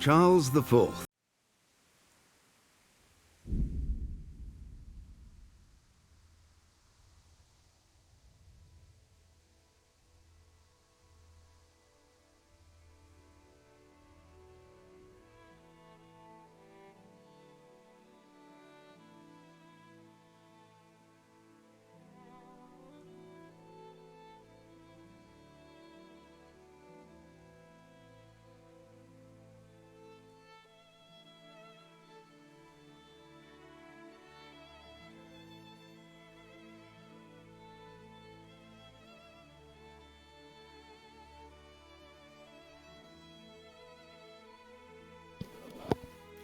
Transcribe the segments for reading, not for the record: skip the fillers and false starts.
Charles IV.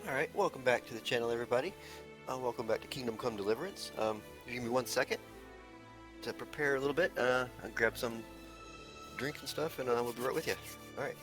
Alright, welcome back to the channel, everybody. Welcome back to Kingdom Come Deliverance. Give me 1 second to prepare a little bit. I'll grab some drink and stuff, and we'll be right with you. Alright.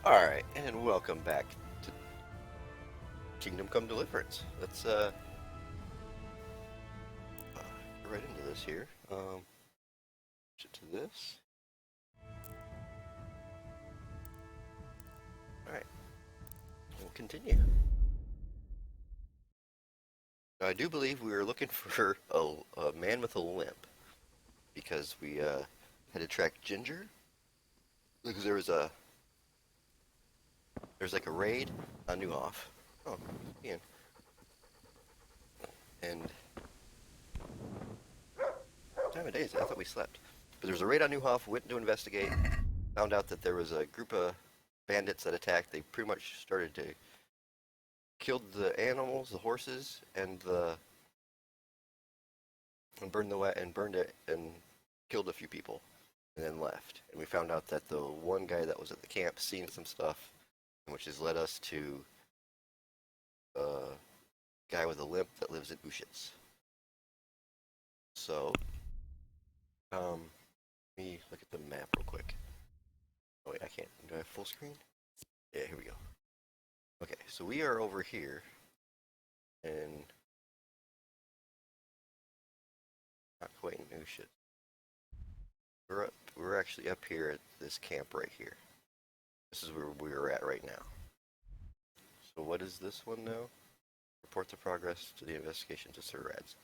Alright, and welcome back to Kingdom Come Deliverance. Let's get right into this here. Switch it to this. Alright, we'll continue. Now, I do believe we were looking for a man with a limp because we had to track Ginger because there's like a raid on New Off. Oh, Ian. And what time of day is it? I thought we slept. But there was a raid on Newhoff, went to investigate, found out that there was a group of bandits that attacked. They pretty much started to kill the animals, the horses, and burned it and killed a few people, and then left. And we found out that the one guy that was at the camp seen some stuff, which has led us to a guy with a limp that lives in Ushitz. So, let me look at the map real quick. Oh wait, I can't. Do I have full screen? Yeah, here we go. Okay, so we are over here, and not quite in Ushitz. We're actually up here at this camp right here. This is where we're at right now. So what is this one now? Report the progress to the investigation to Sir Rads.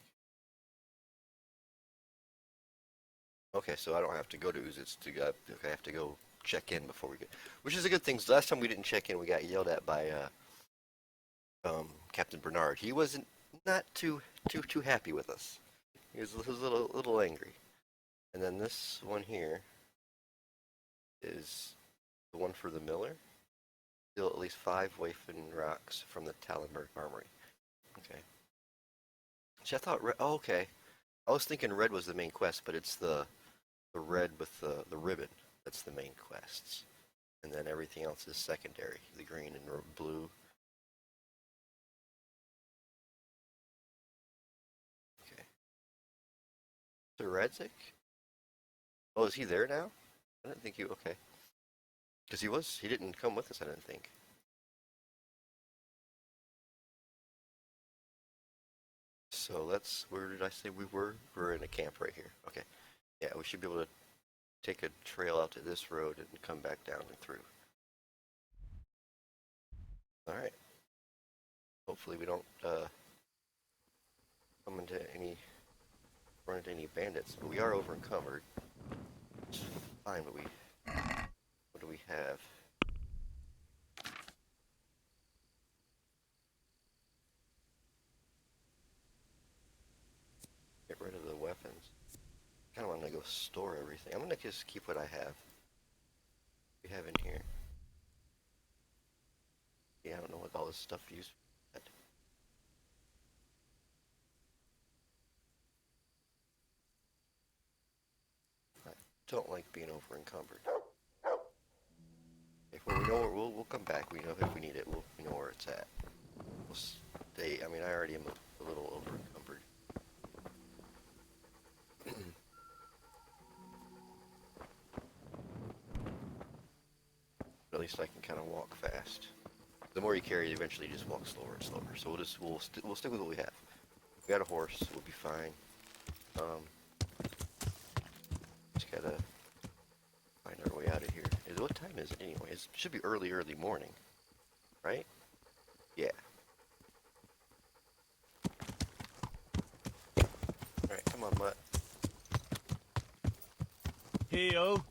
Okay, so I don't have to go to Uzitz to go. Okay, I have to go check in before we get, which is a good thing. Last time we didn't check in, we got yelled at by Captain Bernard. He wasn't not too happy with us. He was a little angry. And then this one here is the one for the miller. Steal at least 5 Wafen rocks from the Tallenberg Armory. Okay. See, I thought red. Oh, okay. I was thinking red was the main quest, but it's the red with the ribbon that's the main quests, and then everything else is secondary. The green and blue. Okay. So Radzik? Oh, is he there now? I didn't think he. Okay. Because he didn't come with us. I didn't think. So where did I say we were? We're in a camp right here. Okay. Yeah, we should be able to take a trail out to this road and come back down and through. All right. Hopefully we don't run into any bandits. But we are over encumbered. It's fine, but what do we have? Get rid of the weapons. I kind of want to go store everything. I'm gonna just keep what I have. We have in here. Yeah, I don't know what all this stuff used for. I don't like being over encumbered. If we know where we'll come back. We know if we need it. We know where it's at. We'll stay. I mean, I already am a little over encumbered. At least I can kind of walk fast. The more you carry, eventually you just walk slower and slower. So we'll stick with what we have. We got a horse. We'll be fine. Just gotta find our way out of here. What time is it anyway? It should be early morning, right? Yeah. All right, come on, Mutt. Hey-o.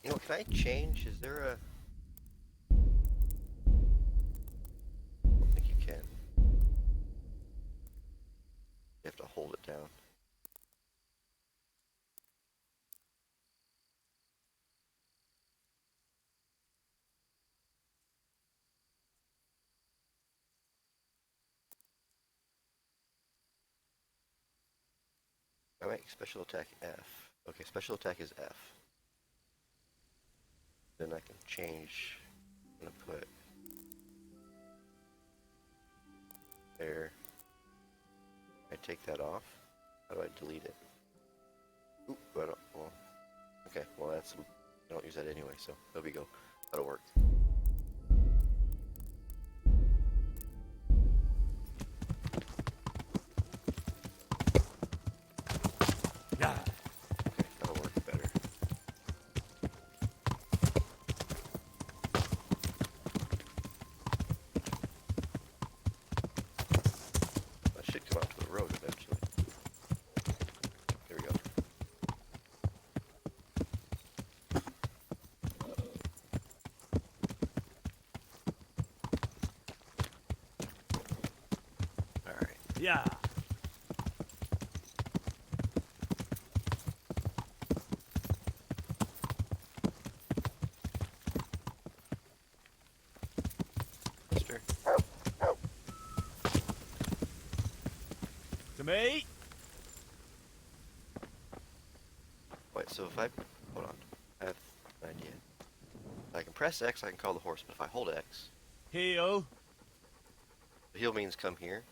You know, can I change? Is there a... I don't think you can. You have to hold it down. I make special attack F. Okay, special attack is F. Then I can change. I'm gonna put there. I take that off. How do I delete it? Oop, I don't, well, okay, well that's, I don't use that anyway, so there we go. That'll work. Yeah. Okay, that'll work better. That should come out to the road eventually. There we go. Alright. Yeah. Mister. To me. Wait, so if I, hold on, I have an idea. If I can press X, I can call the horse, but if I hold X, Heel. heel means come here.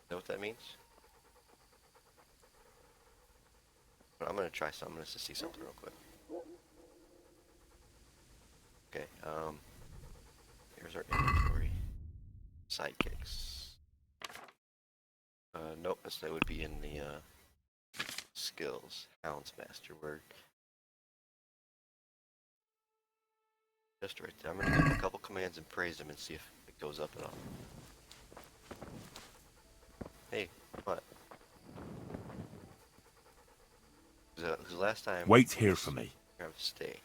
Know what that means? I'm gonna try something just to see something real quick. Okay, here's our inventory. Sidekicks. Nope, that would be in the, skills. Hounds Master word. Just right there. I'm gonna give him a couple commands and praise him and see if it goes up at all. Hey, what? Because last time... Wait here for me. Have to stay.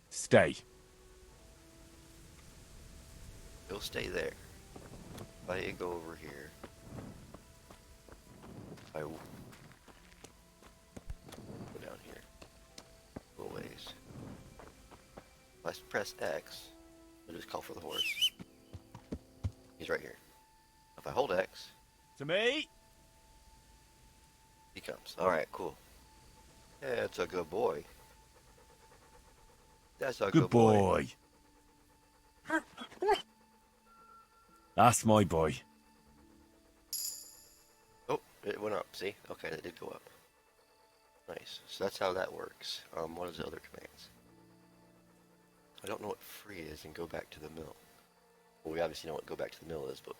Stay. He'll stay there. If I go over here... I go down here. A little ways. If I press X, I'll just call for the horse. He's right here. If I hold X, To me. he comes. Alright, cool. Yeah, that's a good boy. That's a Good boy. That's my boy. Oh, it went up. See? Okay, that did go up. Nice. So that's how that works. What is the other commands? I don't know what free is and go back to the mill. Well, we obviously know what go back to the mill is, but...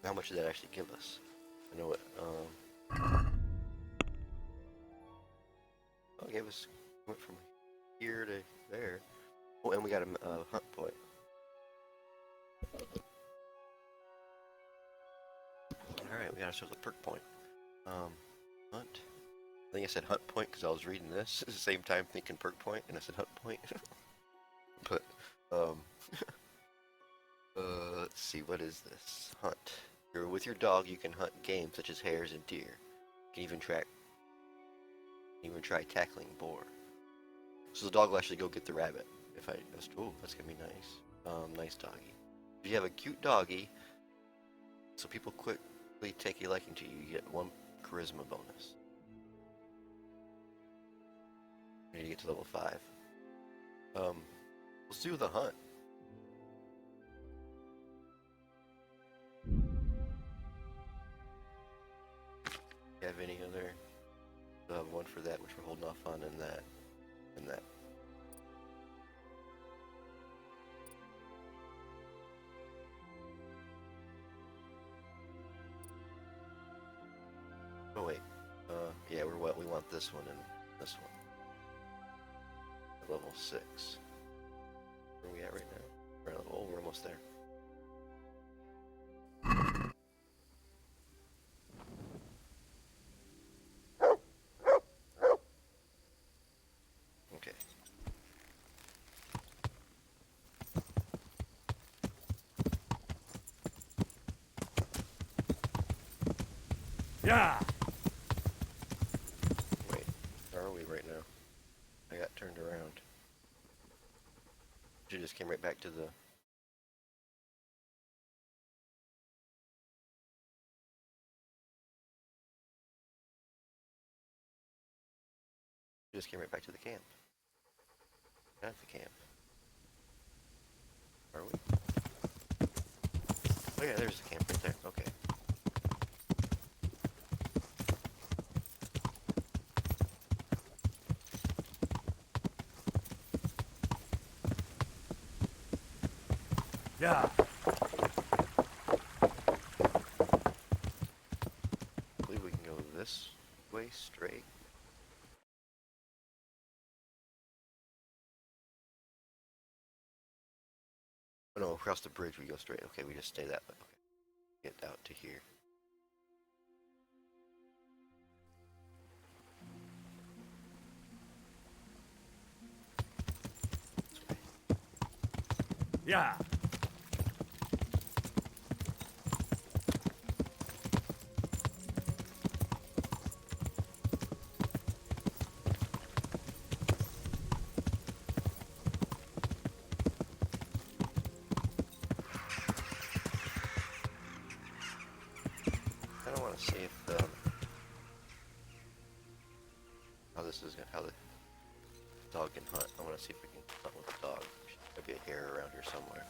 How much did that actually give us? I know it, oh, it gave us, went from here to there. Oh, and we got a hunt point. Alright, we got ourselves a perk point. Hunt. I think I said hunt point because I was reading this at the same time thinking perk point, and I said hunt point. But, let's see, what is this? Hunt. With your dog, you can hunt game such as hares and deer. You can even try tackling boar. So the dog will actually go get the rabbit. If I just, oh, that's gonna be nice. Nice doggy. If you have a cute doggy, so people quickly take a liking to you, you get 1 charisma bonus. We need to get to level 5. Let's do the hunt. Have any other? We'll have one for that, which we're holding off on, and that, and that. Oh wait, yeah, we want this one and this one. At level 6. Where are we at right now? We're almost there. Okay. Yeah. Wait, where are we right now? I got turned around. She just came right back to the... Just came right back to the camp. Not the camp. Are we? Oh yeah, there's the camp right there. Okay. Yeah. I believe we can go this way straight. Oh no, across the bridge we go straight. Okay, we just stay that way. Okay. Get out to here. This way. Yeah. I don't want to see if how this is how the dog can hunt. I want to see if we can hunt with the dog. There'll be a hare around here somewhere.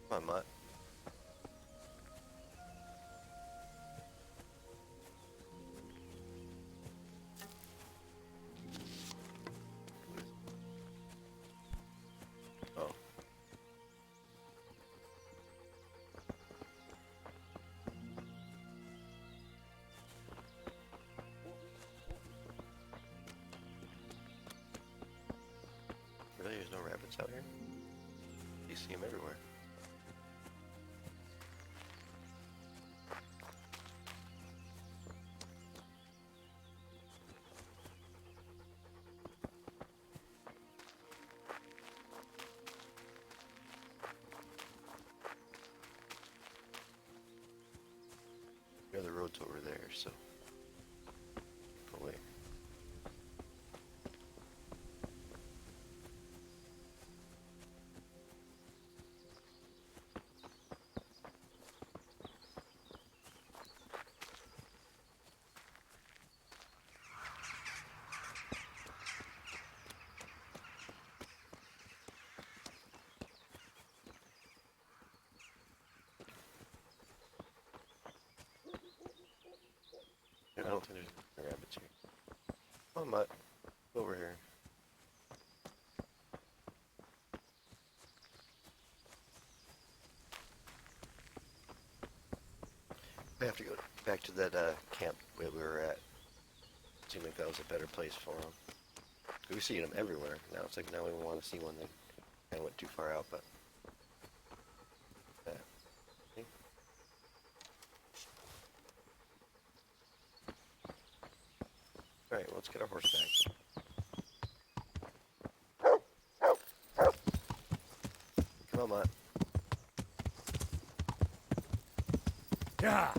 Come on, Mutt. Oh. Really, there's no rabbits out here? You see them everywhere. The other road's over there, so away. I don't think there's any rabbits here. Come on, Mutt. Over here. I have to go back to that camp where we were at. Seemed like that was a better place for them. We were seeing them everywhere. Now it's like now we want to see one that kind of went too far out, but... See? Alright, well, let's get our horse back. Come on, Mutt. Yeah.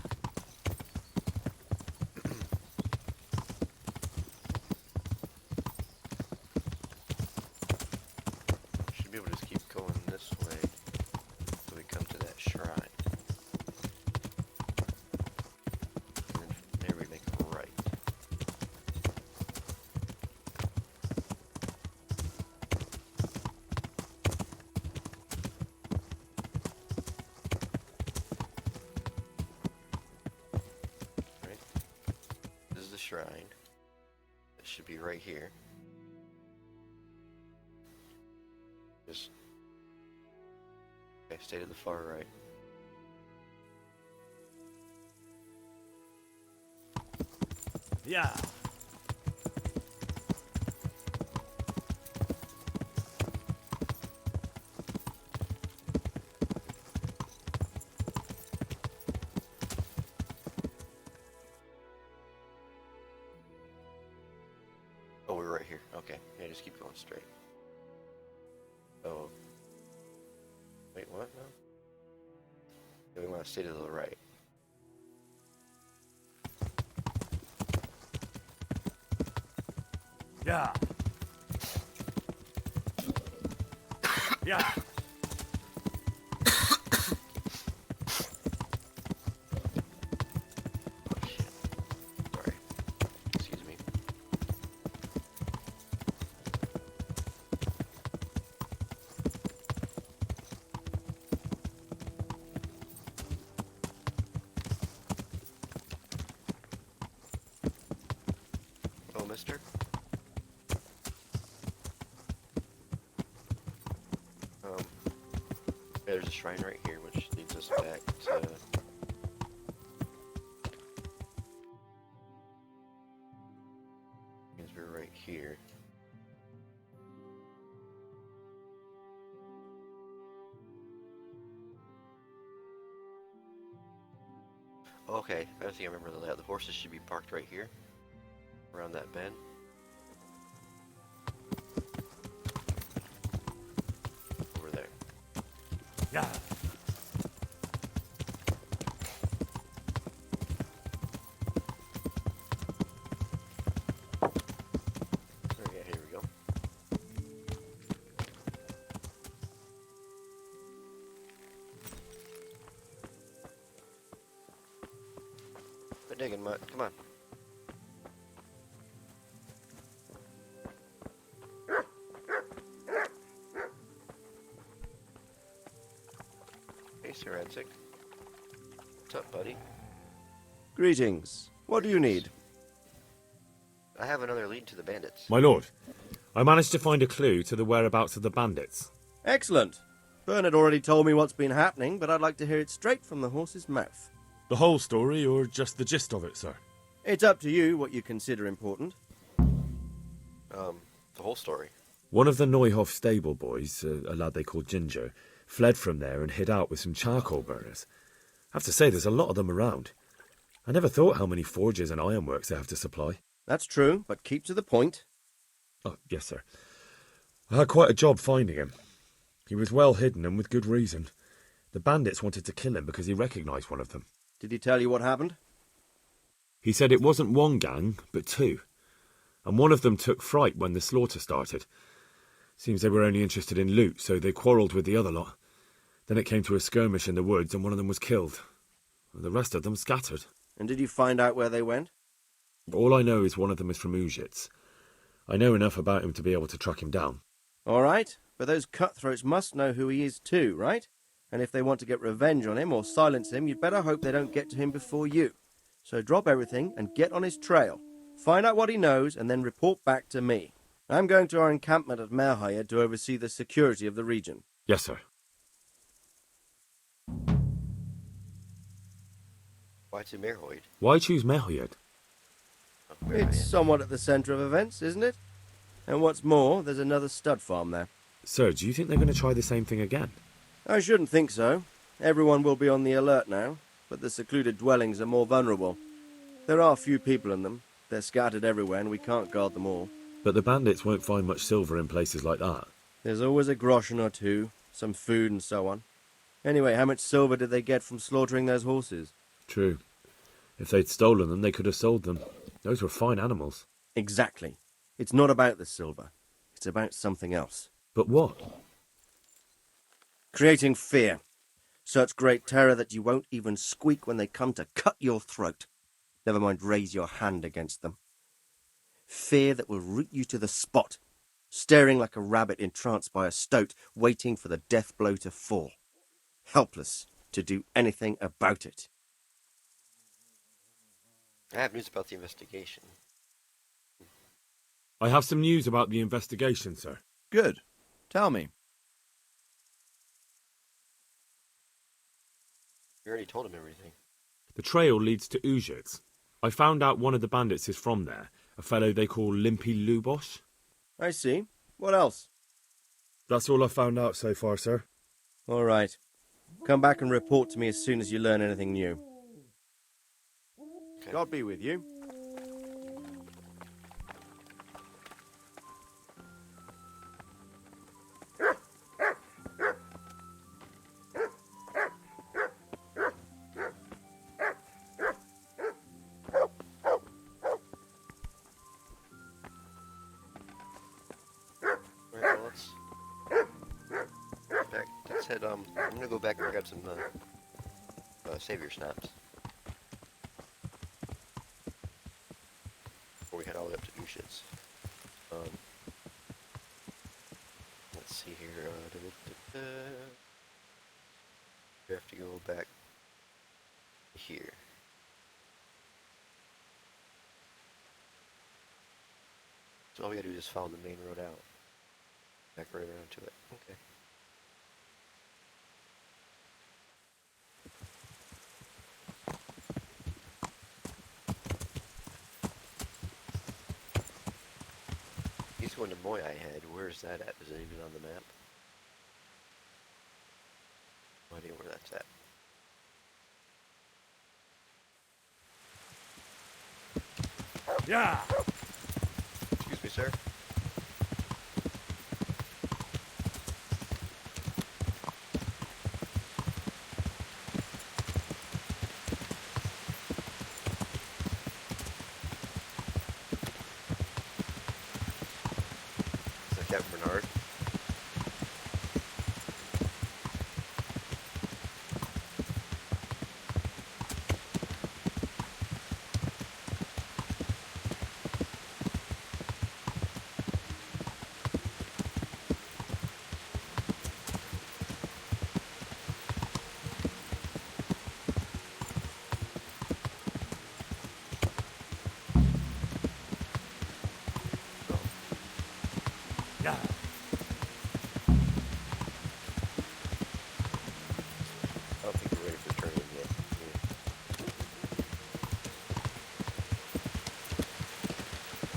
Should be able to just keep going this way until we come to that shrine. And then from there we make a right. Right? This is the shrine. It should be right here. Just okay, stay to the far right. Yeah. Oh, we're right here. Okay, yeah, just keep going straight. Oh. Wait, what now? Yeah, we want to stay to the right. Yeah. Yeah. Oh shit. Sorry. Excuse me. Oh, mister? There's a shrine right here, which leads us back to... means we're right here. Okay, I think I remember the layout. The horses should be parked right here, around that bend. Over there. Yeah. Oh yeah, here we go. Quit digging, Mutt. Come on. Hey, Sir Edsick. What's up, buddy? Greetings. What do you need? I have another lead to the bandits. My lord, I managed to find a clue to the whereabouts of the bandits. Excellent. Bernard already told me what's been happening, but I'd like to hear it straight from the horse's mouth. The whole story, or just the gist of it, sir? It's up to you what you consider important. The whole story. One of the Neuhoff stable boys, a lad they called Ginger, fled from there and hid out with some charcoal burners. I have to say, there's a lot of them around. I never thought how many forges and ironworks they have to supply. That's true, but keep to the point. Oh, yes, sir. I had quite a job finding him. He was well hidden and with good reason. The bandits wanted to kill him because he recognised one of them. Did he tell you what happened? He said it wasn't one gang, but two. And one of them took fright when the slaughter started. Seems they were only interested in loot, so they quarrelled with the other lot. Then it came to a skirmish in the woods and one of them was killed. The rest of them scattered. And did you find out where they went? All I know is one of them is from Ujits. I know enough about him to be able to track him down. All right, but those cutthroats must know who he is too, right? And if they want to get revenge on him or silence him, you'd better hope they don't get to him before you. So drop everything and get on his trail. Find out what he knows and then report back to me. I'm going to our encampment at Merhayed to oversee the security of the region. Yes, sir. Why to Merhoid? Why choose Merhayed? Oh, It's somewhat at the centre of events, isn't it? And what's more, there's another stud farm there. Sir, do you think they're going to try the same thing again? I shouldn't think so. Everyone will be on the alert now, but the secluded dwellings are more vulnerable. There are few people in them. They're scattered everywhere and we can't guard them all. But the bandits won't find much silver in places like that. There's always a groschen or two, some food and so on. Anyway, how much silver did they get from slaughtering those horses? True. If they'd stolen them, they could have sold them. Those were fine animals. Exactly. It's not about the silver. It's about something else. But what? Creating fear. Such great terror that you won't even squeak when they come to cut your throat. Never mind raise your hand against them. Fear that will root you to the spot, staring like a rabbit entranced by a stoat, waiting for the death blow to fall. Helpless to do anything about it. I have news about the investigation. I have some news about the investigation, sir. Good. Tell me. You already told him everything. The trail leads to Ujits. I found out one of the bandits is from there, a fellow they call Limpy Lubosh. I see. What else? That's all I've found out so far, sir. All right. Come back and report to me as soon as you learn anything new. Okay. God be with you. Alright, well, let's head. I'm gonna go back and grab some savior snaps before we head all the way up to Ushit's. Let's see here. We have to go back here. So all we gotta do is follow the main road out. Back right around to it. Okay. He's going to Moai Head. Where's that at? Is it even on the map? No idea where that's at. Yeah. Excuse me, sir. Is that Captain Bernard? No. Yeah. I don't think we're ready for turning yet. Yeah.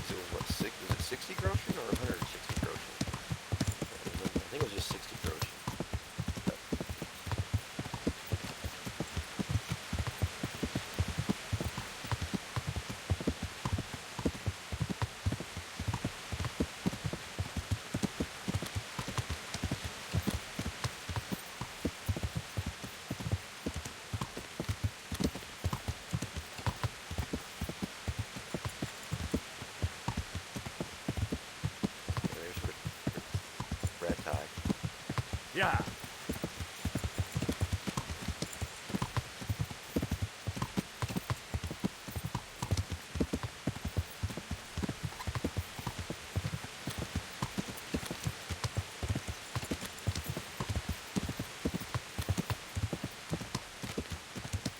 So it was what, was it 60 groschen or 160 groschen? I don't remember. I think it was just 60 groschen. There's red tie. Yeah.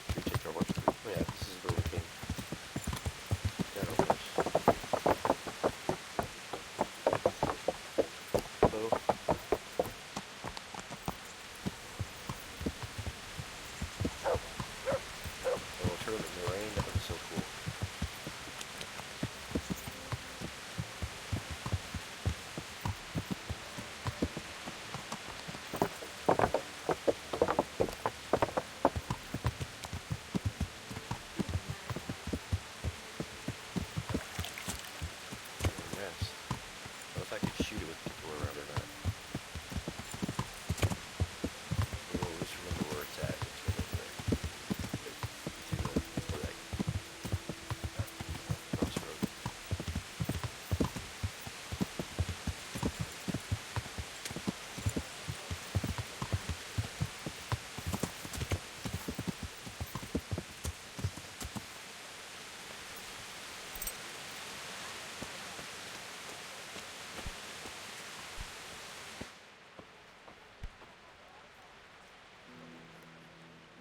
Should we take our watch? Oh yeah, this is where we came down over this. Hello? Oh, a tournament in the rain, that would be so cool. Yes. I don't know if I could shoot it with the door around or not. We'll just remember where it's at. It's right over there. To that crossroad.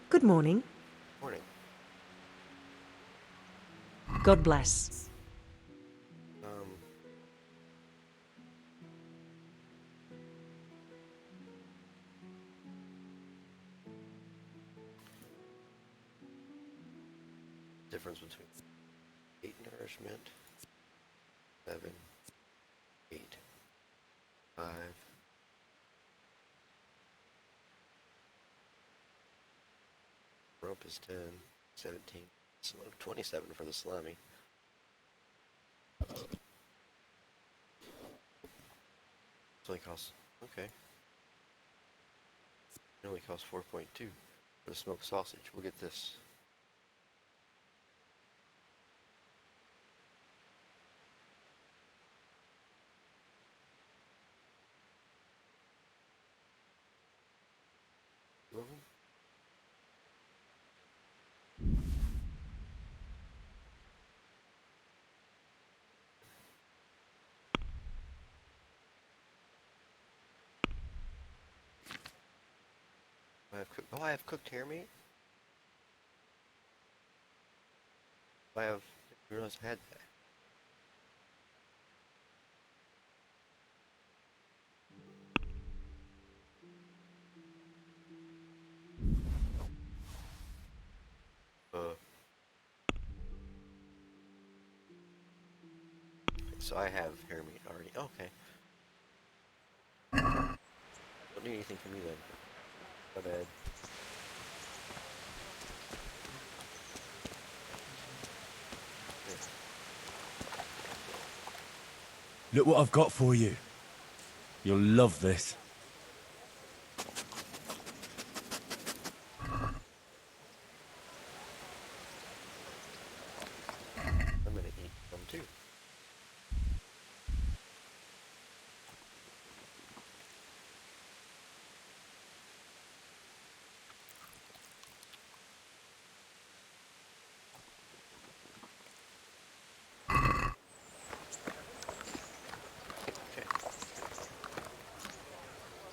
Good morning. Morning. God bless. Difference between 8 nourishment, 7, 8, 5. Rope is 10, 17, 27 for the salami. It only costs, okay. It only costs 4.2 for the smoked sausage. We'll get this. I have cooked hair meat? I didn't realize I had that. So I have hair meat already. Okay. Don't need anything from you then. My bad. Look what I've got for you. You'll love this. I'm gonna eat some too. Okay.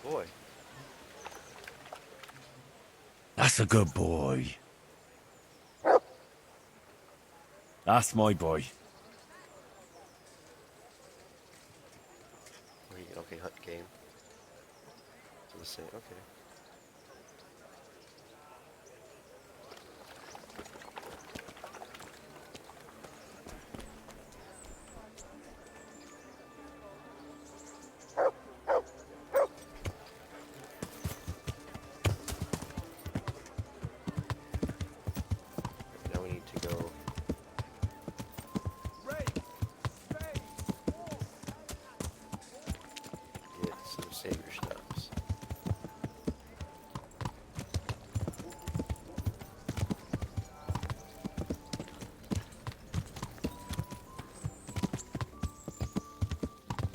Boy. That's a good boy. That's my boy. Okay, hunt game. So the same. Okay. Now we need to go. Get some savior stuffs.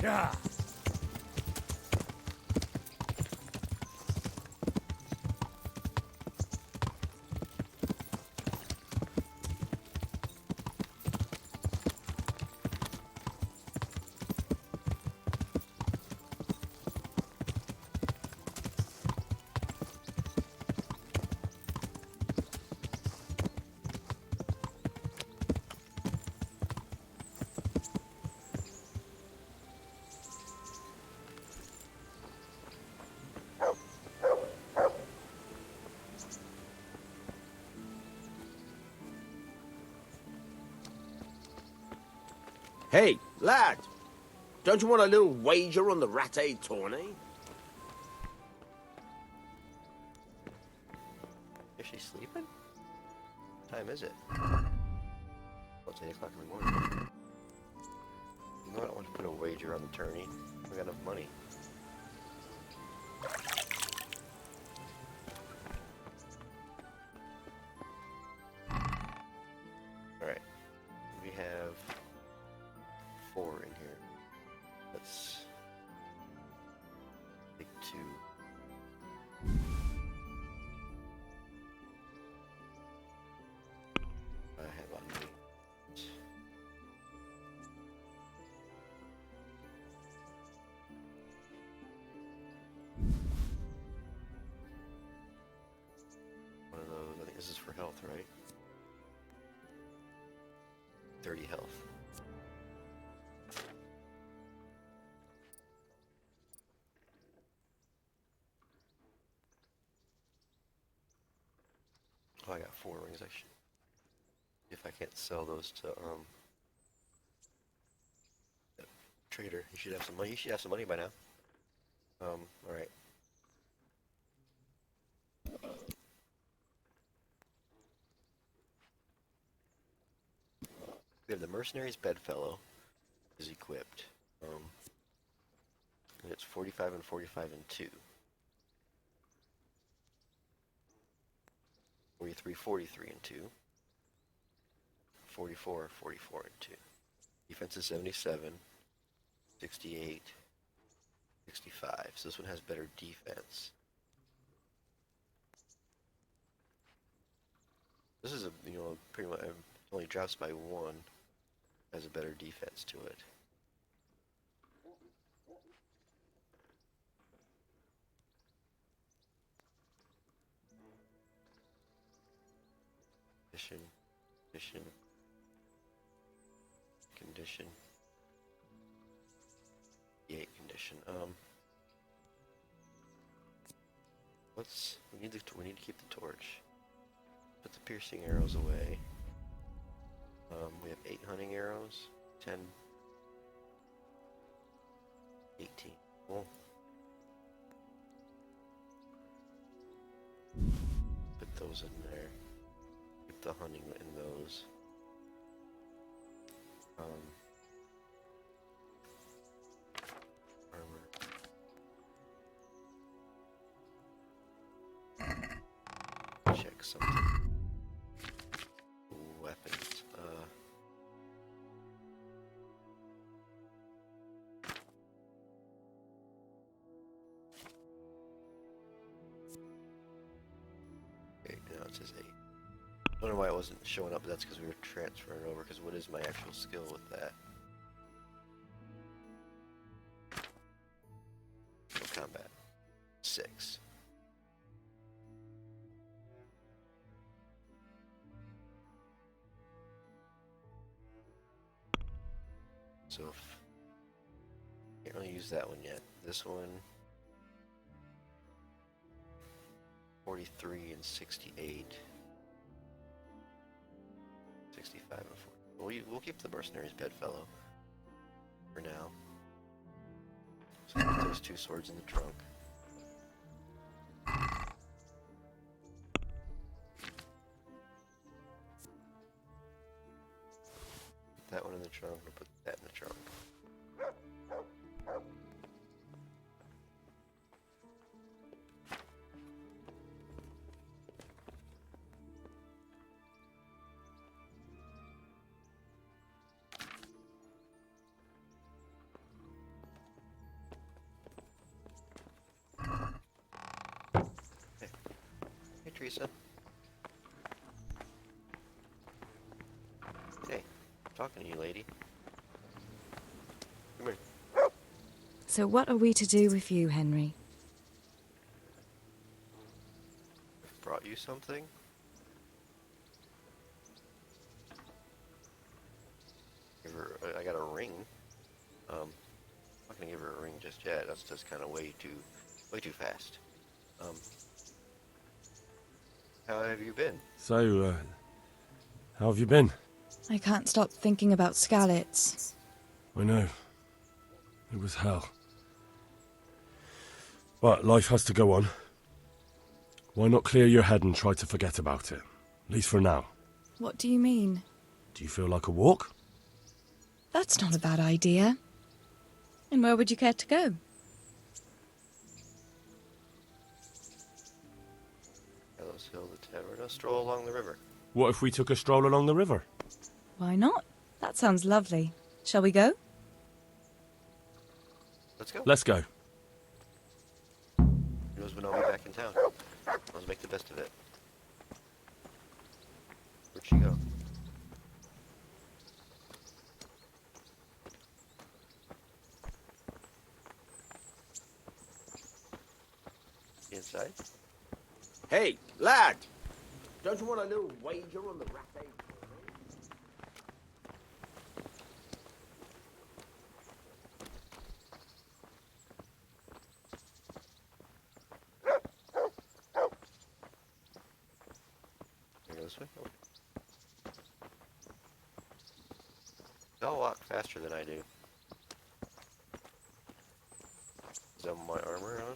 Yeah. Hey, lad! Don't you want a little wager on the Ratte tourney? Is she sleeping? What time is it? Well, it's 8 o'clock in the morning. You know what? I want to put a wager on the tourney. We got enough money. Alright. We have 4 in here. Let's take 2. I have on me. One of those. I think this is for health, right? 30 health. Oh, I got 4 rings. I should. If I can't sell those to trader, he should have some money. He should have some money by now. All right. We have the mercenary's bedfellow is equipped. And it's 45 and 45 and 2. 43, 43 and 2. 44, 44 and 2. Defense is 77, 68, 65. So this one has better defense. This is pretty much only drops by 1. Has a better defense to it. Condition. Gate condition. We need to keep the torch. Put the piercing arrows away. We have 8 hunting arrows. 10. 18. Cool. Put those in there. Keep the hunting in those. Armor. Check something. Weapons. Okay, now it says 8. I don't know why it wasn't showing up, but that's because we were transferring over, because what is my actual skill with that? No combat. 6. So, can't really use that one yet. This one, 43 and 68. 65 and 40. We'll keep the mercenary's bedfellow for now. So put those 2 swords in the trunk. Put that one in the trunk. We'll put that in the trunk. Hey, Teresa. Hey, talking to you, lady. Come here. So what are we to do with you, Henry? Brought you something? I got a ring. I'm not gonna give her a ring just yet. That's just kind of way too fast. How have you been? So, how have you been? I can't stop thinking about Skalitz. I know. It was hell. But life has to go on. Why not clear your head and try to forget about it? At least for now. What do you mean? Do you feel like a walk? That's not a bad idea. And where would you care to go? Gallows Hill, the tavern. A stroll along the river. What if we took a stroll along the river? Why not? That sounds lovely. Shall we go? Let's go. Let's go. Who knows when I'll be back in town? Let's make the best of it. Where'd she go? Inside? Hey, lad! Don't you want a little wager on the rat egg? Go this way? Oh. They'll walk faster than I do. Is that my armor on?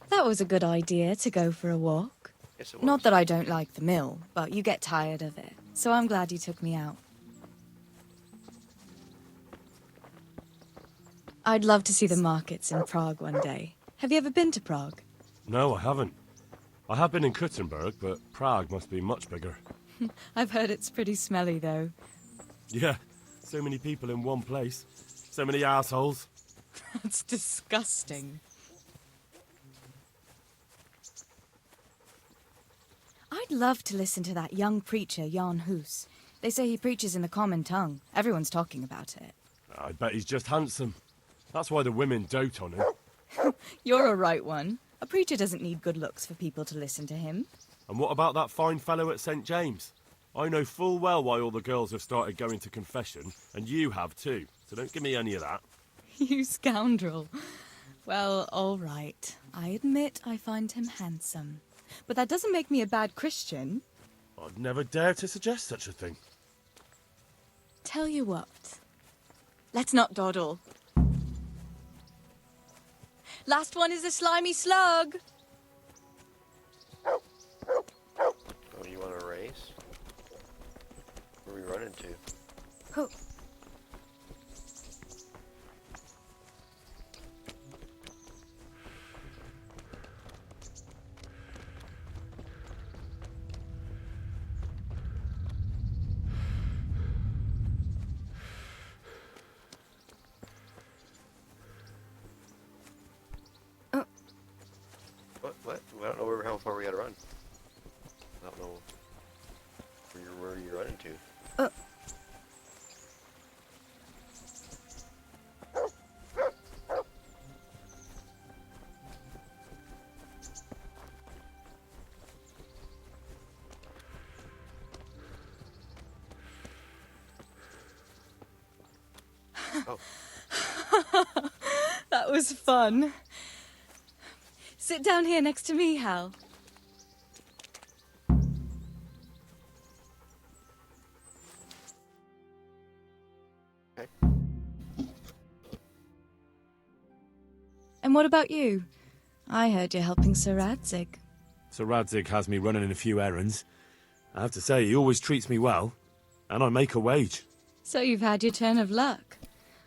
That was a good idea to go for a walk. Yes, it was. Not that I don't like the mill, but you get tired of it. So I'm glad you took me out. I'd love to see the markets in Prague one day. Have you ever been to Prague? No, I haven't. I have been in Kuttenberg, but Prague must be much bigger. I've heard it's pretty smelly, though. Yeah, so many people in one place. So many assholes. That's disgusting. I'd love to listen to that young preacher, Jan Hus. They say he preaches in the common tongue. Everyone's talking about it. I bet he's just handsome. That's why the women dote on him. You're a right one. A preacher doesn't need good looks for people to listen to him. And what about that fine fellow at St. James? I know full well why all the girls have started going to confession, and you have too, so don't give me any of that. You scoundrel. Well, all right. I admit I find him handsome. But that doesn't make me a bad Christian. I'd never dare to suggest such a thing. Tell you what. Let's not dawdle. Last one is a slimy slug. Oh, you want to race? Where are we running to? Oh. What? I don't know how far we gotta run. I don't know where you're running to. Oh. That was fun. Sit down here next to me, Hal. Okay. And what about you? I heard you're helping Sir Radzig. Sir Radzig has me running a few errands. I have to say, he always treats me well, and I make a wage. So you've had your turn of luck.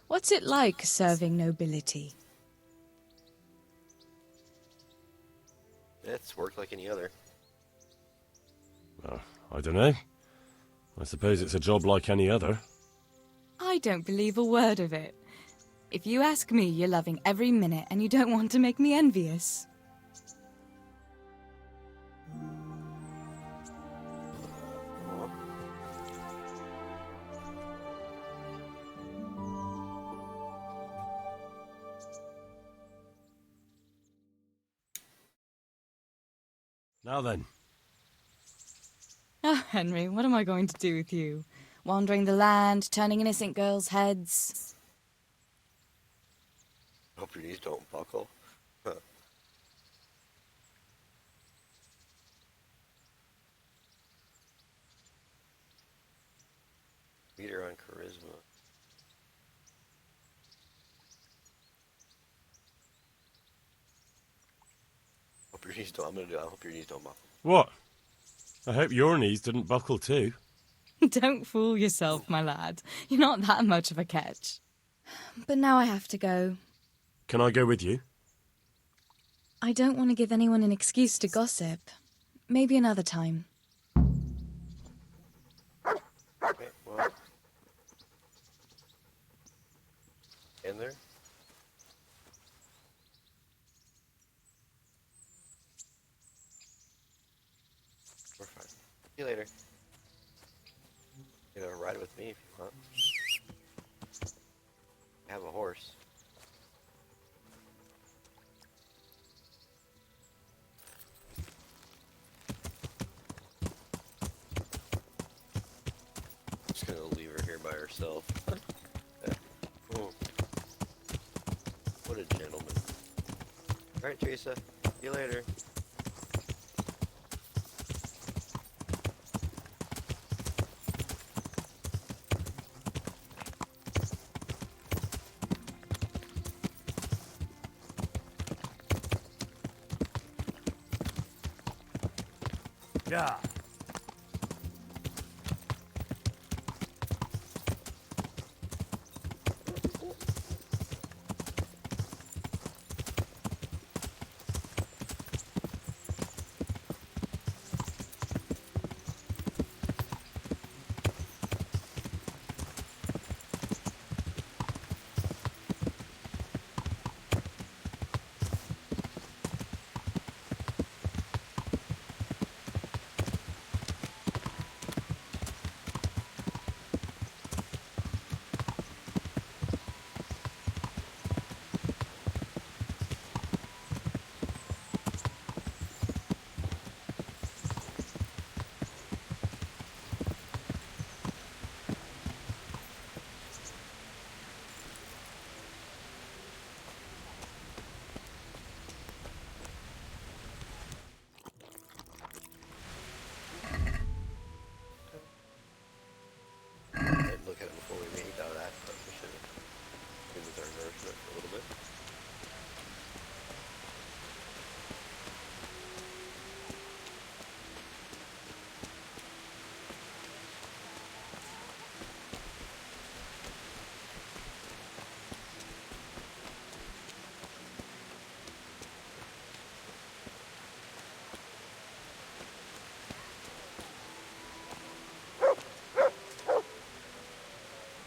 What's it like serving nobility? It's worked like any other. I don't know. I suppose it's a job like any other. I don't believe a word of it. If you ask me, you're loving every minute and you don't want to make me envious. Now then. Oh, Henry, what am I going to do with you? Wandering the land, turning innocent girls' heads. Hope your knees don't buckle. Beat her on charisma. Hope your knees don't. I hope your knees don't buckle. What? I hope your knees didn't buckle too. Don't fool yourself, my lad. You're not that much of a catch. But now I have to go. Can I go with you? I don't want to give anyone an excuse to gossip. Maybe another time. Okay, well. In there? We're fine. See you later. You know, ride with me if you want. I have a horse. Just gonna leave her here by herself. Oh. What a gentleman. Alright, Teresa. See you later. Yeah.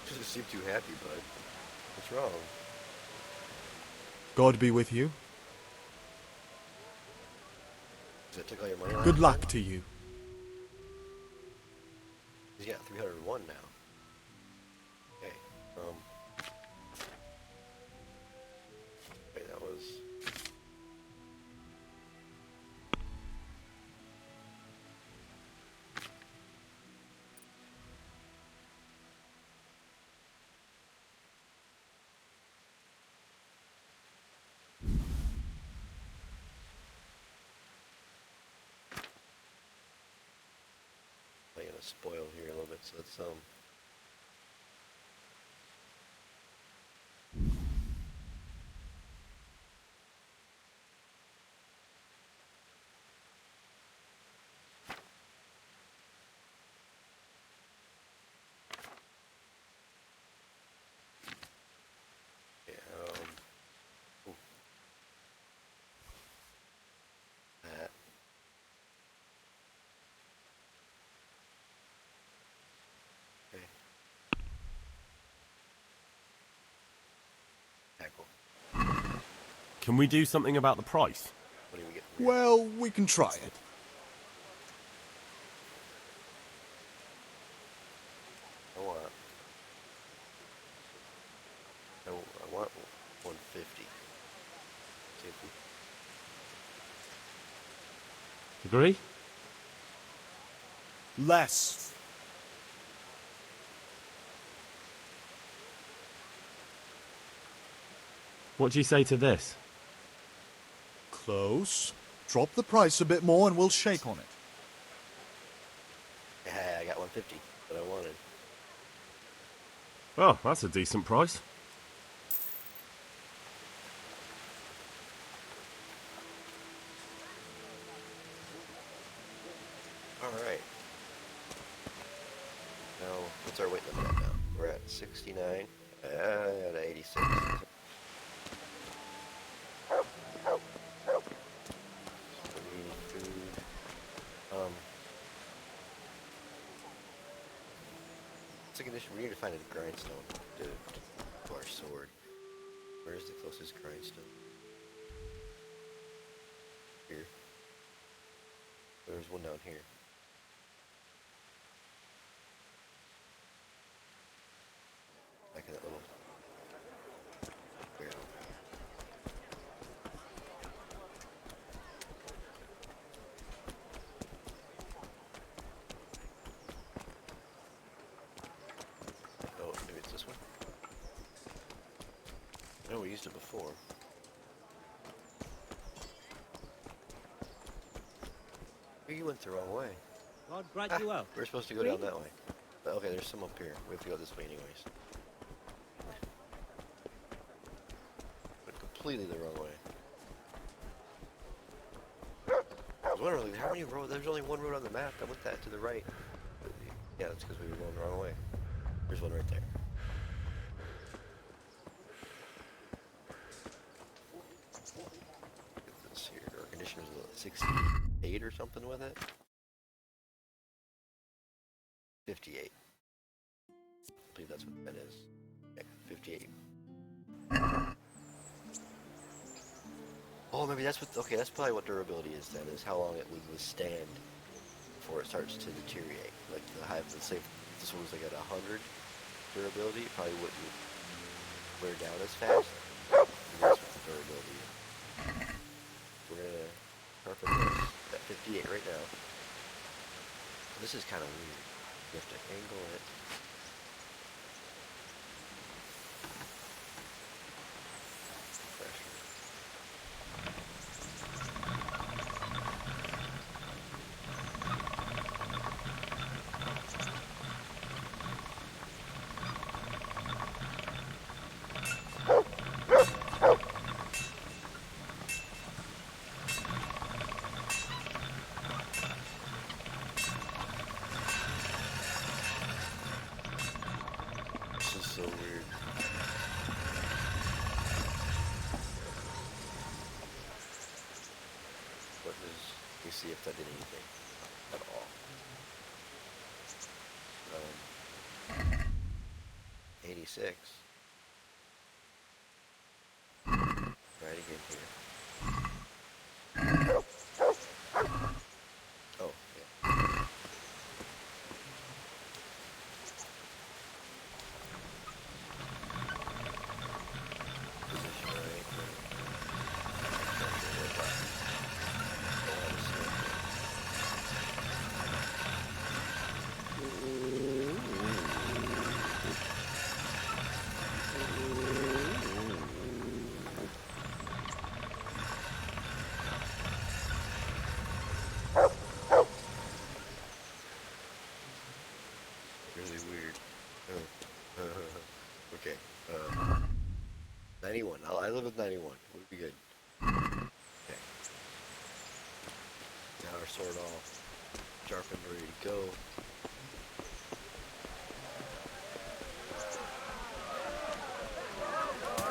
Doesn't seem too happy, bud. What's wrong? God be with you. Does that take all your money last Good luck time? to you. He's got 301 now. Okay. Wait, that was... I'm gonna spoil here a little bit, so let's yeah, ooh. That. Okay. Tackle. Can we do something about the price? What do we get from here? Well, we can try it. I want 150. See if we... Agree? Less. What do you say to this? Close. Drop the price a bit more and we'll shake on it. Yeah, I got 150, but I wanted. Oh, that's a decent price. Alright. Now, what's our weight limit at now? We're at 69. At 86. We need food. Second issue, we need to find a grindstone to our sword. Where's the closest grindstone? Here. There's one down here. Back in that little... barrel. Oh, maybe it's this one? No, we used it before. You went the wrong way. God grant you well. We're supposed to go down that way. But okay, there's some up here. We have to go this way anyways. Went completely the wrong way. I was wondering, like, how many roads? There's only one road on the map. I went that to the right. But, yeah, that's because we were going the wrong way. There's one right there. Let's see here. Air conditioner's 68 or something with it. 58. I believe that's what that is. Yeah, 58. Oh, maybe that's what. Okay, that's probably what durability is then. Is how long it would withstand before it starts to deteriorate. Like the hive. Let's say if this one was like at 100 durability, it probably wouldn't wear down as fast. And that's what the durability is. We're gonna sharpen this at 58 right now. This is kind of weird. You have to angle it. Pressure. This is so weird. What does... Let me see if that did anything at all. 26. Right again here. Oh, yeah. Position right. Really weird. Okay. 91. I live with 91. We'll be good. Okay. Now our sword all sharpened, ready to go.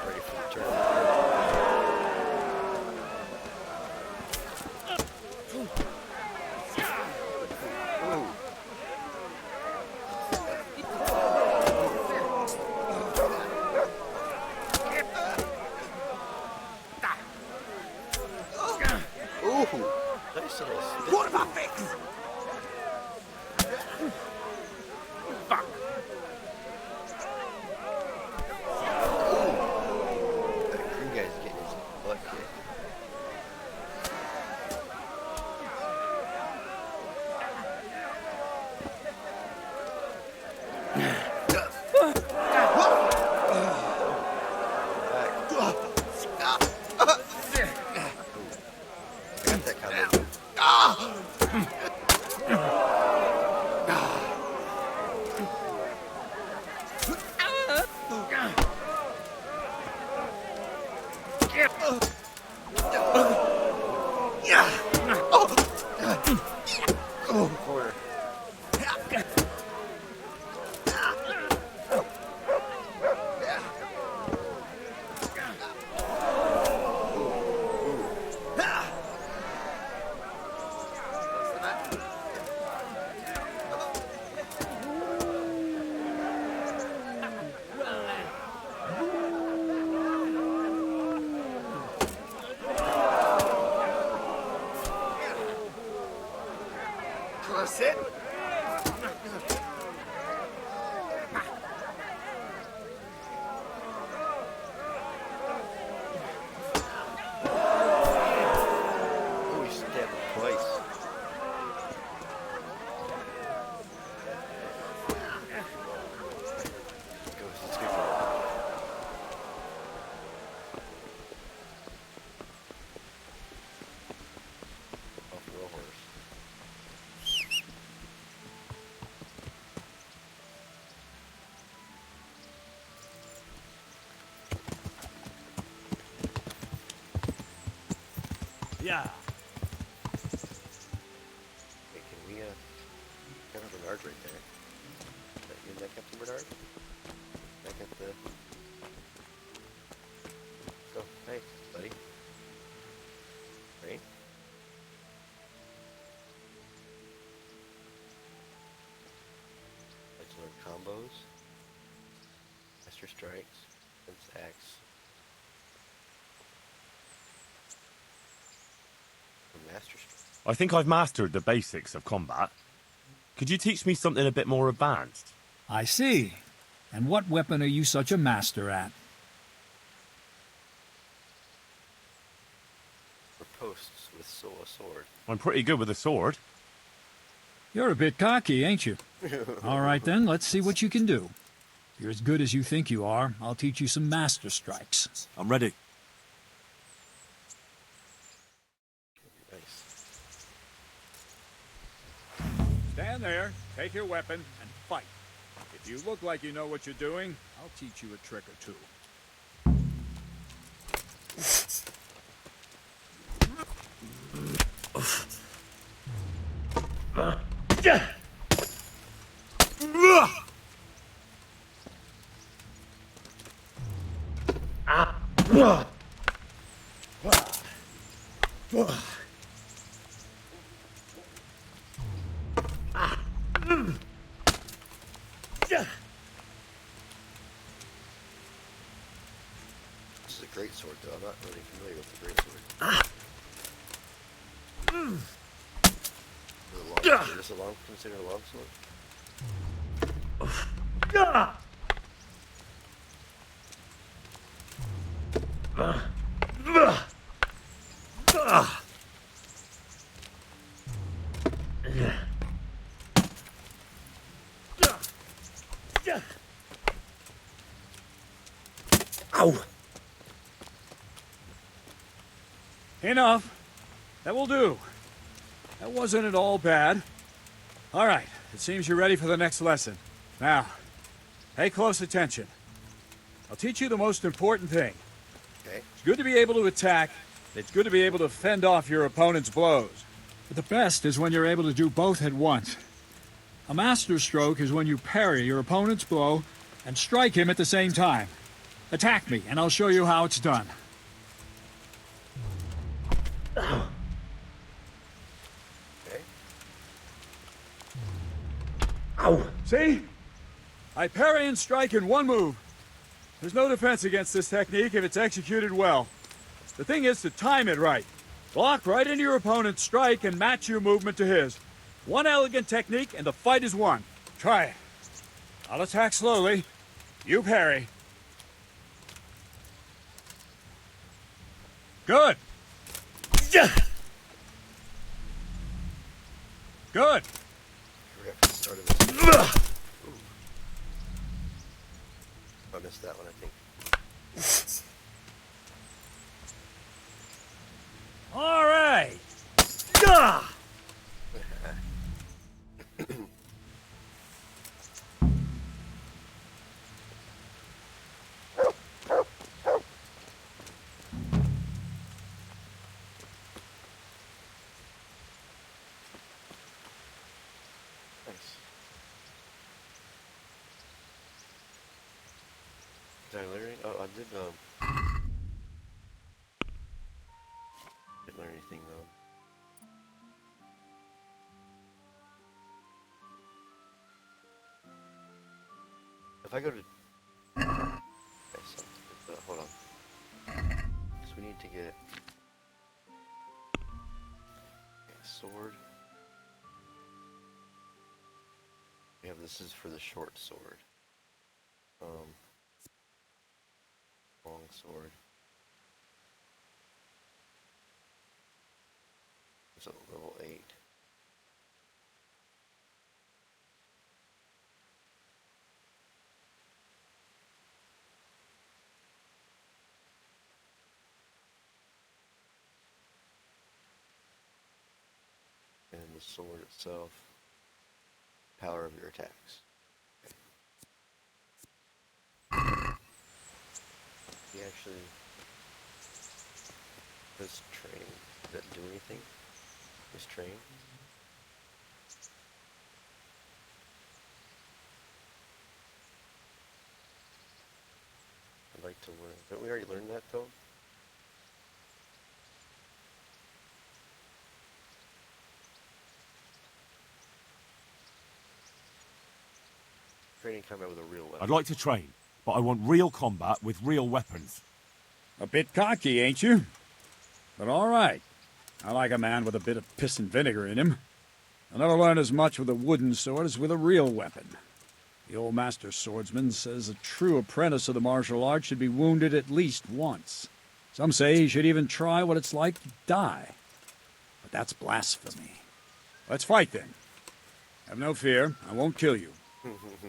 Ready for the turn. Ooh. Ooh. Nice little spin. What about this? Fuck. That green guy's getting his butt kicked. I got that combo. Corner. That's it. Oh, he stabbed him twice. Let's go for it. Off the real horse. Yeah. Hey, can we, Captain Bernard right there. Is that you and that Captain Bernard? Back at the... Go, hey, buddy. Right? Let's learn combos. Master strikes. Fence axe. Master strike. I think I've mastered the basics of combat. Could you teach me something a bit more advanced? I see. And what weapon are you such a master at? Posts with a sword. I'm pretty good with a sword. You're a bit cocky, ain't you? All right then, let's see what you can do. If you're as good as you think you are, I'll teach you some master strikes. I'm ready. Nice. Stand there, take your weapon, and fight. If you look like you know what you're doing, I'll teach you a trick or two. is a great sword, though. I'm not really familiar with the great sword. Is this a long, considered a long sword? Ow! Enough. That will do. That wasn't at all bad. All right, it seems you're ready for the next lesson. Now, pay close attention. I'll teach you the most important thing. Okay. It's good to be able to attack. It's good to be able to fend off your opponent's blows. But the best is when you're able to do both at once. A master stroke is when you parry your opponent's blow and strike him at the same time. Attack me, and I'll show you how it's done. Okay. Ow! See? I parry and strike in one move. There's no defense against this technique if it's executed well. The thing is to time it right. Block right into your opponent's strike and match your movement to his. One elegant technique and the fight is won. Try it. I'll attack slowly. You parry. Good. Good. Forgot the start of this. Ooh. I missed that one, I think. All right. Nice. Did I learn anything? Oh, I did, didn't learn anything, though. If I go to... Okay, so, hold on. So we need to get... Okay, sword. We have, this is for the short sword. Long sword. It's at level 8. And the sword itself, power of your attacks. He actually does training. Does that do anything? His train? I'd like to learn. Don't we already learn that though? Training combat with a real weapon. I'd like to train, but I want real combat with real weapons. A bit cocky, ain't you? But all right. I like a man with a bit of piss and vinegar in him. I'll never learn as much with a wooden sword as with a real weapon. The old master swordsman says a true apprentice of the martial art should be wounded at least once. Some say he should even try what it's like to die. But that's blasphemy. Let's fight then. Have no fear, I won't kill you.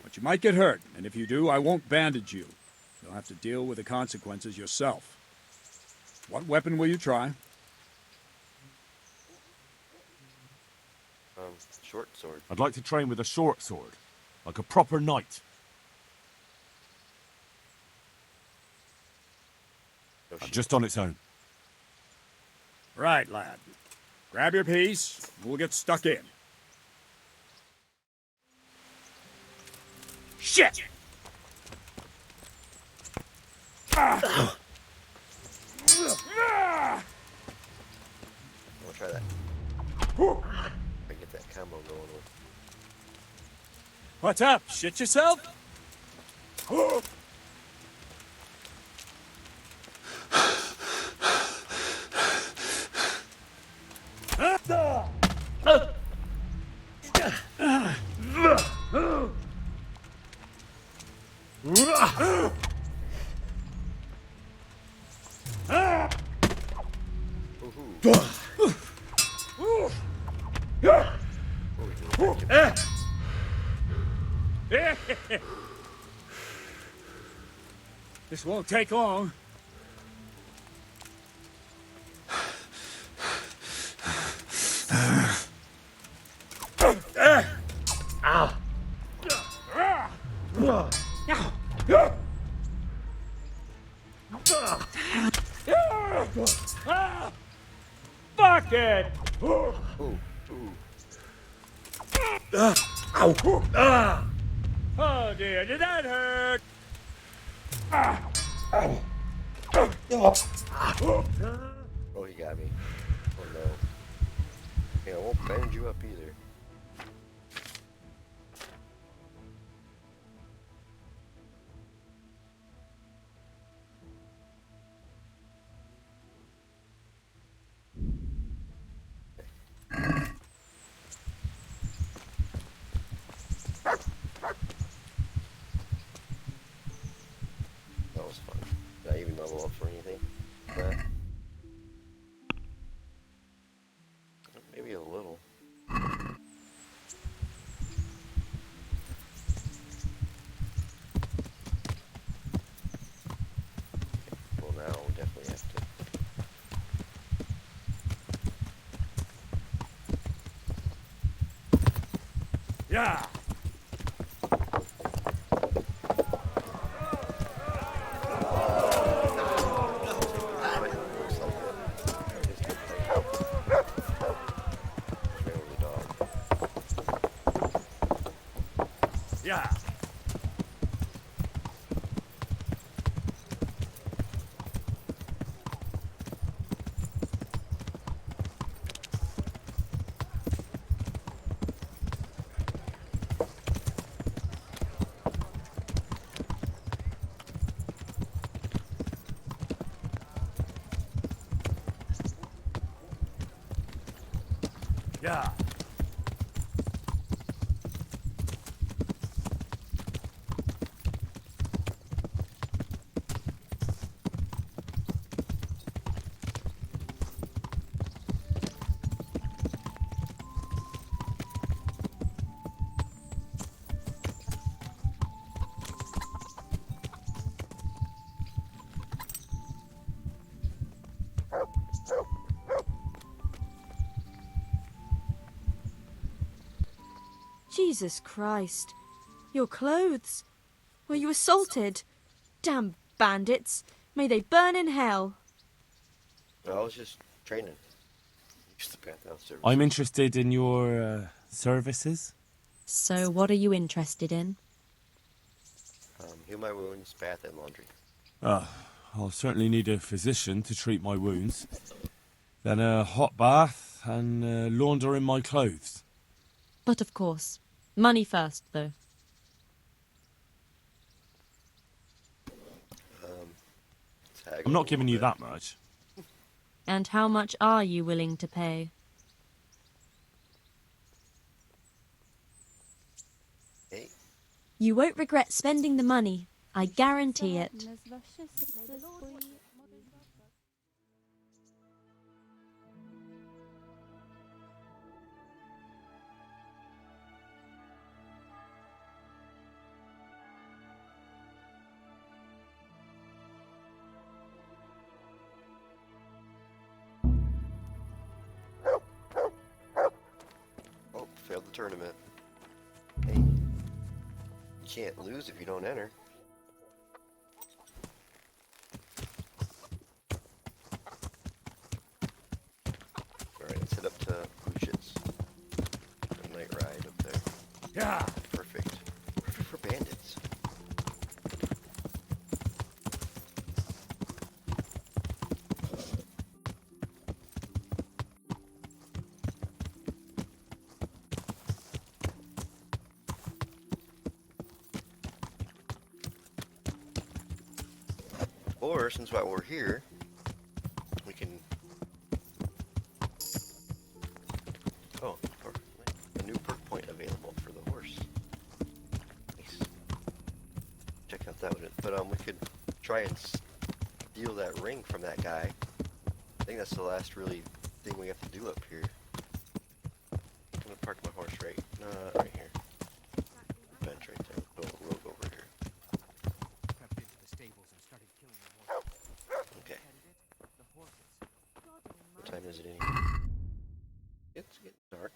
But you might get hurt, and if you do, I won't bandage you. You'll have to deal with the consequences yourself. What weapon will you try? Short sword. I'd like to train with a short sword, like a proper knight. Just on its own. Right, lad. Grab your piece, we'll get stuck in. Shit! Ah. I'll try that. I get that combo going with. What's up? Shit yourself? This won't take long. Fuck it! Oh dear, did that hurt? Oh, he got me. Oh no. Yeah, I won't bend you up either. That was fun. Did I even level up for anything? Nah. Maybe a little. Well, now we definitely have to. Yeah. Looks like it. Just get there. Right over the dog. Yeah. Yeah. Jesus Christ. Your clothes. Were you assaulted? Damn bandits. May they burn in hell. I was just training. Use the bathhouse service. I'm interested in your services. So what are you interested in? Heal my wounds, bath, and laundry. I'll certainly need a physician to treat my wounds. Then a hot bath and laundering my clothes. But of course. Money first, though. I'm not giving you that much. And how much are you willing to pay? Hey. You won't regret spending the money. I guarantee it. Oh, failed the tournament. Hey. You can't lose if you don't enter. Alright, let's head up to Lucius. A night ride up there. Yeah. Perfect. Perfect for bandits. Or, since while we're here, we can... Oh, a new perk point available for the horse. Nice. Check out that one. But we could try and steal that ring from that guy. I think that's the last really thing we have to do up here. I'm gonna park my horse right here. Bench right there. Go rogue over here. Okay. What time is it anyway? It's getting dark.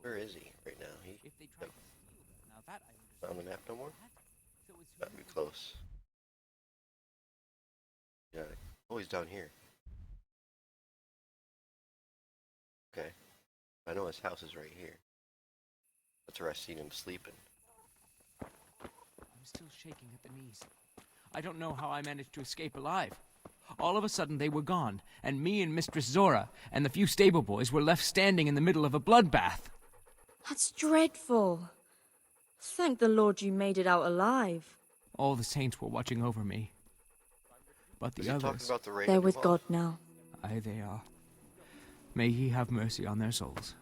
Where is he right now? He not on the map no more? Gotta be close. Yeah. Oh, he's down here. Okay. I know his house is right here. That's where I seen him sleeping. I'm still shaking at the knees. I don't know how I managed to escape alive. All of a sudden they were gone, and me and Mistress Zora and the few stable boys were left standing in the middle of a bloodbath. That's dreadful. Thank the Lord you made it out alive. All the saints were watching over me. But the others... They're with God now. Aye, they are. May he have mercy on their souls.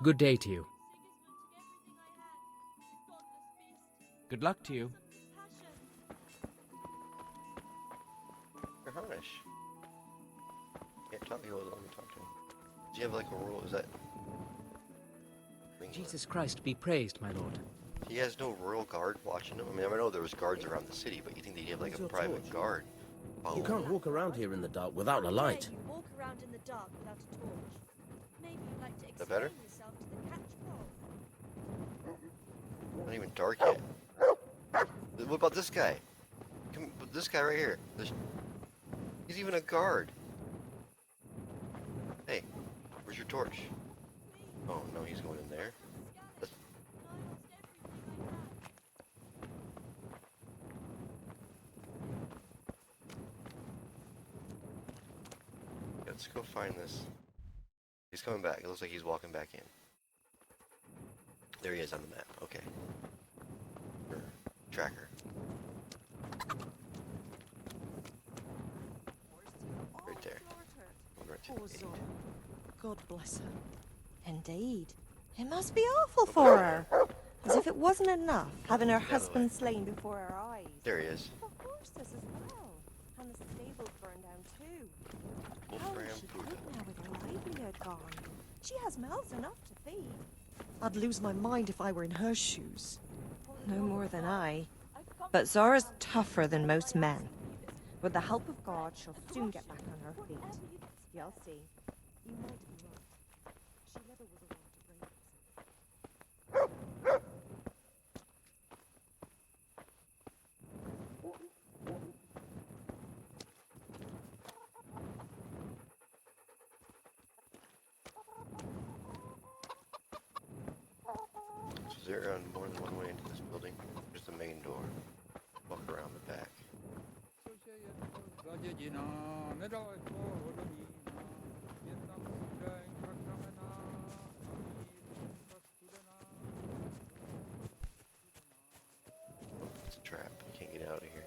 Good day to you. Good luck to you. You're harnish. Can't talk to you. Let me talk to him. Do you have like a rule? Is that... Jesus Christ be praised, my lord. He has no royal guard watching him? I mean, I know there was guards around the city, but you think they'd have like a private guard? Oh. You can't walk around here in the dark without a light. You walk around in the dark without a torch. Maybe you'd like to that better? yourself to the catch pole. Not even dark yet. What about this guy? This guy right here. He's even a guard. Hey, where's your torch? Oh no, he's going in there. Let's go find this. He's coming back. It looks like he's walking back in. There he is on the map. Okay. Tracker. Right there. Right to the gate. God bless her. Indeed. It must be awful for her. As if it wasn't enough, having her husband slain before her eyes. There he is. The horses as well. And the stables burned down too. How Wolfram will she Buddha. cope now with her livelihood gone? She has mouths enough to feed. I'd lose my mind if I were in her shoes. No more than I. But Zora's tougher than most men. With the help of God, she'll soon get back on her feet. You'll see. You might be right. She never was a one to raise herself. So there on more than one way into this building. There's the main door. Walk around the back. It's a trap. You can't get out of here.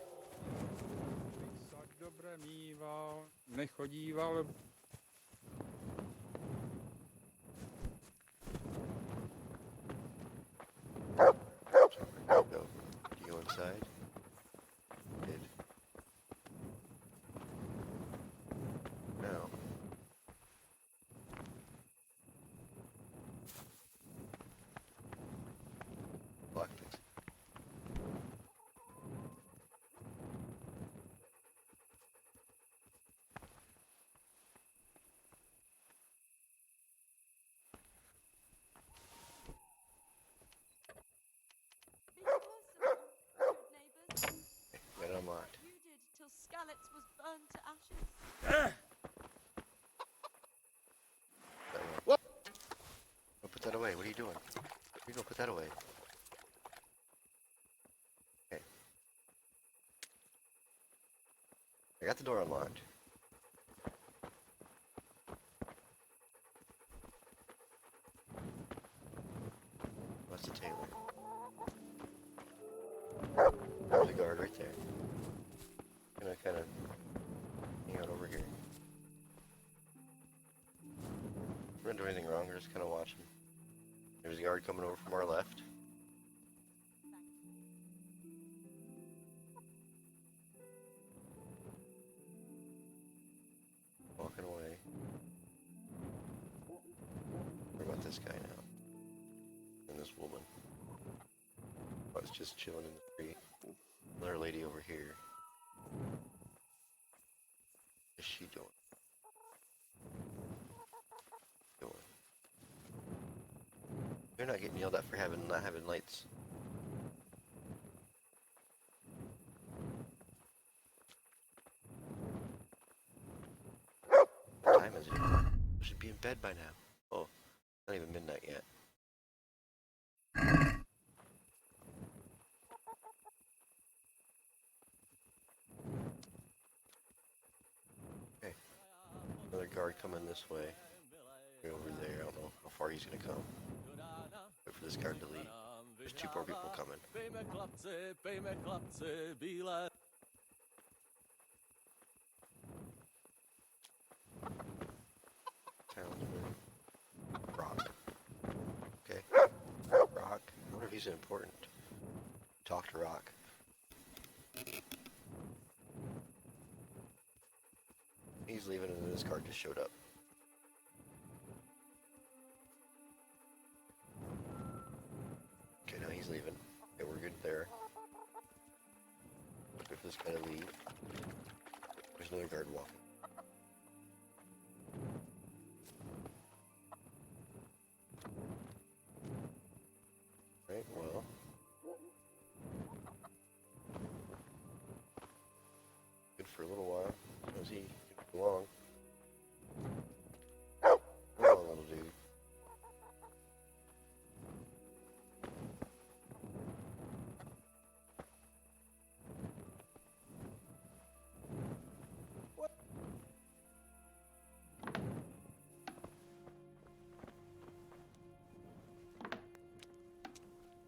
Go. You go inside. Did. Now. Lock this. Got it unlocked. You did till Skalitz was burned to ashes. What? Don't put that away. What are you doing? You don't put that away. Okay. I got the door unlocked. What's the tailor? There's a guard right there. Gonna kind of hang out over here. We're not doing anything wrong, we're just kind of watching. There's a guard coming over from our left. this woman. I was just chilling in the tree. Another lady over here. What is she doing? They're not getting yelled at for not having lights. What time is it? I should be in bed by now. Oh, not even midnight yet. Okay. Another guard coming this way. Over there, I don't know how far he's gonna come. Wait for this guard to leave. There's 2 more people coming. Rock. Okay. Rock. I wonder if he's important. Talk to Rock. He's leaving and then this guard just showed up. Okay, now he's leaving. Okay, we're good there. Wait for this guy to leave. There's another guard walking. Right, well. Good for a little while. As he can go along. Come on, little dude.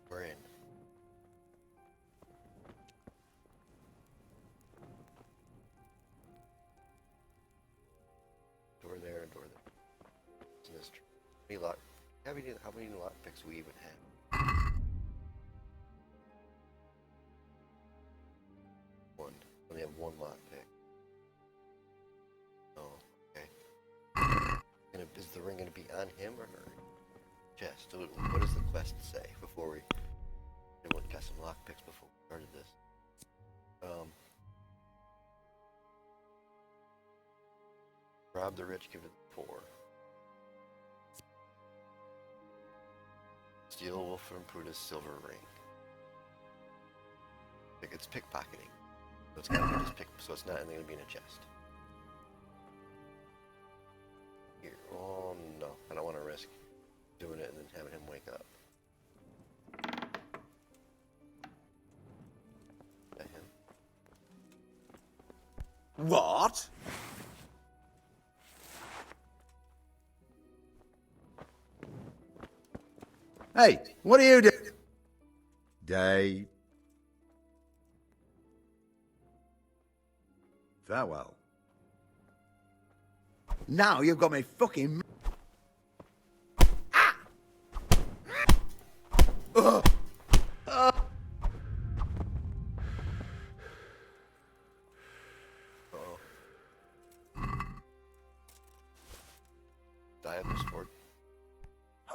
We're in. Door there, door there. It's in this tree. How many lock picks we even have? 1. We only have 1 lock pick. Oh, okay. Is the ring gonna be on him or her? Chest. So what does the quest say before we got some lock picks before we started this? Rob the rich, give it to the poor. Steal Wolf and Pruda's silver ring. Like it's pickpocketing. So it's gotta be just so it's not gonna be in a chest. Here. Oh no. I don't wanna risk doing it and then having him wake up. Is that him? What? Hey, what are you doing? Day. Farewell. Now you've got me fucking...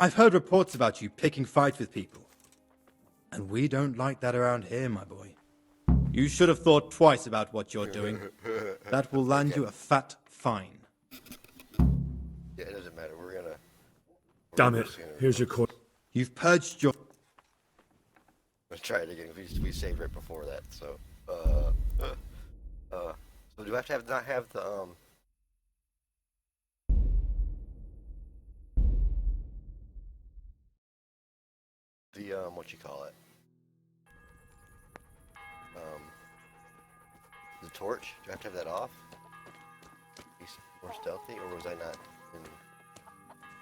I've heard reports about you picking fights with people. And we don't like that around here, my boy. You should have thought twice about what you're doing. That will land you a fat fine. Yeah, it doesn't matter. We're gonna... Damn it. Here's your coin. You've purged your... Let's try it again. We saved right before that, so... So do I have to not have the, what you call it? The torch? Do I have to have that off? Be more stealthy, or was I not in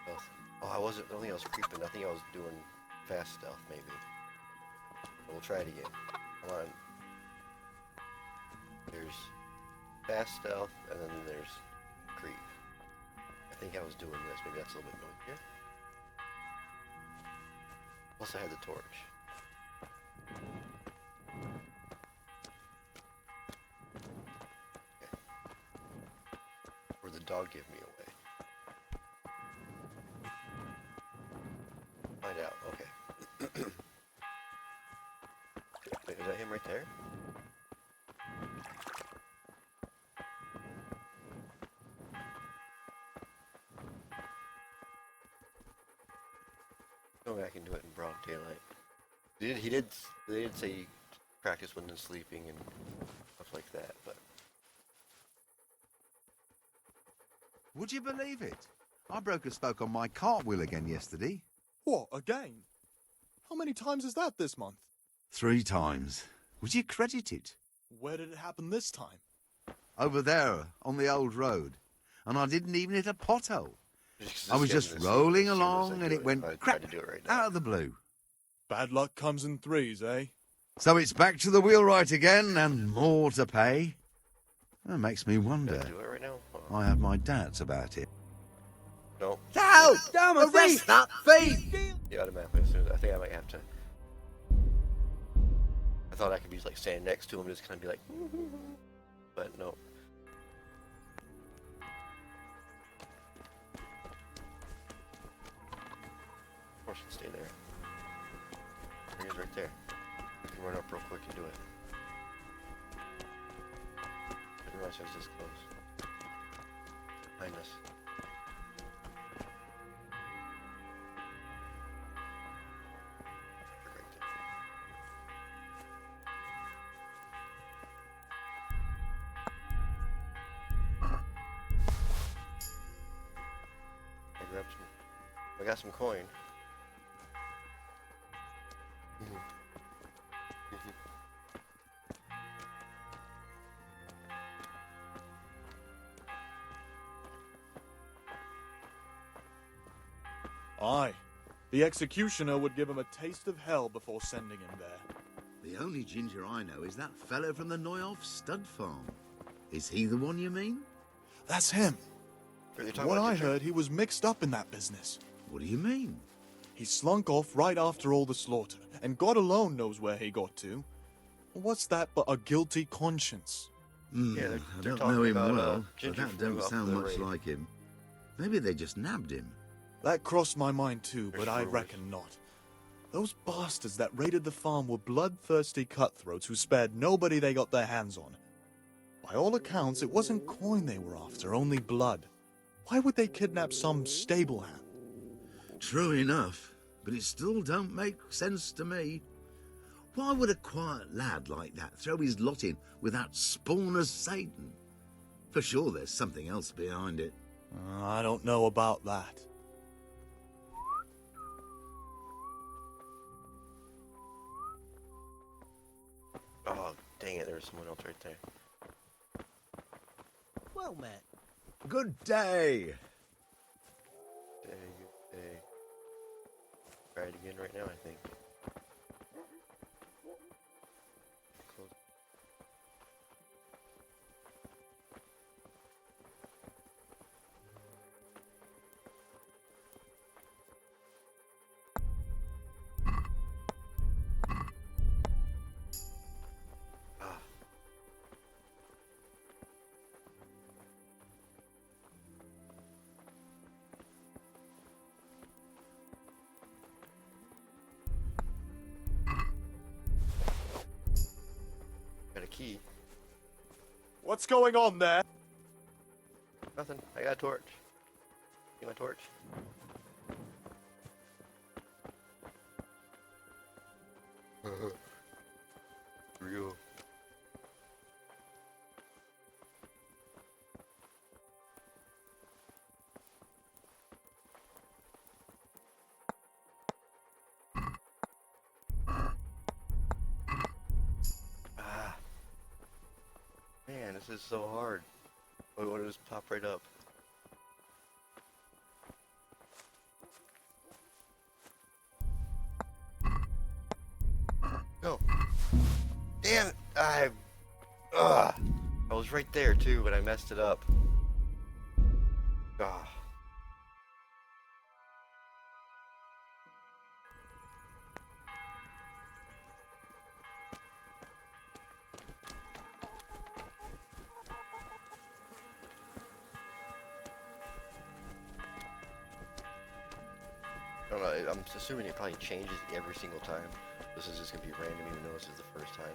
stealth? Oh, I wasn't. I don't think I was creeping. I think I was doing fast stealth, maybe. But we'll try it again. Come on. There's fast stealth, and then there's creep. I think I was doing this. Maybe that's a little bit noisier. Plus, I had the torch. Okay. Or the dog give me away. Find out. Okay. him right there? No way I can do it in broad daylight. They did say you practice when they're sleeping and stuff like that, but... Would you believe it? I broke a spoke on my cartwheel again yesterday. What, again? How many times is that this month? 3 times. Would you credit it? Where did it happen this time? Over there, on the old road. And I didn't even hit a pothole. I was just getting rolling as soon as I along do and it went I tried crap to do it right now. out of the blue. Bad luck comes in threes, eh? So it's back to the wheelwright again and more to pay. That makes me wonder. Do it right now? I have my doubts about it. No. No! Damn a thief! That thief! Yeah, automatically. As soon as I think I might have to. I thought I could be like standing next to him, just kind of be like, but no. Of course, you can stay there. There he is, right there. You can run up real quick and do it. Didn't realize I was this close. Behind us. I got some coin. Aye. The executioner would give him a taste of hell before sending him there. The only ginger I know is that fellow from the Neuhoff stud farm. Is he the one you mean? That's him. From what I heard, he was mixed up in that business. What do you mean? He slunk off right after all the slaughter, and God alone knows where he got to. What's that but a guilty conscience? Yeah, I they're don't talking know him about, well, but ginger that flew don't off sound the much raid. like him. Maybe they just nabbed him. That crossed my mind too, but I rumors. reckon not. Those bastards that raided the farm were bloodthirsty cutthroats who spared nobody they got their hands on. By all accounts, it wasn't coin they were after, only blood. Why would they kidnap some stable hand? True enough, but it still don't make sense to me. Why would a quiet lad like that throw his lot in with that spawn of Satan? For sure there's something else behind it. I don't know about that. Oh, dang it, there's someone else right there. Well met. Good day. Good day. Try it again right now, I think. Close. Got a key. What's going on there? Nothing. I got a torch. Get my torch. Real. Man, this is so hard. I want to just pop right up. No. Damn it! I was right there too, but I messed it up. Ah. I don't know, I'm assuming it probably changes every single time. This is just gonna be random even though this is the first time.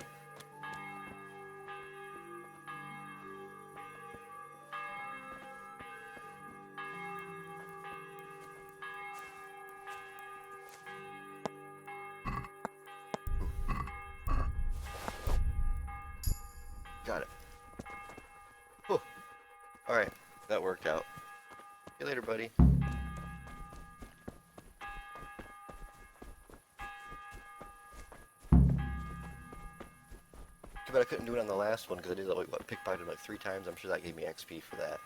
Alright, that worked out. See you later, buddy. Too bad I couldn't do it on the last one because I did like pickpocketed like 3 times. I'm sure that gave me XP for that.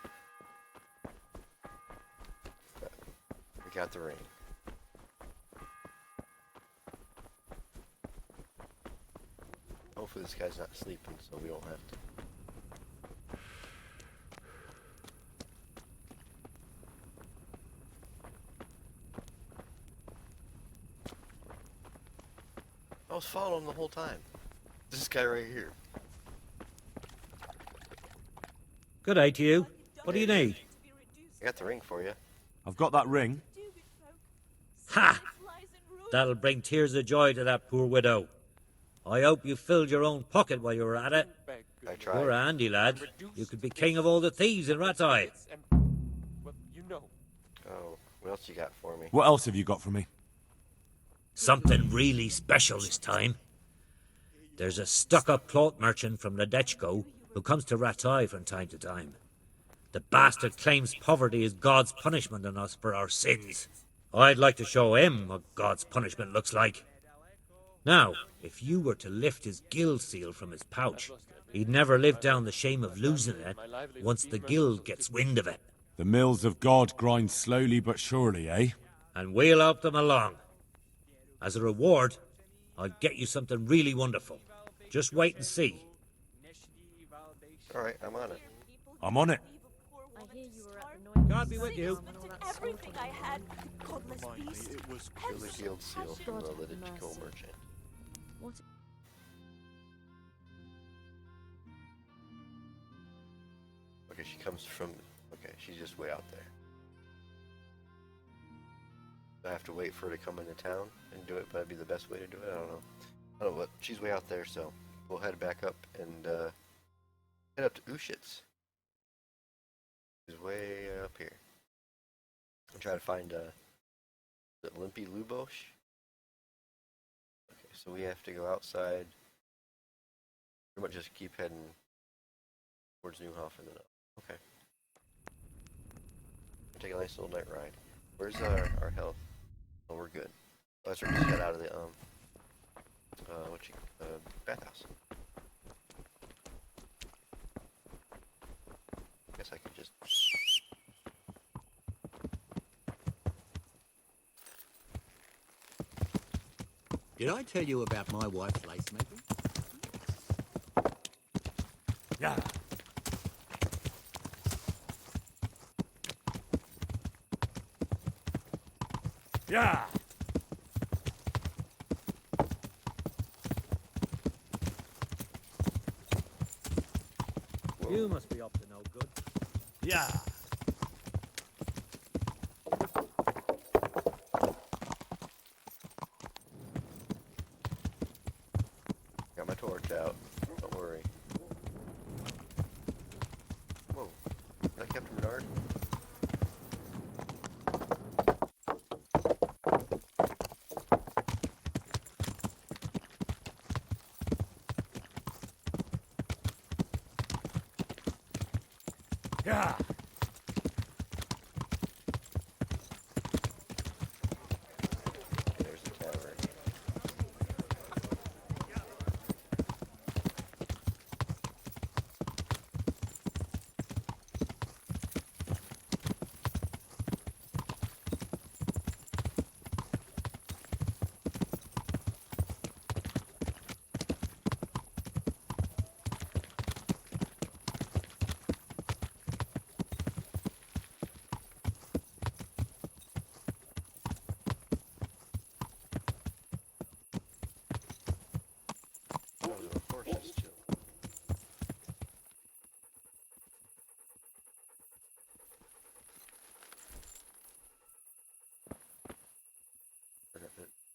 But we got the ring. Hopefully this guy's not sleeping, so we don't have to. I was following him the whole time. This guy right here. Good day to you. What do you need? I got the ring for you. I've got that ring. Ha! That'll bring tears of joy to that poor widow. I hope you filled your own pocket while you were at it. I tried. You're a handy lad. You could be king of all the thieves in Rattay. Oh, what else you got for me? What else have you got for me? Something really special this time. There's a stuck-up cloth merchant from Ledechko who comes to Rattay from time to time. The bastard claims poverty is God's punishment on us for our sins. I'd like to show him what God's punishment looks like. Now, if you were to lift his guild seal from his pouch, he'd never live down the shame of losing it once the guild gets wind of it. The mills of God grind slowly but surely, eh? And we'll help them along. As a reward, I'll get you something really wonderful. Just wait and see. Alright, I'm on it. I'm on it. God be with you. Everything I had, godless beast. It was the guild seal from the Ledechko merchant. What? Okay, she comes from... Okay, she's just way out there. I have to wait for her to come into town and do it, but that'd be the best way to do it. I don't know, but she's way out there, so we'll head back up and head up to Ushitz. She's way up here. And try to find Limpy Lubosh. Okay, so we have to go outside. Pretty much just keep heading towards Newhoff and then up. Okay. We'll take a nice little night ride. Where's our health? Oh, we're good. Oh, that's right. Just got out of the bathhouse. Guess I could just. Did I tell you about my wife's lace making? Yeah. Yeah. You must be up to no good. Yeah. Got my torch out. Don't worry. Whoa. Is that Captain Bernard? Yeah. There's the tavern.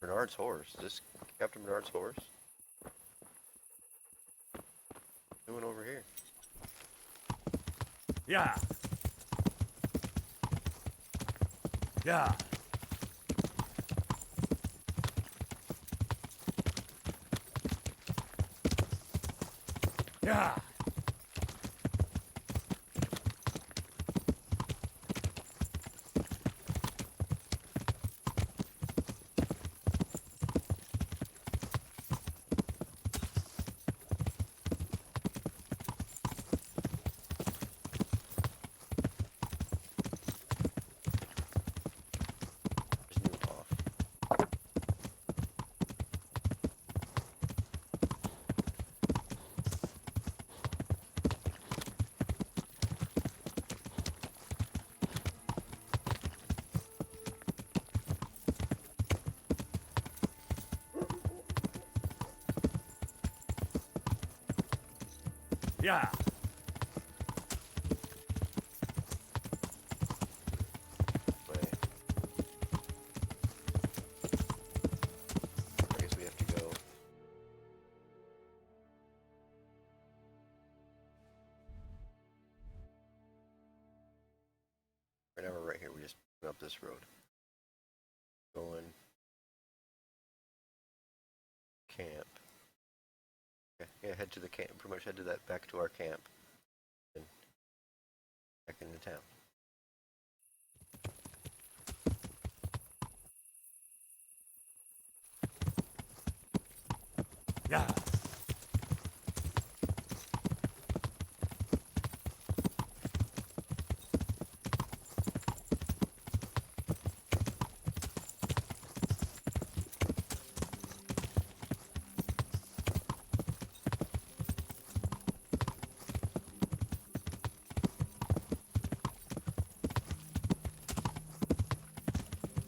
Bernard's horse. Is this Captain Bernard's horse? What's doing over here? Yeah. Yeah. Yeah. Yeah. Wait. I guess we have to go. Right now we're right here. We just went up this road. Going camp. Yeah, head to the camp. Pretty much head to that, back to our camp. And back into town. Yeah.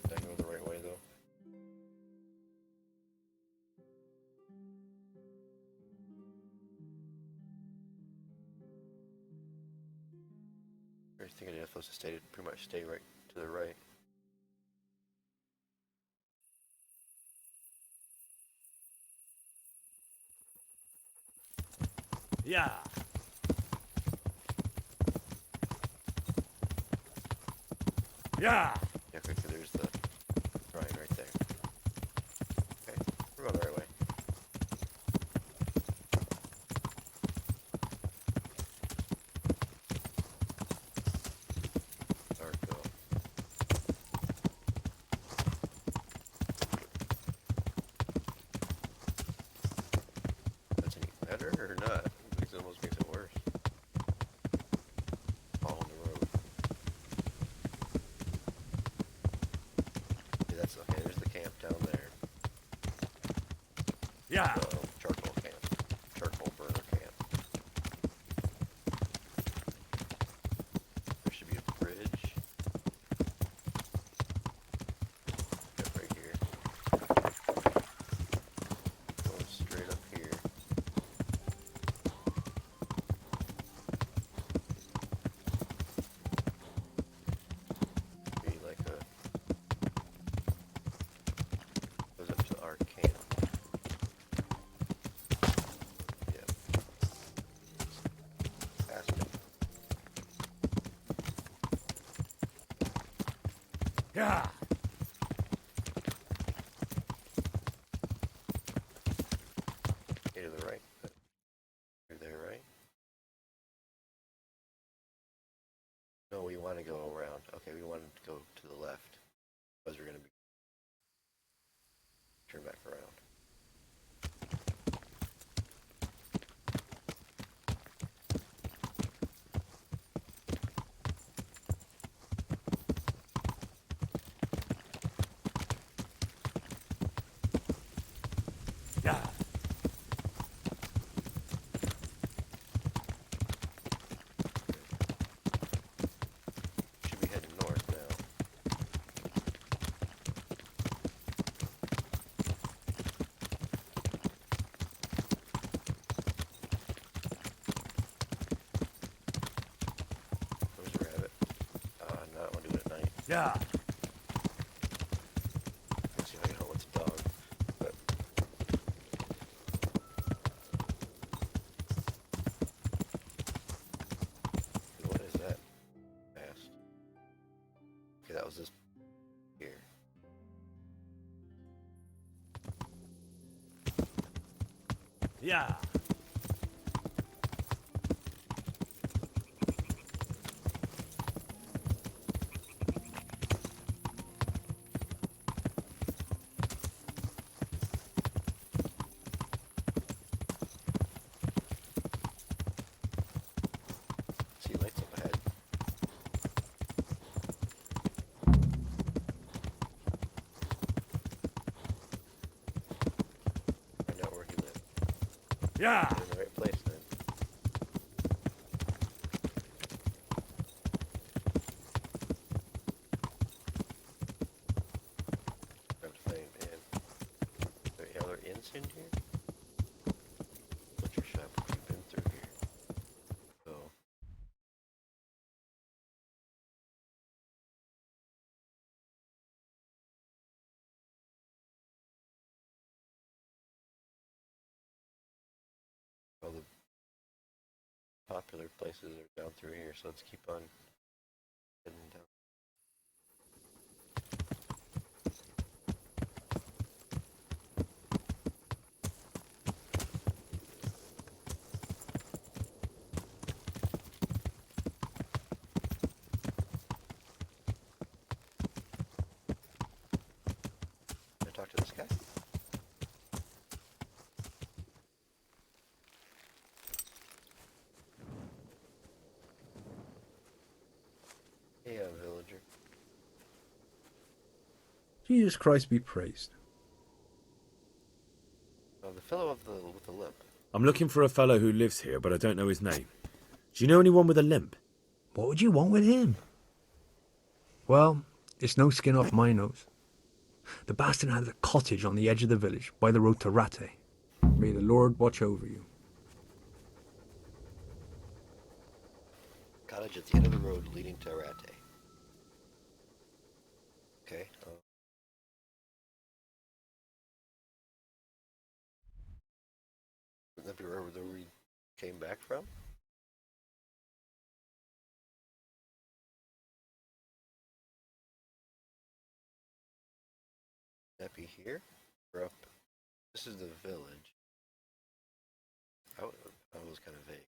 Did I go the right way though? I think I'm supposed to stay, pretty much stay right to the right. Yeah. Yeah. Yeah, quick, there's the shrine right there. Okay, we're going the right way. Dark though. That's any better or not? It almost makes it worse. All on the road. Yeah, that's okay. There's the camp down there. Yeah. Charcoal camp. Charcoal burner camp. There should be a bridge. Yep, right here. Going straight up here. Be like a goes up to our camp. Yep. Past it. Yeah. Okay, to the right. You're there, right? No, we want to go around. Okay, we want to go to the left. Because we're going to be turn back around. Yeah. Should be heading north now. There's a rabbit. No, I want to do it at night. Yeah. Let's see if I can help what's a dog. But what is that? Fast. Okay, that was this here. Yeah. See lights up ahead. Find out where he lived. Yeah. We're in the right place then. Have to find an inn. Are there other inns in here? Butcher shop. We've been through here. popular places are down through here, so let's keep on heading down. Can I talk to this guy? Hey, villager. Jesus Christ be praised. The fellow with the limp. I'm looking for a fellow who lives here, but I don't know his name. Do you know anyone with a limp? What would you want with him? Well, it's no skin off my nose. The bastard had a cottage on the edge of the village, by the road to Ratte. May the Lord watch over you. Cottage at the end of the road leading to Ratte. Okay. Would that be where we came back from? Would that be here? Or up? This is the village. I was kind of vague.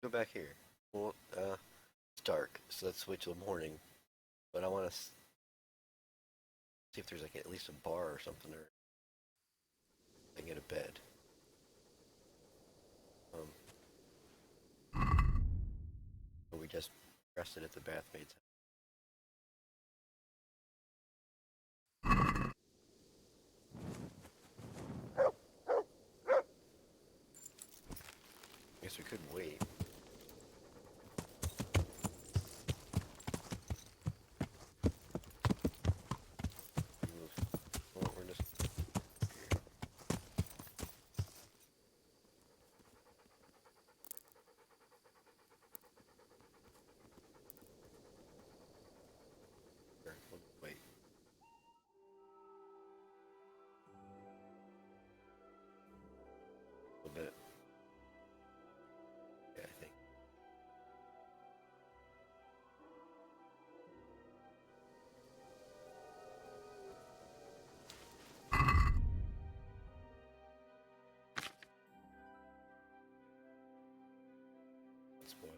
Go back here. Well, it's dark, so let's wait till morning. But I want to see if there's like at least a bar or something, or I can get a bed. We just rested at the bathmaid's house. Guess we couldn't wait. We're just wait. A little bit. Yeah, I think. That's what.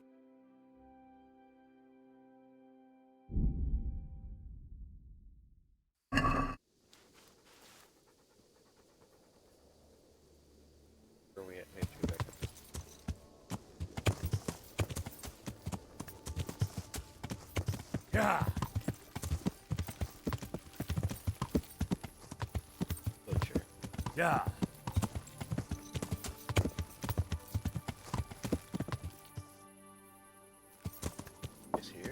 Where are we at? Maybe back up. Yeah. Butcher. Yeah. Is here.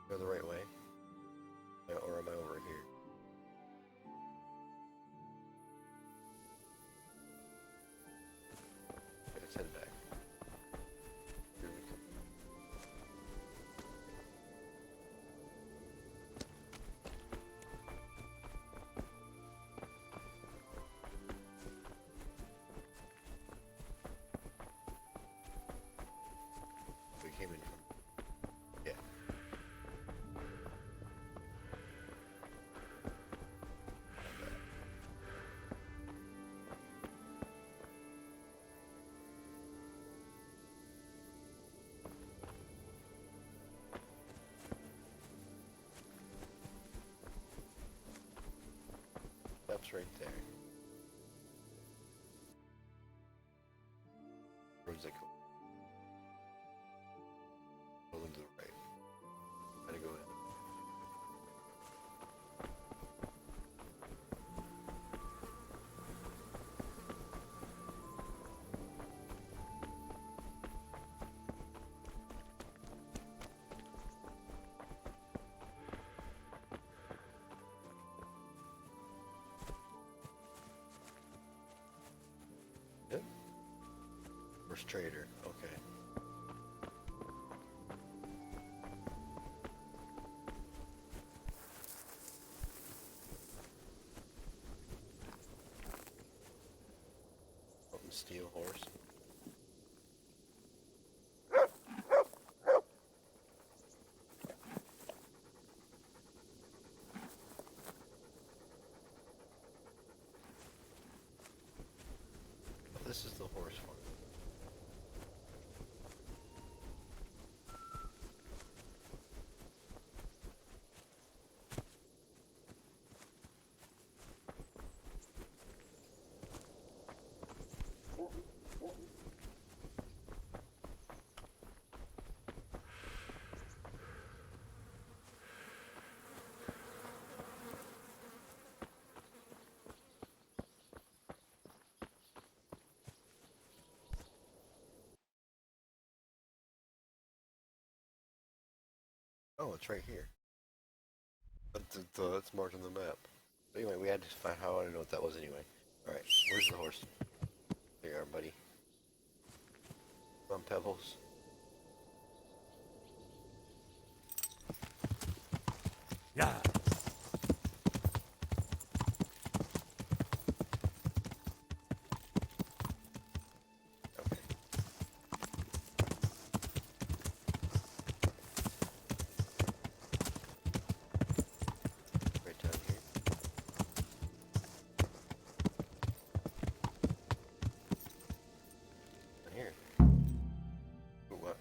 Go the right way? Or am I over here? Okay, let's head back. Here we come. We came in from... Yeah. That's right there. Where's that go? Rolling to the right. Gotta go ahead. Horse trader. Okay. Steel horse. This is the horse one. Oh, it's right here. It's marked on the map. But anyway, we had to find how I don't know what that was anyway. Alright, where's the horse? There you are, buddy. Come on, Pebbles. Yeah. Right down here. Down here. Ooh, what?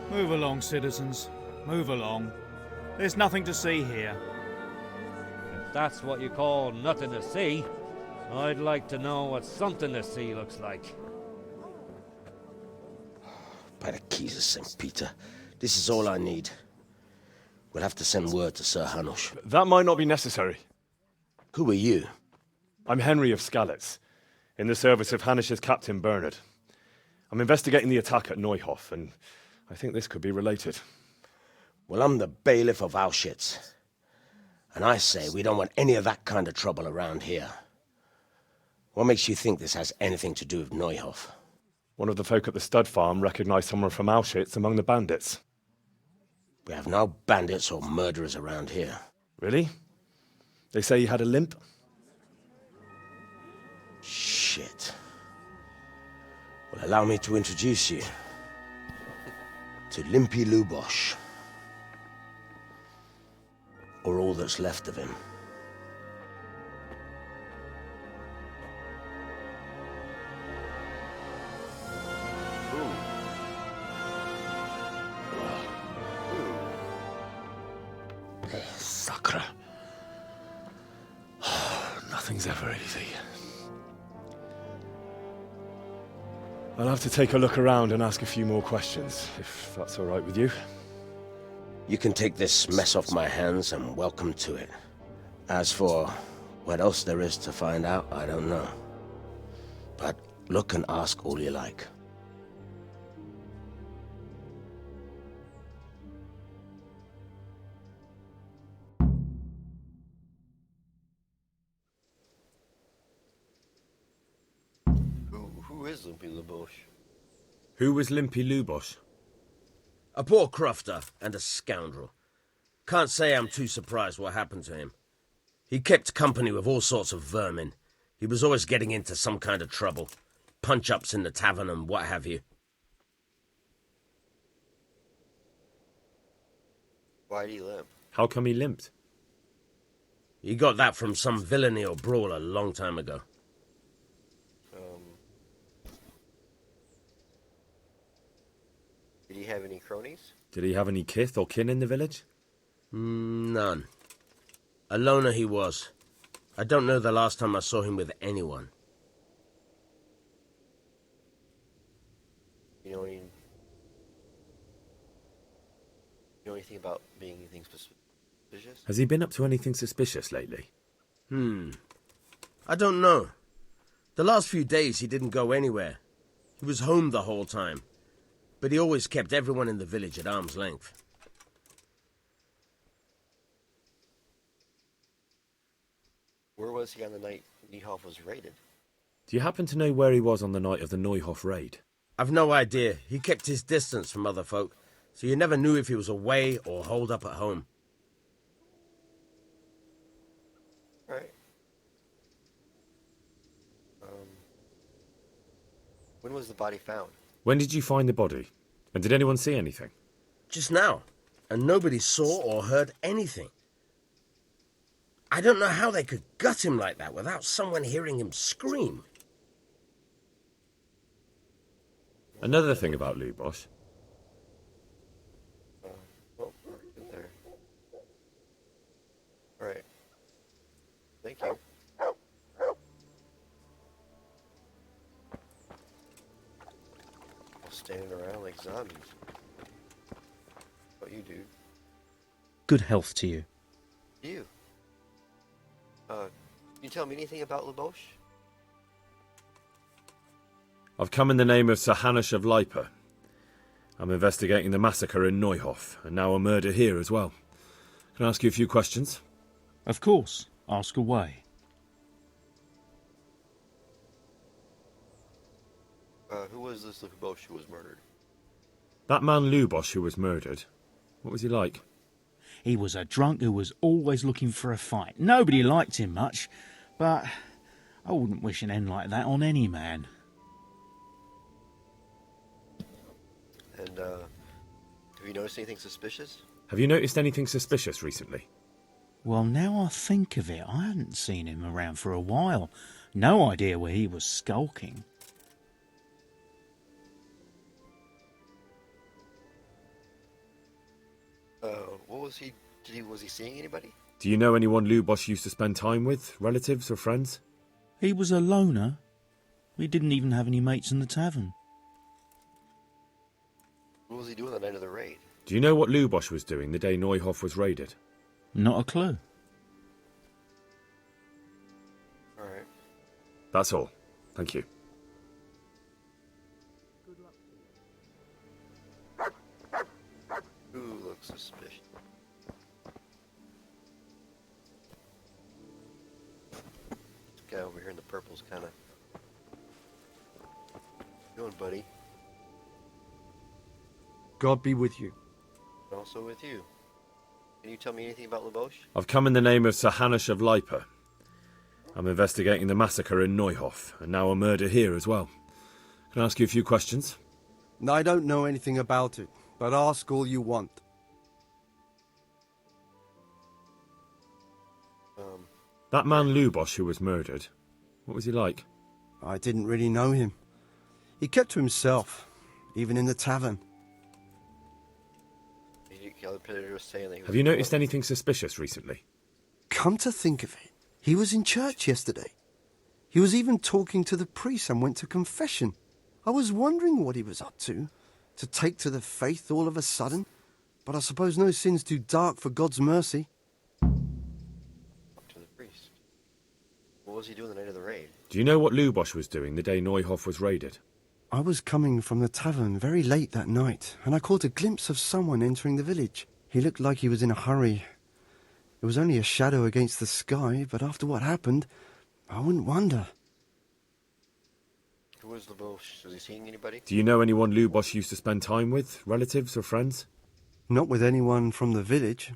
Move along, citizens. Move along. There's nothing to see here. If that's what you call nothing to see, I'd like to know what something to see looks like. By the keys of St. Peter, this is all I need. We'll have to send word to Sir Hanush. That might not be necessary. Who are you? I'm Henry of Skalitz, in the service of Hanush's Captain Bernard. I'm investigating the attack at Neuhof, and I think this could be related. Well, I'm the bailiff of Auschwitz. And I say we don't want any of that kind of trouble around here. What makes you think this has anything to do with Neuhof? One of the folk at the stud farm recognized someone from Auschwitz among the bandits. We have no bandits or murderers around here. Really? They say he had a limp? Shit. Well, allow me to introduce you to Limpy Lubosh. Or all that's left of him. Sacre. Nothing's ever easy. I'll have to take a look around and ask a few more questions, if that's all right with you. You can take this mess off my hands and welcome to it. As for what else there is to find out, I don't know. But look and ask all you like. Who is Limpy Lubosh? Who was Limpy Lubosh? A poor crofter and a scoundrel. Can't say I'm too surprised what happened to him. He kept company with all sorts of vermin. He was always getting into some kind of trouble. Punch-ups in the tavern and what have you. Why'd he limp? How come he limped? He got that from some villainy or brawl a long time ago. Did he have any cronies? Did he have any kith or kin in the village? None. A loner he was. I don't know the last time I saw him with anyone. You know anything about being anything specific? Suspicious? Has he been up to anything suspicious lately? I don't know. The last few days he didn't go anywhere. He was home the whole time. But he always kept everyone in the village at arm's length. Where was he on the night Niehoff was raided? Do you happen to know where he was on the night of the Neuhoff raid? I've no idea. He kept his distance from other folk, so you never knew if he was away or holed up at home. Right. When was the body found? When did you find the body? And did anyone see anything? Just now. And nobody saw or heard anything. I don't know how they could gut him like that without someone hearing him scream. Another thing about Lubosh. Oh, get there. Right. Thank you. Standing around like zombies. What you do? Good health to you. You. Can you tell me anything about Lubosh? I've come in the name of Sir Hanush of Lipa. I'm investigating the massacre in Neuhoff, and now a murder here as well. Can I ask you a few questions? Of course. Ask away. Who was this Lubosh who was murdered? That man Lubosh who was murdered, what was he like? He was a drunk who was always looking for a fight. Nobody liked him much, but I wouldn't wish an end like that on any man. And, have you noticed anything suspicious? Have you noticed anything suspicious recently? Well, now I think of it, I hadn't seen him around for a while. No idea where he was skulking. What was he... was he seeing anybody? Do you know anyone Lubosh used to spend time with? Relatives or friends? He was a loner. We didn't even have any mates in the tavern. What was he doing the night of the raid? Do you know what Lubosh was doing the day Neuhoff was raided? Not a clue. Alright. That's all. Thank you. Who looks suspicious? This guy over here in the purple's kind of... doing, buddy? God be with you. And also with you. Can you tell me anything about Lubosh? I've come in the name of Sir Hanush of Lipa. I'm investigating the massacre in Neuhoff, and now a murder here as well. Can I ask you a few questions? I don't know anything about it, but ask all you want. That man Lubosh who was murdered, what was he like? I didn't really know him. He kept to himself, even in the tavern. Have you noticed anything suspicious recently? Come to think of it, he was in church yesterday. He was even talking to the priest and went to confession. I was wondering what he was up to take to the faith all of a sudden. But I suppose no sin's too dark for God's mercy. Up to the priest. What was he doing the night of the raid? Do you know what Lubosh was doing the day Neuhoff was raided? I was coming from the tavern very late that night, and I caught a glimpse of someone entering the village. He looked like he was in a hurry. It was only a shadow against the sky, but after what happened, I wouldn't wonder. Who was Lubosh? Was he seeing anybody? Do you know anyone Lubosh used to spend time with? Relatives or friends? Not with anyone from the village.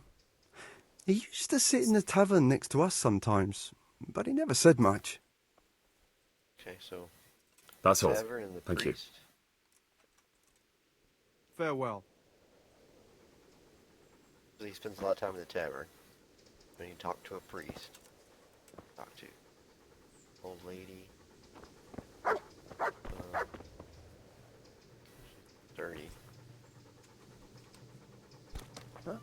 He used to sit in the tavern next to us sometimes, but he never said much. Okay, so... That's all. Tavern and the Thank you. priest. Farewell. So he spends a lot of time in the tavern. Then he talked to a priest. Talk to old lady. 30. Huh?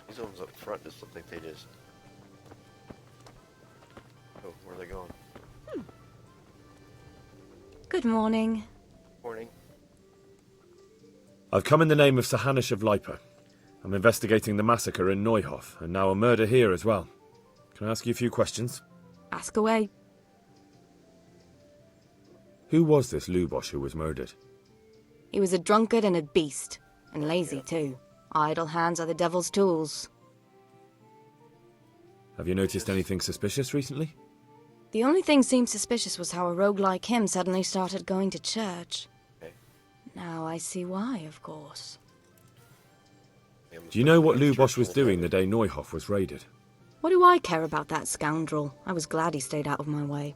These ones up front just look like they just... Oh, where are they going? Good morning. Morning. I've come in the name of Sir Hanish of Lipa. I'm investigating the massacre in Neuhof, and now a murder here as well. Can I ask you a few questions? Ask away. Who was this Lubosh who was murdered? He was a drunkard and a beast, and lazy too. Idle hands are the devil's tools. Have you noticed anything suspicious recently? The only thing seemed suspicious was how a rogue like him suddenly started going to church. Now I see why, of course. Do you know what Lubosh was doing the day Neuhof was raided? What do I care about that scoundrel? I was glad he stayed out of my way.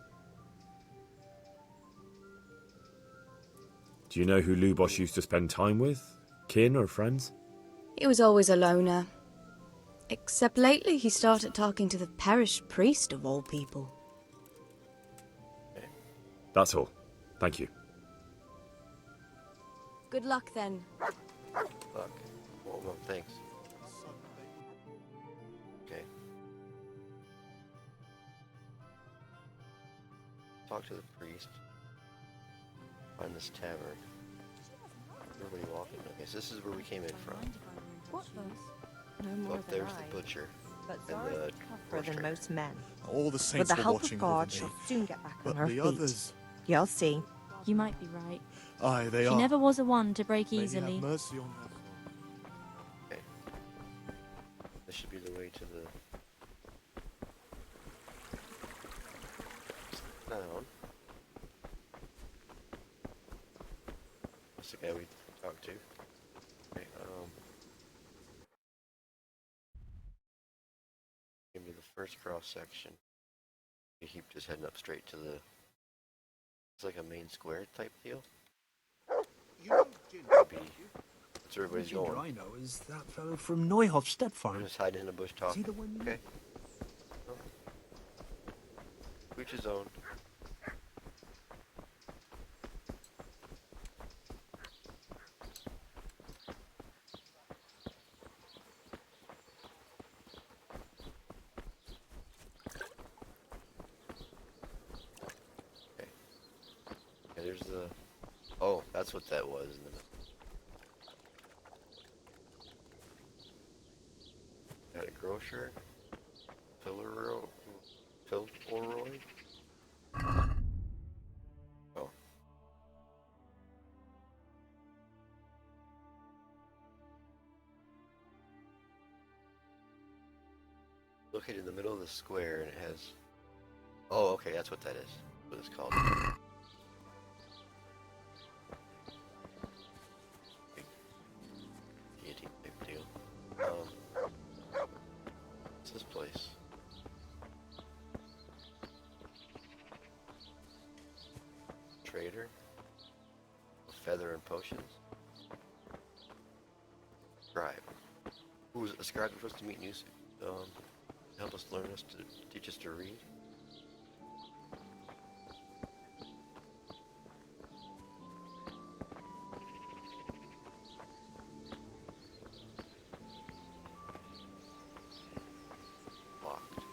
Do you know who Lubosh used to spend time with? Kin or friends? He was always a loner. Except lately he started talking to the parish priest of all people. That's all. Thank you. Good luck then. Fuck. Well, thanks. Okay. Talk to the priest. Find this tavern. Everybody walking. Okay, so this is where we came in from. What no more Up than there's I. the butcher. But and Zara's the tougher than most men. All the With saints the were help watching of God, over me. she'll soon get back But on her the feet. others... You'll see. You might be right. Aye, they She are. never was a one to break May he easily. have mercy on her. Okay. This should be the way to the town. That's the guy we talked to. Okay, came to the first cross section. He keep just heading up straight to the. It's like a main square type deal. Maybe that's where everybody's going. I know is that fellow from Neuhof Step I'm Farm. just hiding in a bush talking. Is he the one you... Okay. Reach his own. Okay. Yeah, there's the. Oh, that's what that was. Got a grocer. Piloroy. Oh. Located in the middle of the square, and it has. Oh, okay, that's what that is. What it's called. Guillotine type deal. What's this place? Trader. Feather and potions. Scribe. Who's a scribe supposed to meet new? Help us learn us to teach us to read. Locked.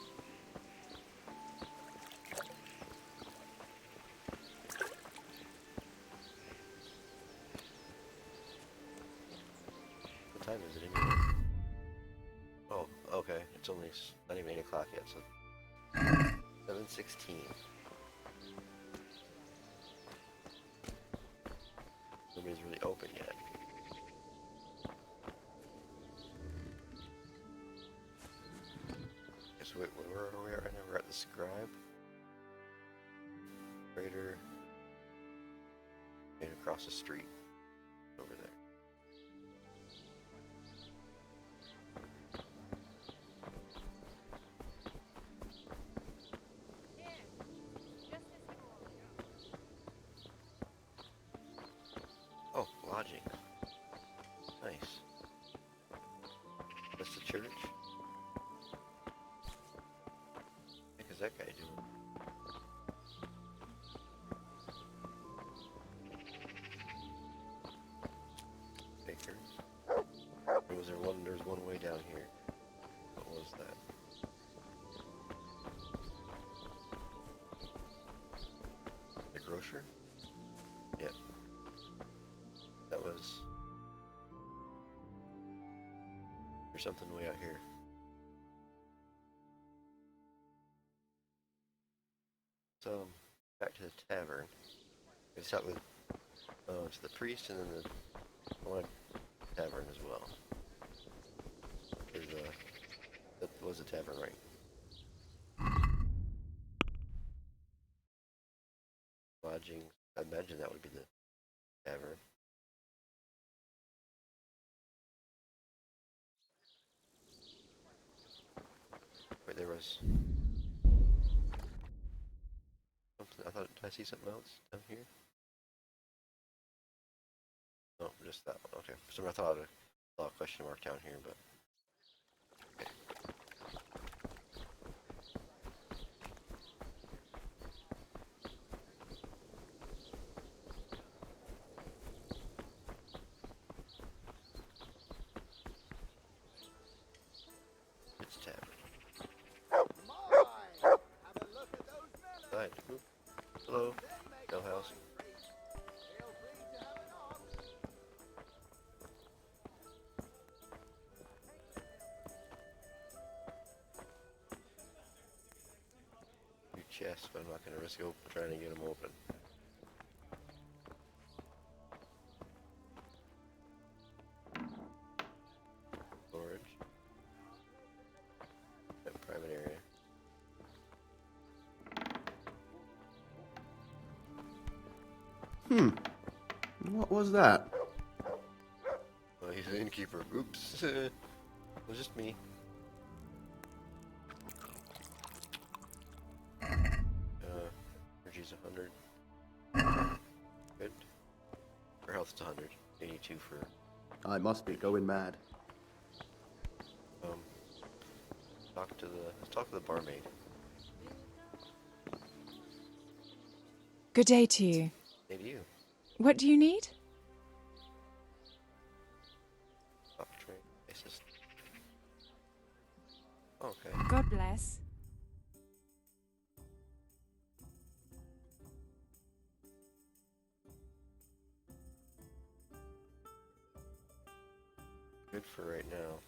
What time is it anyway? Oh, okay. It's only not even 8 o'clock yet, so 7:16. Nobody's really open yet. Okay, so wait, where are we at right now? We're at the scribe. Trader. And across the street. Over there. Oh, lodging. Nice. That's the church? What is that guy doing? Bakers. There's one way down here. What was that? The grocer? Yep. That was There's something way out here. So, back to the tavern. We start with to the priest and then the one tavern as well. That was a tavern, right? Lodging. I imagine that would be the tavern. Wait, there was something. I thought, did I see something else down here? No, just that one. Okay. For some reason I thought I saw a question mark down here, but. Okay. It's tavern. Right. Hello. No house. New chest, but I'm not going to risk trying to get them open. Storage. That private area. What was that? Oh, he's an innkeeper. Oops. It was just me. Energy's 100. Good. Her health's 100. 82 for... I must be going mad. Let's talk to the barmaid. Good day to you. Hey to you. What do you need? Okay. God bless. Good for right now.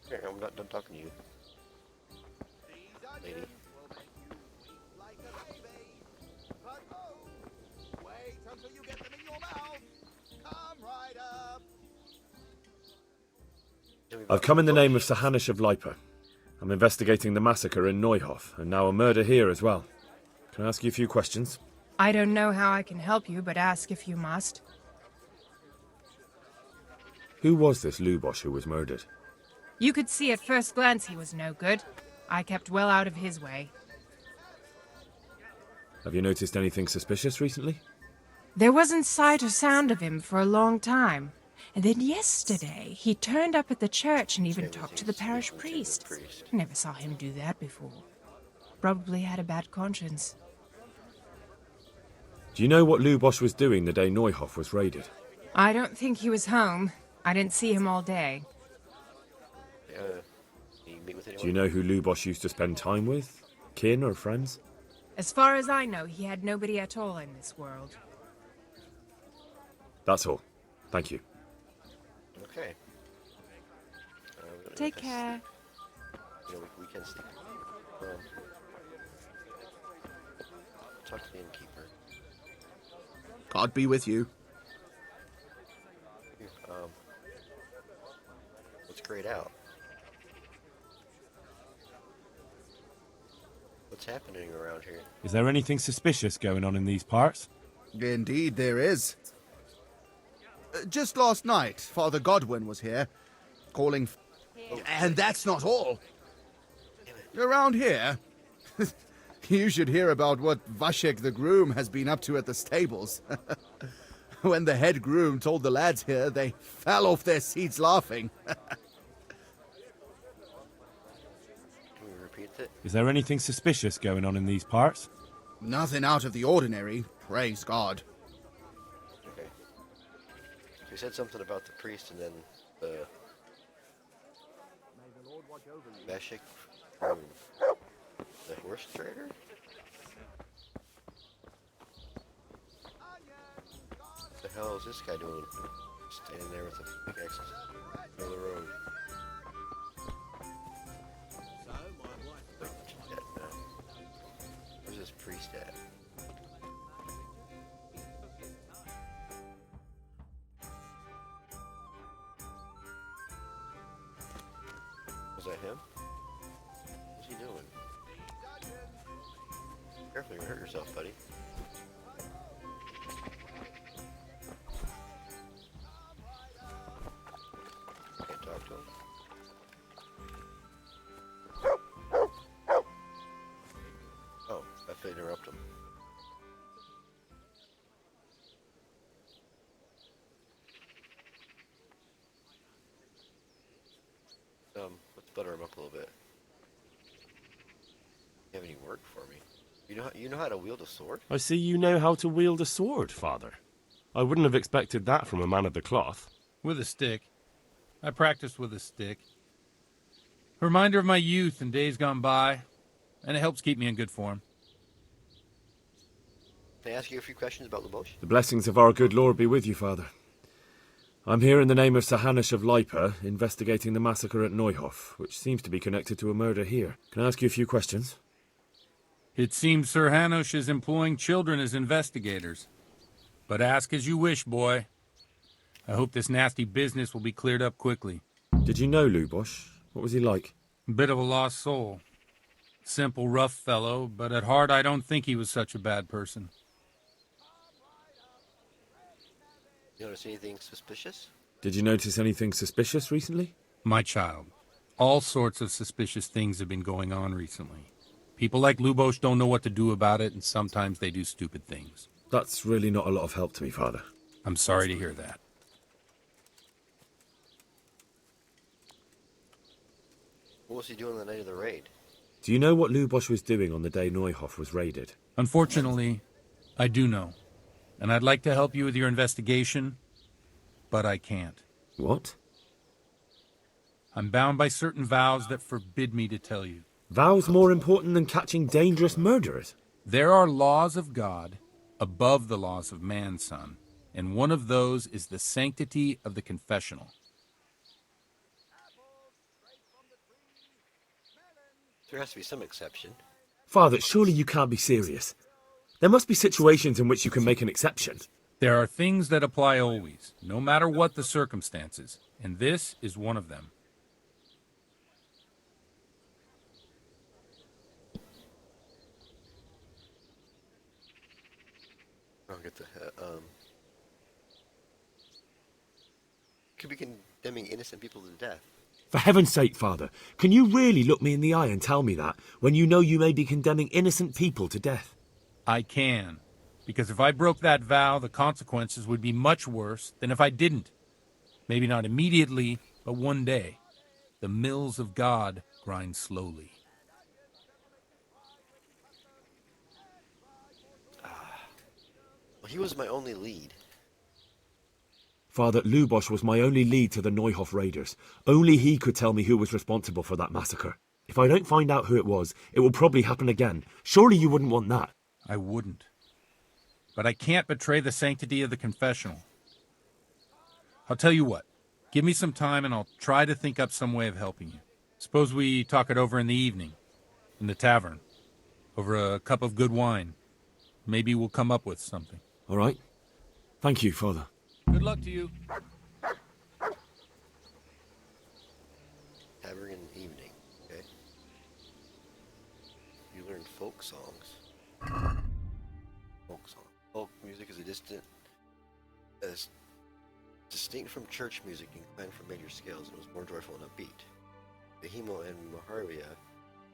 Here, I'm not done talking to you, lady. I've come in the name of Sir Hanish of Lipa. I'm investigating the massacre in Neuhof, and now a murder here as well. Can I ask you a few questions? I don't know how I can help you, but ask if you must. Who was this Lubosh who was murdered? You could see at first glance he was no good. I kept well out of his way. Have you noticed anything suspicious recently? There wasn't sight or sound of him for a long time. And then yesterday, he turned up at the church and even talked to the parish priest. Never saw him do that before. Probably had a bad conscience. Do you know what Lubosh was doing the day Neuhof was raided? I don't think he was home. I didn't see him all day. Do you know who Lubosh used to spend time with? Kin or friends? As far as I know, he had nobody at all in this world. That's all. Thank you. Okay. Take care. You know, we can sleep. Talk to the innkeeper. God be with you. Let's grade out. What's happening around here? Is there anything suspicious going on in these parts? Indeed there is. Just last night, Father Godwin was here, calling... And that's not all. Around here, you should hear about what Vashek the groom has been up to at the stables. When the head groom told the lads here, they fell off their seats laughing. Can we repeat it? Is there anything suspicious going on in these parts? Nothing out of the ordinary, praise God. Okay. You said something about the priest and then the Vashek groom. The horse trader? The hell is this guy doing? Standing there with a pickaxe on the road. Where's this priest at? Was that him? What's he doing? Careful, you hurt yourself, buddy. Can't talk to him. Oh, I have to interrupt him. Let's butter him up a little bit. You have any work for me? You know how to wield a sword? I see you know how to wield a sword, Father. I wouldn't have expected that from a man of the cloth. With a stick. I practiced with a stick. A reminder of my youth and days gone by, and it helps keep me in good form. Can I ask you a few questions about Lubosh? The blessings of our good Lord be with you, Father. I'm here in the name of Sir Hanush of Lipa, investigating the massacre at Neuhof, which seems to be connected to a murder here. Can I ask you a few questions? It seems Sir Hanush is employing children as investigators. But ask as you wish, boy. I hope this nasty business will be cleared up quickly. Did you know Lubosh? What was he like? A bit of a lost soul. Simple, rough fellow, but at heart I don't think he was such a bad person. You notice anything suspicious? Did you notice anything suspicious recently? My child, all sorts of suspicious things have been going on recently. People like Lubosh don't know what to do about it, and sometimes they do stupid things. That's really not a lot of help to me, Father. I'm sorry to hear that. What was he doing the night of the raid? Do you know what Lubosh was doing on the day Neuhof was raided? Unfortunately, I do know. And I'd like to help you with your investigation, but I can't. What? I'm bound by certain vows that forbid me to tell you. Vows more important than catching dangerous murderers? There are laws of God above the laws of man, son, and one of those is the sanctity of the confessional. There has to be some exception. Father, surely you can't be serious. There must be situations in which you can make an exception. There are things that apply always, no matter what the circumstances, and this is one of them. I'll get the could be condemning innocent people to death. For heaven's sake, Father, can you really look me in the eye and tell me that, when you know you may be condemning innocent people to death? I can, because if I broke that vow, the consequences would be much worse than if I didn't. Maybe not immediately, but one day. The mills of God grind slowly. Well, he was my only lead. Father, Lubosh was my only lead to the Neuhof raiders. Only he could tell me who was responsible for that massacre. If I don't find out who it was, it will probably happen again. Surely you wouldn't want that. I wouldn't. But I can't betray the sanctity of the confessional. I'll tell you what. Give me some time and I'll try to think up some way of helping you. Suppose we talk it over in the evening, in the tavern, over a cup of good wine. Maybe we'll come up with something. All right. Thank you, Father. Good luck to you. Tavern in the evening, okay? You learn folk songs. Folk song. Folk music is as distinct from church music inclined from major scales, and was more joyful and upbeat. Behemo and Maharia,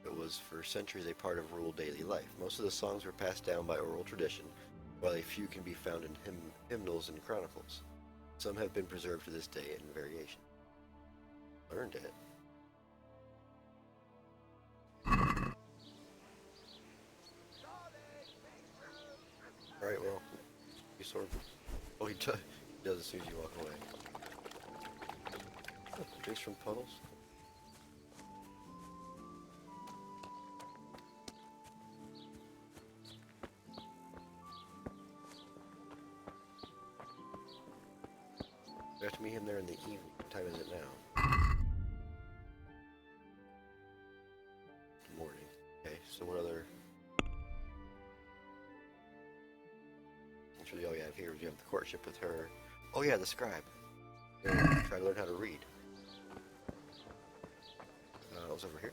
it was for centuries a part of rural daily life. Most of the songs were passed down by oral tradition, while a few can be found in hymnals and chronicles. Some have been preserved to this day in variation. Learned it. Alright, well, you sort of... Oh, he does as soon as you walk away. Oh, drinks from puddles? have to meet him there in the evening. What time is it now? Morning. Okay, so what other... That's really all you have here. You have the courtship with her. Oh yeah, the scribe. Try to learn how to read. It was over here.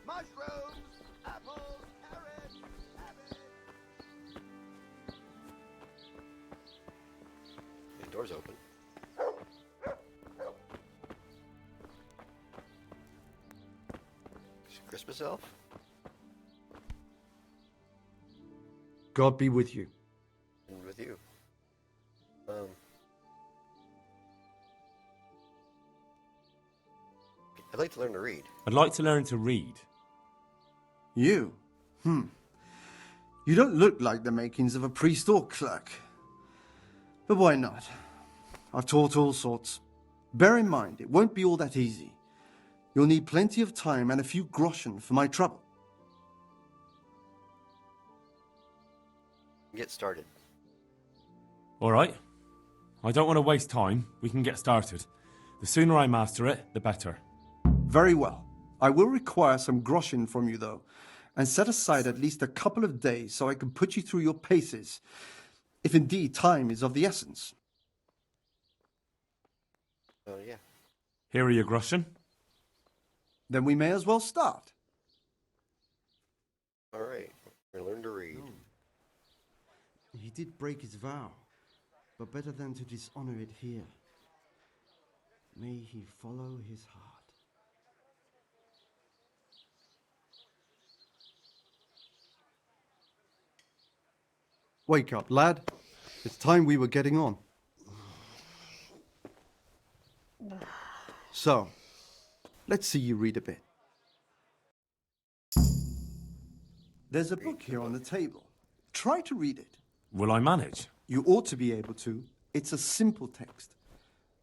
Mushrooms, apples, carrots, The door's open. Christmas elf? God be with you. And with you. I'd like to learn to read. I'd like to learn to read. You? You don't look like the makings of a priest or clerk. But why not? I've taught all sorts. Bear in mind, it won't be all that easy. You'll need plenty of time and a few groschen for my trouble. Get started. All right. I don't want to waste time. We can get started. The sooner I master it, the better. Very well. I will require some groschen from you, though, and set aside at least a couple of days so I can put you through your paces, if indeed time is of the essence. Oh, yeah. Here are your groschen. Then we may as well start. All right. We're gonna learn to read. He did break his vow, but better than to dishonor it here. May he follow his heart. Wake up, lad. It's time we were getting on. So, let's see you read a bit. There's a book here on the table. Try to read it. Will I manage? You ought to be able to. It's a simple text.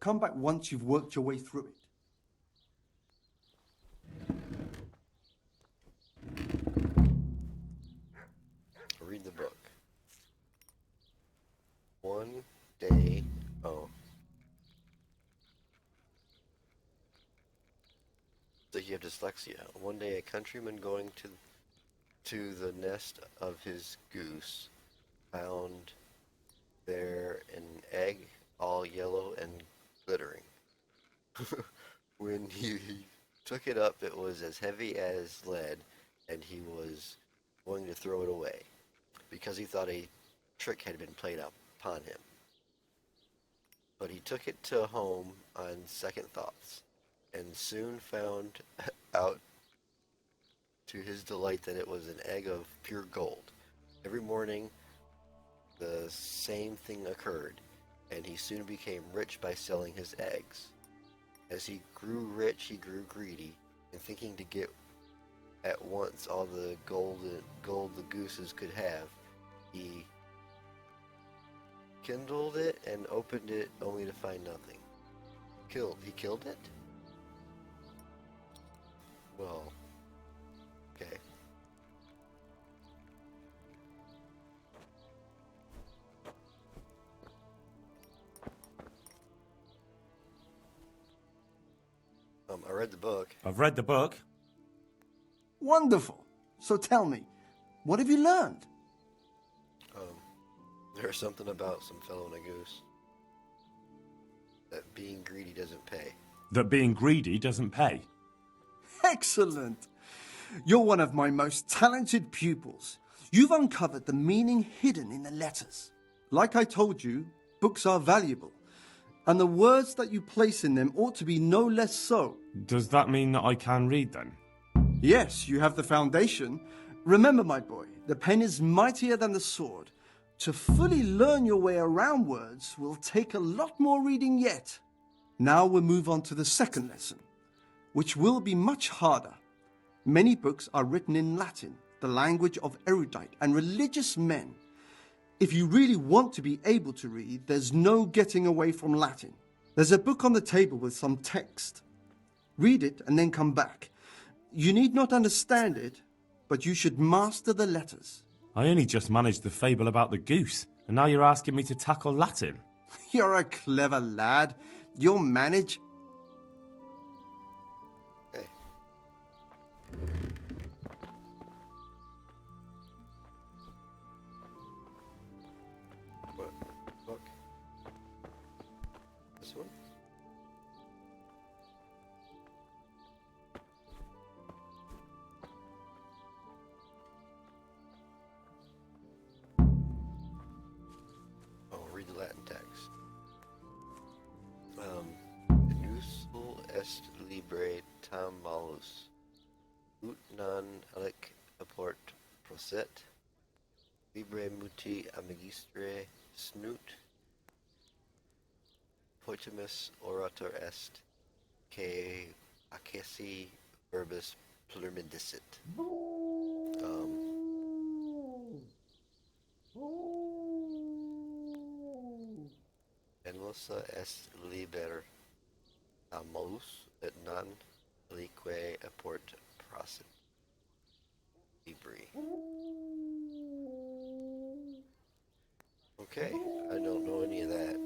Come back once you've worked your way through it. Read the book. One day... Oh. So you have dyslexia. One day a countryman going to the nest of his goose found there an egg all yellow and glittering. When he took it up, it was as heavy as lead, and he was going to throw it away because he thought a trick had been played upon him. But he took it to home on second thoughts, and soon found out to his delight that it was an egg of pure gold. Every morning the same thing occurred, and he soon became rich by selling his eggs. As he grew rich, he grew greedy, and thinking to get at once all the gold the gooses could have, he kindled it and opened it only to find nothing. He killed it? Well, okay. I read the book. I've read the book. Wonderful. So tell me, what have you learned? There's something about some fellow and a goose. That being greedy doesn't pay. That being greedy doesn't pay. Excellent. You're one of my most talented pupils. You've uncovered the meaning hidden in the letters. Like I told you, books are valuable, and the words that you place in them ought to be no less so. Does that mean that I can read then? Yes, you have the foundation. Remember, my boy, the pen is mightier than the sword. To fully learn your way around words will take a lot more reading yet. Now we'll move on to the second lesson, which will be much harder. Many books are written in Latin, the language of erudite and religious men. If you really want to be able to read, there's no getting away from Latin. There's a book on the table with some text. Read it and then come back. You need not understand it, but you should master the letters. I only just managed the fable about the goose, and now you're asking me to tackle Latin. You're a clever lad. You'll manage. Okay. What? Look. This one? Oh, read the Latin text. Nusul est libre tam malus, ut non alic apport procet, libre muti a magistre snut, poetemus orator est, que accessi verbis plurmidicit. Enlosa est liber malus et non alique apport procet. Libri. Okay, I don't know any of that.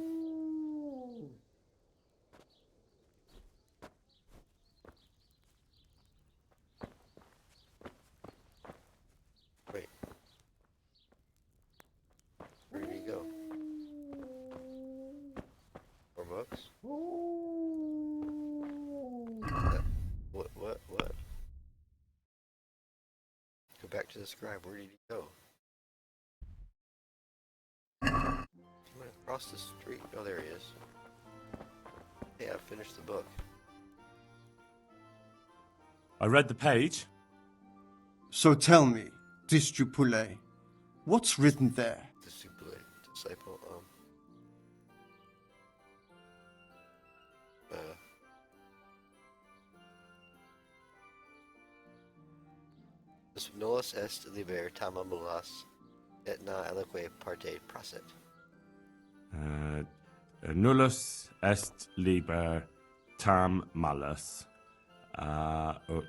Wait. Where did he go? More books? What? Go back to the scribe. Where did he go? He went across the street. Oh, there he is. Hey, I finished the book. I read the page. So tell me, Discipule, what's written there? Disciple, Nullis est liber tama mulas, et na alique parte procet. Nullus est liber tam malus, ut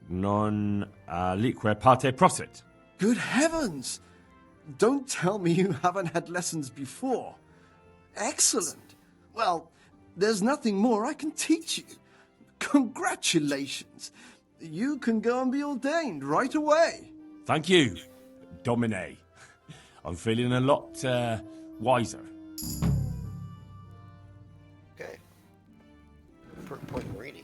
non alique parte procet. Good heavens! Don't tell me you haven't had lessons before. Excellent. Well, there's nothing more I can teach you. Congratulations. You can go and be ordained right away. Thank you, Domine. I'm feeling a lot wiser. Okay. Important point in reading.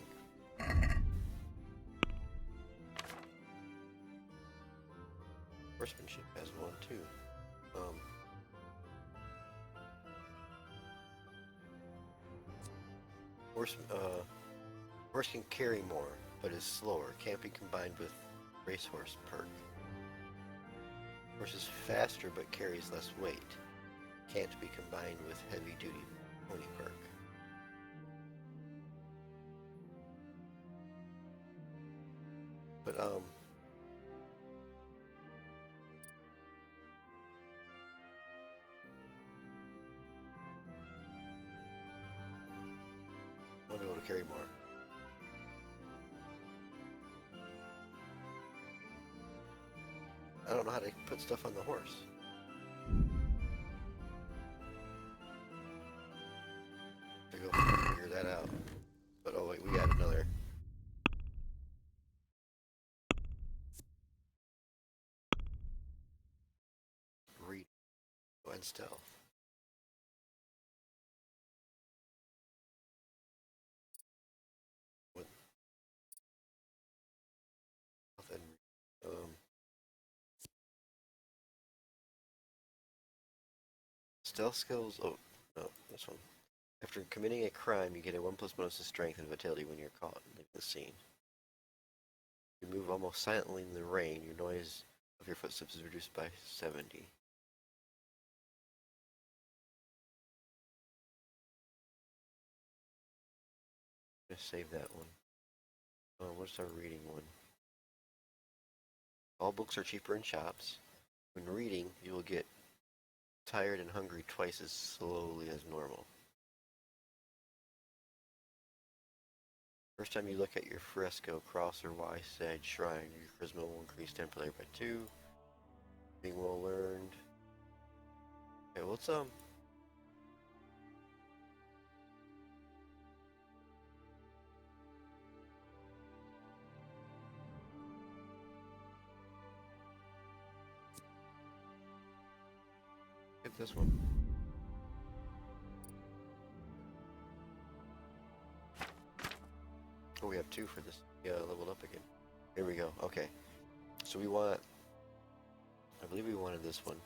Horsemanship has one too. Horse can carry more, but is slower. Can't be combined with racehorse perk. Horse is faster, but carries less weight. Can't be combined with heavy-duty pony perk. But I want to be able to carry more. I don't know how to put stuff on the horse. To go figure that out. But oh wait, we got another. Read and stealth. What? Nothing. Stealth skills. Oh no, this one. After committing a crime, you get a 1+ bonus to strength and vitality when you're caught and leave the scene. You move almost silently in the rain. Your noise of your footsteps is reduced by 70. I'm gonna save that one. What's our reading one? All books are cheaper in shops. When reading, you will get tired and hungry twice as slowly as normal. First time you look at your fresco, cross or Y-side shrine, your charisma will increase temporarily by 2. Being well learned. Okay, let's get this one. Oh, we have 2 for this. Yeah, leveled up again. Here we go. Okay. So we want, I believe we wanted this one.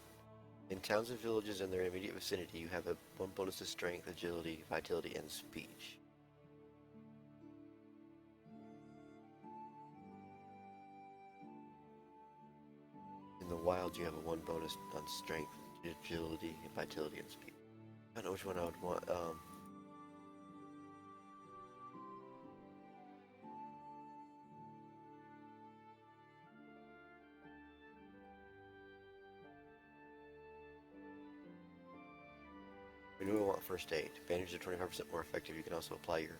In towns and villages in their immediate vicinity, you have a 1 bonus to strength, agility, vitality, and speech. In the wild, you have a 1 bonus on strength, agility, vitality, and speed. I don't know which one I would want. We do want first aid. Bandages are 25% more effective. You can also apply your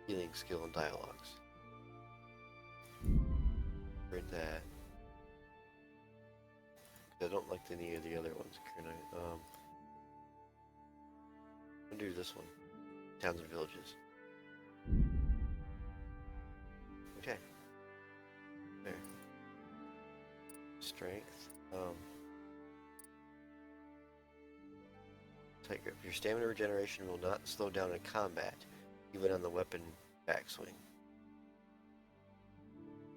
healing skill and dialogues. Read that. I don't like any of the other ones. Can I? I'm gonna do this one. Towns and villages. Okay. There. Strength. Tight grip. Your stamina regeneration will not slow down in combat, even on the weapon backswing.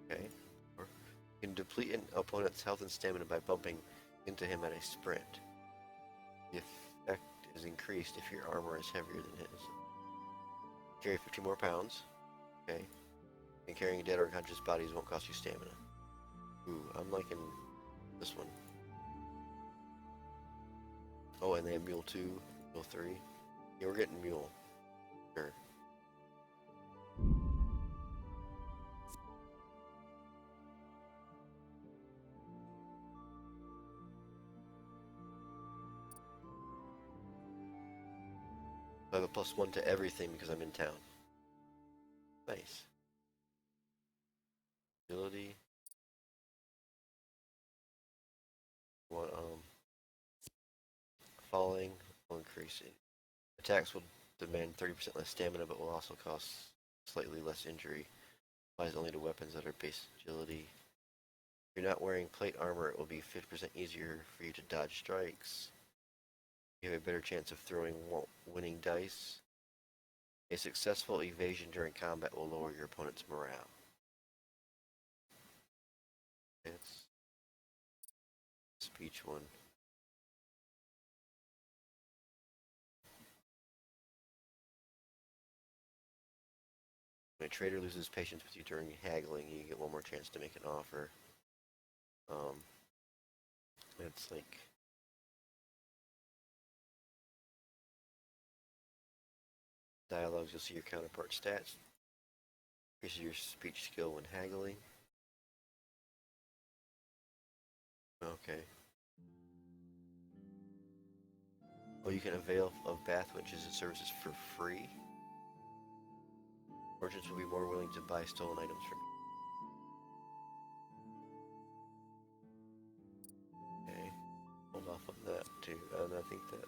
Okay. Or you can deplete an opponent's health and stamina by bumping into him at a sprint. The effect is increased if your armor is heavier than his. Carry 50 more pounds. Okay. And carrying dead or unconscious bodies won't cost you stamina. Ooh, I'm liking this one. Oh, and they have Mule 2, Mule 3. Yeah, we're getting Mule. Sure. I have a +1 to everything because I'm in town. Nice. Agility. What, falling will increase it. Attacks will demand 30% less stamina, but will also cost slightly less injury. Applies only to weapons that are base agility. If you're not wearing plate armor, it will be 50% easier for you to dodge strikes. You have a better chance of throwing winning dice. A successful evasion during combat will lower your opponent's morale. It's speech one. When a trader loses patience with you during haggling, you get 1 more chance to make an offer. It's like dialogues. You'll see your counterpart stats. Increases your speech skill when haggling. Okay. Well, you can avail of bath witches and services for free. Merchants will be more willing to buy stolen items from you. Okay. Hold off on that too. And I think that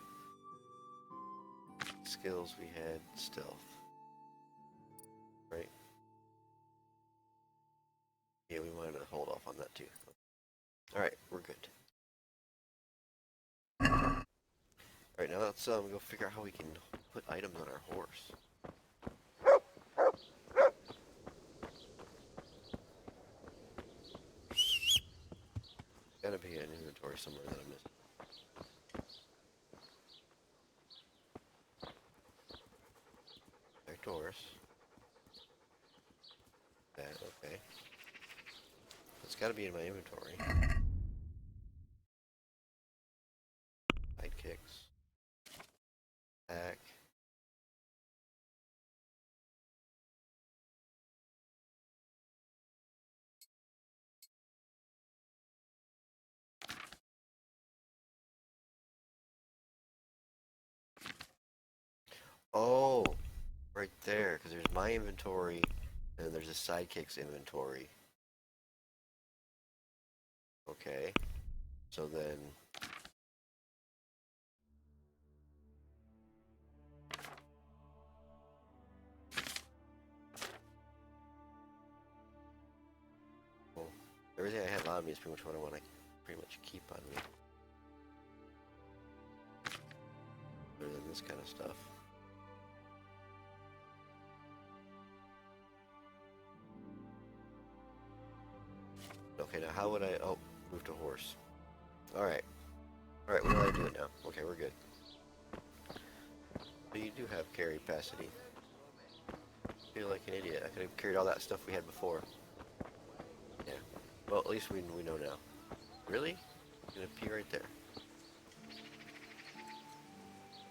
skills we had stealth. Right? Yeah, we wanted to hold off on that too. Alright, we're good. Alright, now let's go figure out how we can put items on our horse. Gotta be an inventory somewhere that I missed. Back doors. That, okay. It's gotta be in my inventory. Sidekicks. Back. Oh, right there, because there's my inventory And then there's a sidekicks inventory. Okay. So then... Well, everything I have on me is pretty much what I want to pretty much keep on me. Other than this kind of stuff. Okay, now how would I... Oh, move to horse. Alright. Alright, what do I do it now? Okay, we're good. So you do have carry capacity. I feel like an idiot. I could have carried all that stuff we had before. Yeah. Well, at least we know now. Really? It's gonna pee right there.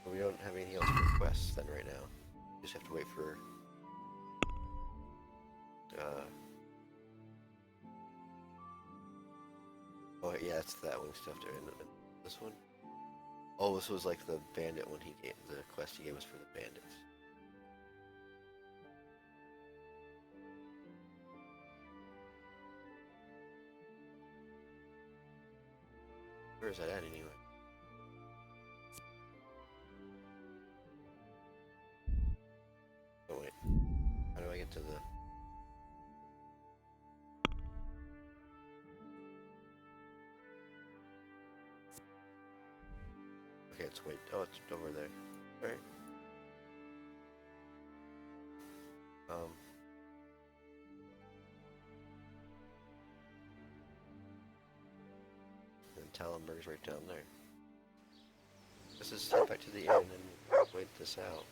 Well, we don't have anything else for quests then right now. Just have to wait for... Oh yeah, it's that one stuff there. And this one? Oh, this was like the bandit one he gave, the quest he gave us for the bandits. Where is that at anyway? Oh wait, how do I get to the... Okay, it's wait. Oh, it's over there. Alright. And Talonberg's right down there. This is step back to the end and wait this out.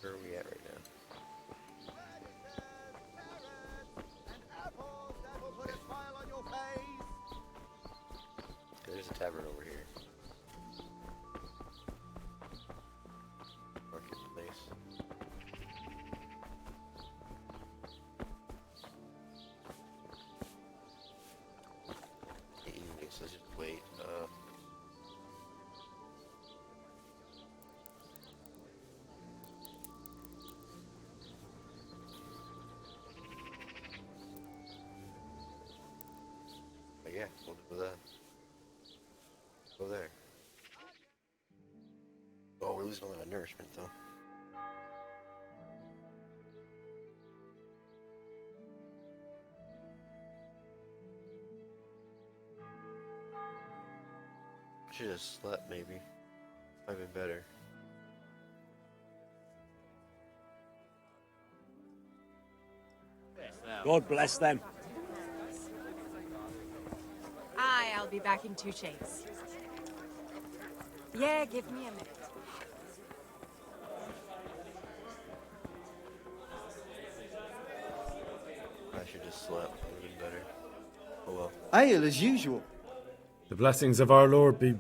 Where are we at right now? Okay, there's a tavern over here. Marketplace. The evening, so let's just wait. Yeah, we'll do that. Go there. Oh, we're losing a lot of nourishment though. Should have slept maybe. Might have been better. God bless them. Aye, I'll be back in 2 shakes. Yeah, give me a minute. I should just slept. Would have been better. Oh well. Ale as usual. The blessings of our Lord be...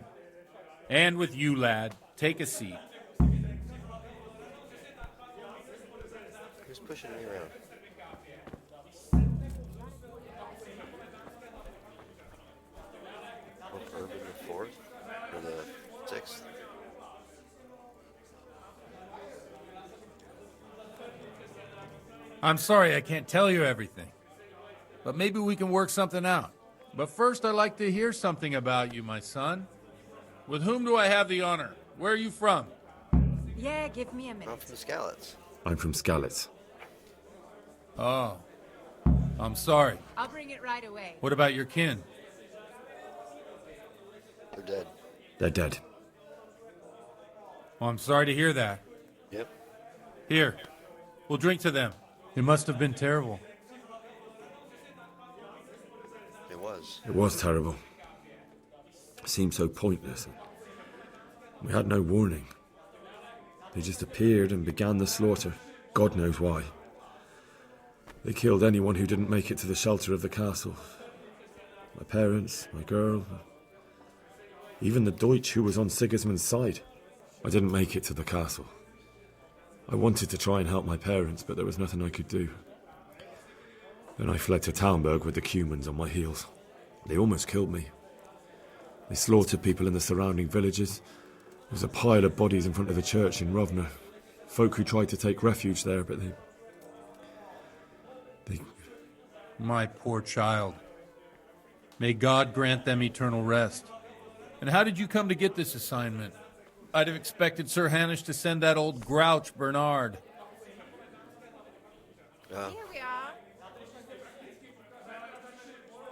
And with you, lad. Take a seat. Who's pushing me around? Urban the 4th? Or the 6th? I'm sorry I can't tell you everything. But maybe we can work something out. But first I'd like to hear something about you, my son. With whom do I have the honor? Where are you from? Yeah, give me a minute. I'm from the Scallots. I'm from Skalitz. Oh. I'm sorry. I'll bring it right away. What about your kin? They're dead. They're dead. Oh, I'm sorry to hear that. Yep. Here. We'll drink to them. It must have been terrible. It was. It was terrible. It seemed so pointless. We had no warning. They just appeared and began the slaughter. God knows why. They killed anyone who didn't make it to the shelter of the castle. My parents, my girl, even the Deutsch who was on Sigismund's side. I didn't make it to the castle. I wanted to try and help my parents, but there was nothing I could do. Then I fled to Talnberg with the Cumans on my heels. They almost killed me. They slaughtered people in the surrounding villages. There was a pile of bodies in front of the church in Rovna. Folk who tried to take refuge there, but My poor child. May God grant them eternal rest. And how did you come to get this assignment? I'd have expected Sir Hanish to send that old grouch, Bernard. Here we are.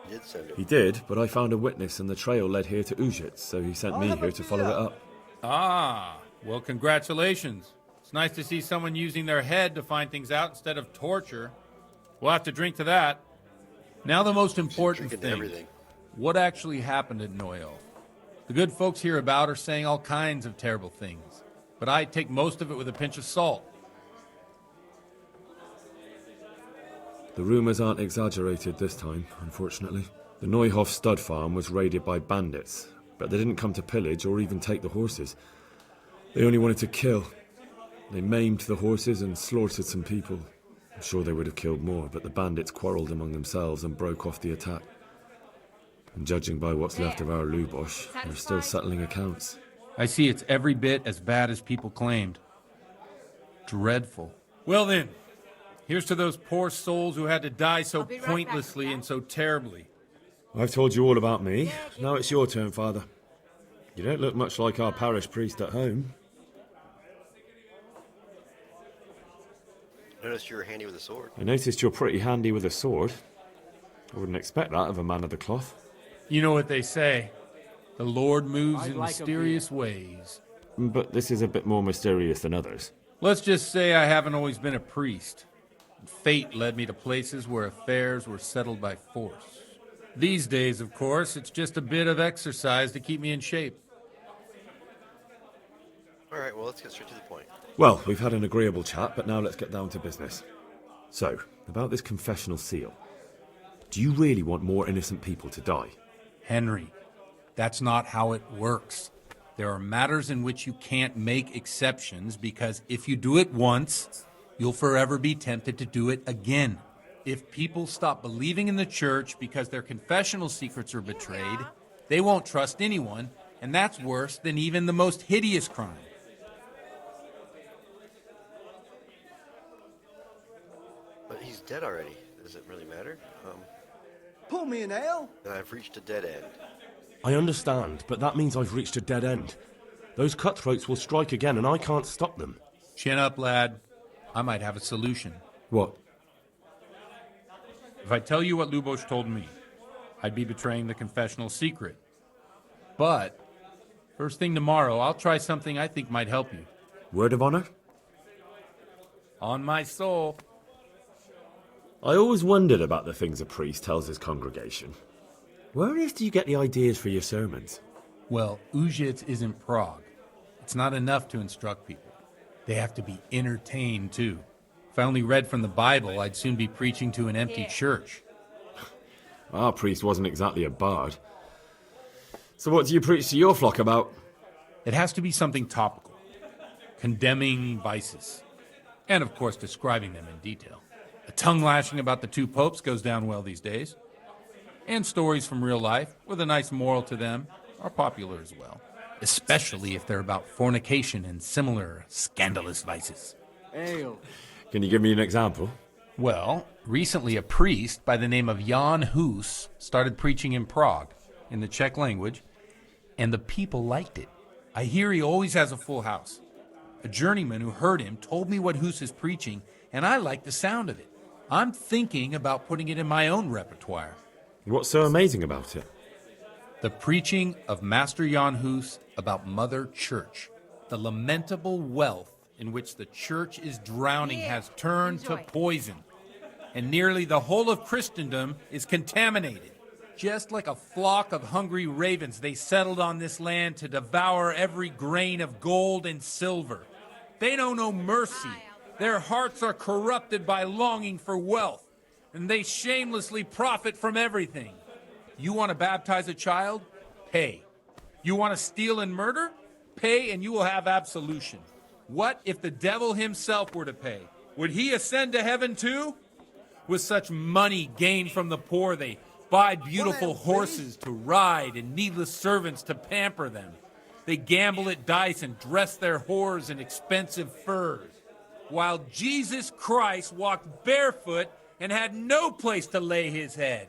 He did send him. He did, but I found a witness and the trail led here to Ujits, so he sent me here to follow it up. Ah, well, congratulations. It's nice to see someone using their head to find things out instead of torture. We'll have to drink to that. Now the most important thing. Everything. What actually happened at Noyolf? The good folks hereabout are saying all kinds of terrible things, but I take most of it with a pinch of salt. The rumours aren't exaggerated this time, unfortunately. The Neuhoff stud farm was raided by bandits, but they didn't come to pillage or even take the horses. They only wanted to kill. They maimed the horses and slaughtered some people. I'm sure they would have killed more, but the bandits quarrelled among themselves and broke off the attack. And judging by what's left of our Lubosh, they're still settling accounts. I see it's every bit as bad as people claimed. Dreadful. Well then, here's to those poor souls who had to die so pointlessly and so terribly. I've told you all about me. Now it's your turn, Father. You don't look much like our parish priest at home. I noticed you were handy with a sword. I noticed you're pretty handy with a sword. I wouldn't expect that of a man of the cloth. You know what they say. The Lord moves in mysterious ways. But this is a bit more mysterious than others. Let's just say I haven't always been a priest. Fate led me to places where affairs were settled by force. These days, of course, it's just a bit of exercise to keep me in shape. All right, well, let's get straight to the point. Well, we've had an agreeable chat, but now let's get down to business. So, about this confessional seal. Do you really want more innocent people to die? Henry, that's not how it works. There are matters in which you can't make exceptions because if you do it once, you'll forever be tempted to do it again. If people stop believing in the church because their confessional secrets are betrayed, they won't trust anyone, and that's worse than even the most hideous crime. But he's dead already. Does it really matter? Pour me an ale. Then I've reached a dead end. I understand, but that means I've reached a dead end. Those cutthroats will strike again, and I can't stop them. Chin up, lad. I might have a solution. What? If I tell you what Lubosh told me, I'd be betraying the confessional secret. But, first thing tomorrow, I'll try something I think might help you. Word of honor? On my soul. I always wondered about the things a priest tells his congregation. Where on earth do you get the ideas for your sermons? Well, Ujits isn't Prague. It's not enough to instruct people. They have to be entertained, too. If I only read from the Bible, I'd soon be preaching to an empty church. Our priest wasn't exactly a bard. So what do you preach to your flock about? It has to be something topical. Condemning vices. And, of course, describing them in detail. A tongue lashing about the two popes goes down well these days. And stories from real life, with a nice moral to them, are popular as well. Especially if they're about fornication and similar scandalous vices. Ale. Can you give me an example? Well, recently a priest by the name of Jan Hus started preaching in Prague, in the Czech language, and the people liked it. I hear he always has a full house. A journeyman who heard him told me what Hus is preaching, and I like the sound of it. I'm thinking about putting it in my own repertoire. What's so amazing about it? The preaching of Master Jan Hus about Mother Church. The lamentable wealth in which the church is drowning has turned to poison, and nearly the whole of Christendom is contaminated. Just like a flock of hungry ravens, they settled on this land to devour every grain of gold and silver. They know no mercy. Their hearts are corrupted by longing for wealth, and they shamelessly profit from everything. You want to baptize a child? Pay. You want to steal and murder? Pay and you will have absolution. What if the devil himself were to pay? Would he ascend to heaven too? With such money gained from the poor, they buy beautiful horses to ride and needless servants to pamper them. They gamble at dice and dress their whores in expensive furs. While Jesus Christ walked barefoot and had no place to lay his head.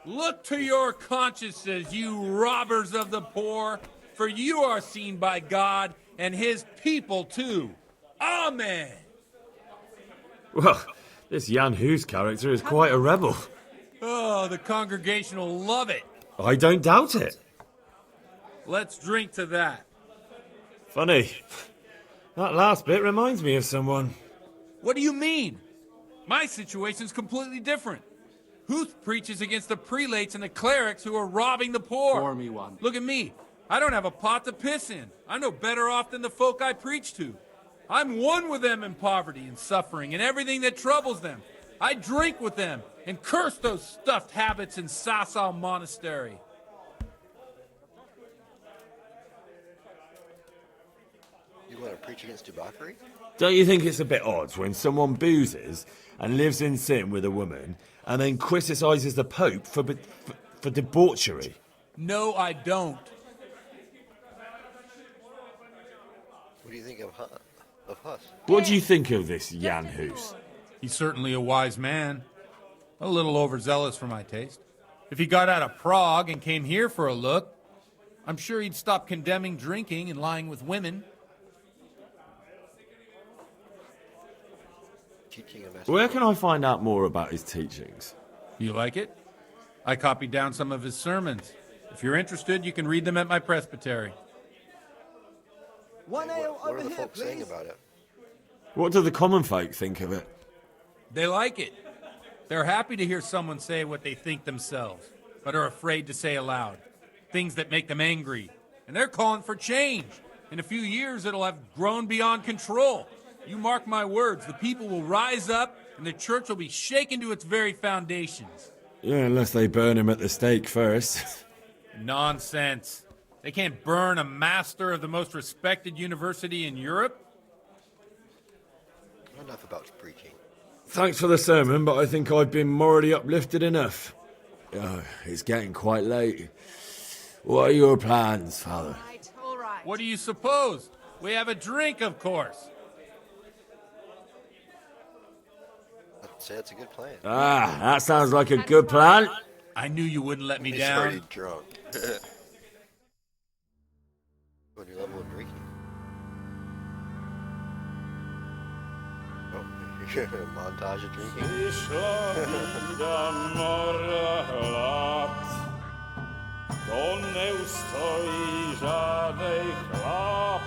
Look to your consciences, you robbers of the poor, for you are seen by God and his people too. Amen. Well, this Jan Hus character is quite a rebel. Oh, the congregation will love it. I don't doubt it. Let's drink to that. Funny. That last bit reminds me of someone. What do you mean? My situation's completely different. Huth preaches against the prelates and the clerics who are robbing the poor. Pour me one. Look at me. I don't have a pot to piss in. I'm no better off than the folk I preach to. I'm one with them in poverty and suffering and everything that troubles them. I drink with them and curse those stuffed habits in Sasau Monastery. You want to preach against debauchery? Don't you think it's a bit odd when someone boozes and lives in sin with a woman and then criticises the Pope for debauchery? No, I don't. What do you think of Huss? What do you think of this Jan Hus? He's certainly a wise man. A little overzealous for my taste. If he got out of Prague and came here for a look, I'm sure he'd stop condemning drinking and lying with women. Where can I find out more about his teachings? You like it? I copied down some of his sermons. If you're interested, you can read them at my presbytery. One ale What over are the here, folks saying please. about it? What do the common folk think of it? They like it. They're happy to hear someone say what they think themselves, but are afraid to say aloud. Things that make them angry. And they're calling for change. In a few years, it'll have grown beyond control. You mark my words, the people will rise up, and the church will be shaken to its very foundations. Yeah, unless they burn him at the stake first. Nonsense. They can't burn a master of the most respected university in Europe? Enough about preaching. Thanks for the sermon, but I think I've been morally uplifted enough. Oh, it's getting quite late. What are your plans, Father? All right. What do you suppose? We have a drink, of course. I'd say that's a good plan. Ah, that sounds like a good plan. I knew you wouldn't let me He's down. already drunk. What your level of drinking? Oh, montage of drinking. To nie ustoi żadnej chlap.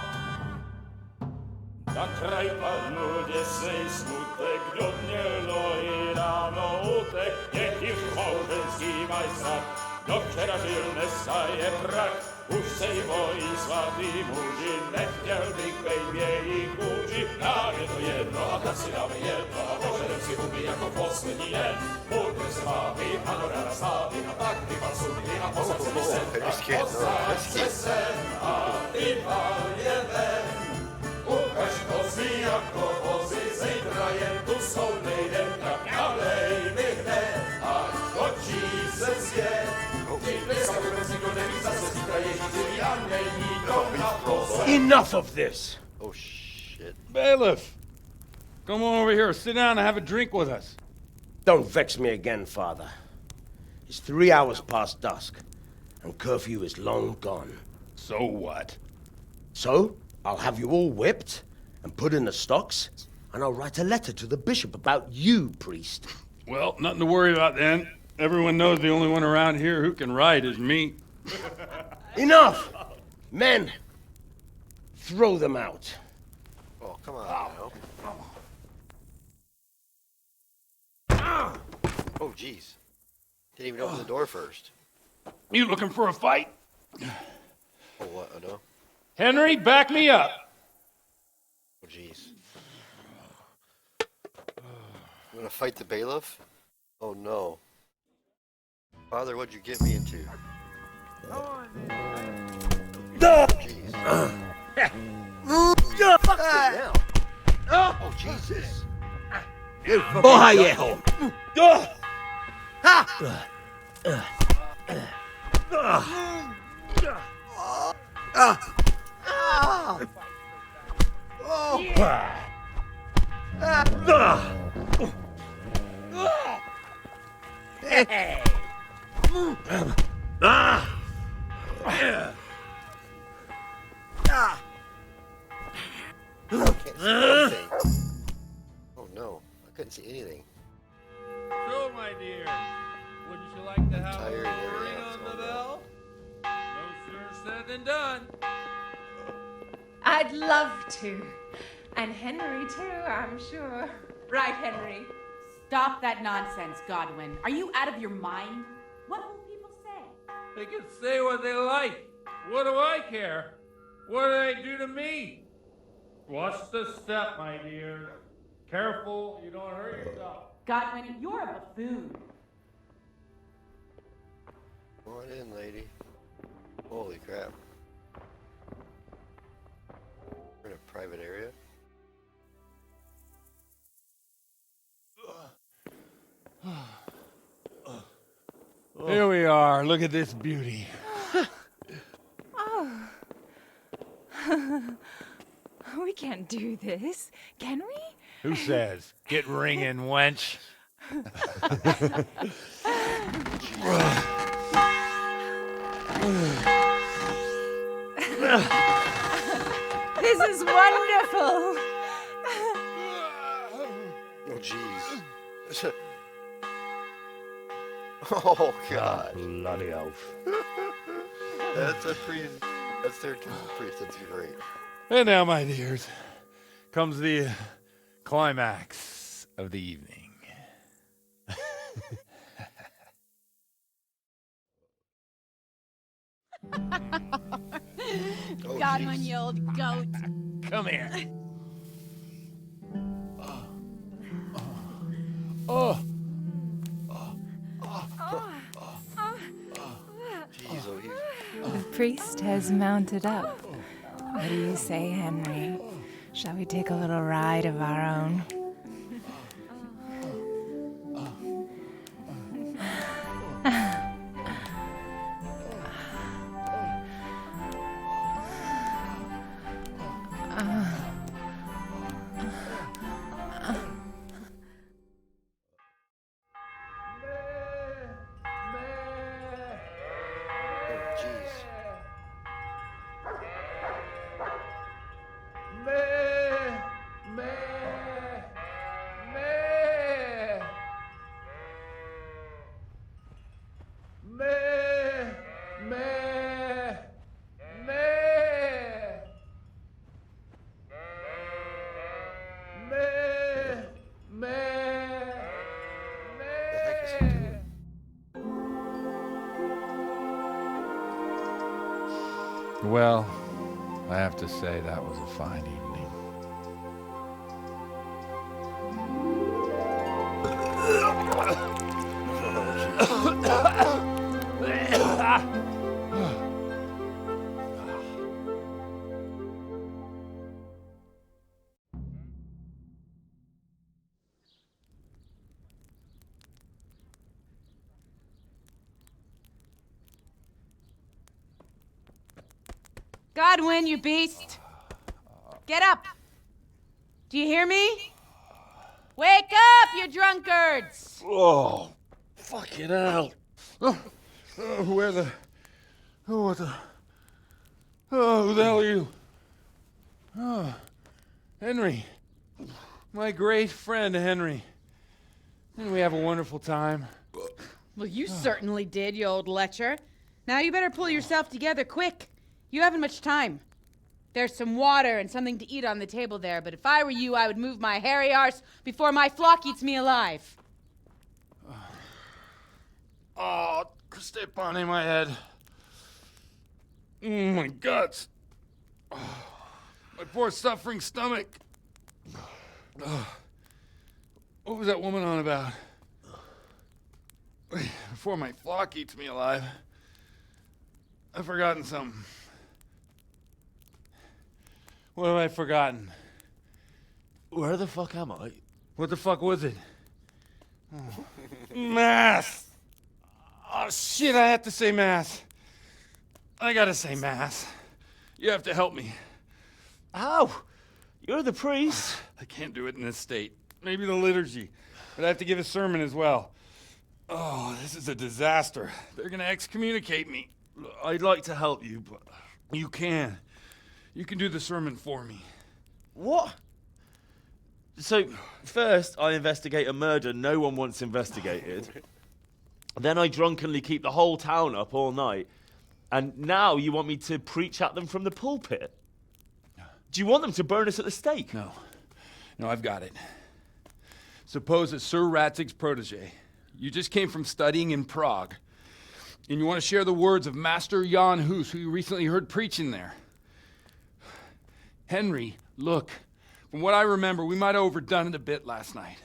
Na kraj panuje sej smutek, do dnie loi rano utek, niech już małżeński majstrat, do wczera żylne saje brak, už sej mojí svatý muži, nechtěl bych bejbě i kůži, nám je to jedno a tak si dáme jedno a požerem si huby jako poslední den. Buďme se vámi a do rána slávy a tak vypal sudy a posaď se mi sem, tak posaď se sem a vypal je ven. Ukaž kozy jako vozy, zítra jen tu jsou nejdem, tak nalej mi hned, ať točí se svět. Enough of this! Oh, shit. Bailiff! Come on over here, sit down and have a drink with us. Don't vex me again, Father. It's 3 hours past dusk, and curfew is long gone. So what? So, I'll have you all whipped and put in the stocks, and I'll write a letter to the bishop about you, priest. Well, nothing to worry about then. Everyone knows the only one around here who can write is me. Enough! Men, throw them out. Oh, come on now. Oh, jeez. Didn't even open the door first. You looking for a fight? Oh, what? Oh, no? Henry, back me up. Oh, jeez. You want to fight the bailiff? Oh, no. Father, what'd you get me into? Jeez. Fuck it now. Oh, Jesus. Boja jeho! Hey! Ah! Can't see anything. Oh no, I couldn't see anything. So, my dear, wouldn't you like to have Tired a and little everything ring else. on the bell? No sooner said than done. I'd love to. And Henry, too, I'm sure. Right, Henry? Stop that nonsense, Godwin. Are you out of your mind? What will people say? They can say what they like. What do I care? What do they do to me? Watch the step, my dear. Careful, you don't hurt yourself. Godwin, you're a buffoon. Come on in, lady. Holy crap. We're in a private area. Here we are. Look at this beauty. Oh. We can't do this, can we? Who says? Get ringing, wench. This is wonderful. Oh, jeez. Oh, God. Bloody oath. That's a priest. That's their priest. That's great. And now, my dears, comes the climax of the evening. Oh, Godwin, jeez. you old goat. Come here. Oh. Jeez, oh, he's... The priest has mounted up. What do you say, Henry? Shall we take a little ride of our own? Oh, jeez. The heck is he doing? Well, I have to say that was a fine evening. Godwin, you beast. Get up. Do you hear me? Wake up, you drunkards. Oh, fucking hell. Where the... Oh, what the... Oh, who the hell are you? Oh, Henry. My great friend, Henry. Didn't we have a wonderful time? Well, you certainly did, you old lecher. Now you better pull yourself together quick. You haven't much time. There's some water and something to eat on the table there, but if I were you, I would move my hairy arse before my flock eats me alive. Oh, step on in my head. My guts. Oh, my poor suffering stomach. What was that woman on about? Before my flock eats me alive. I've forgotten something. What have I forgotten? Where the fuck am I? What the fuck was it? Oh. Mass! Oh shit, I have to say mass. I gotta say mass. You have to help me. How? You're the priest. I can't do it in this state. Maybe the liturgy. but I have to give a sermon as well. Oh, this is a disaster. They're gonna excommunicate me. I'd like to help you, but you can. You can do the sermon for me. What? So, first I investigate a murder no one wants investigated. Then I drunkenly keep the whole town up all night. And now you want me to preach at them from the pulpit? Do you want them to burn us at the stake? No. No, I've got it. Suppose as Sir Ratzig's protege, you just came from studying in Prague, and you want to share the words of Master Jan Hus, who you recently heard preaching there. Henry, look, from what I remember, we might have overdone it a bit last night.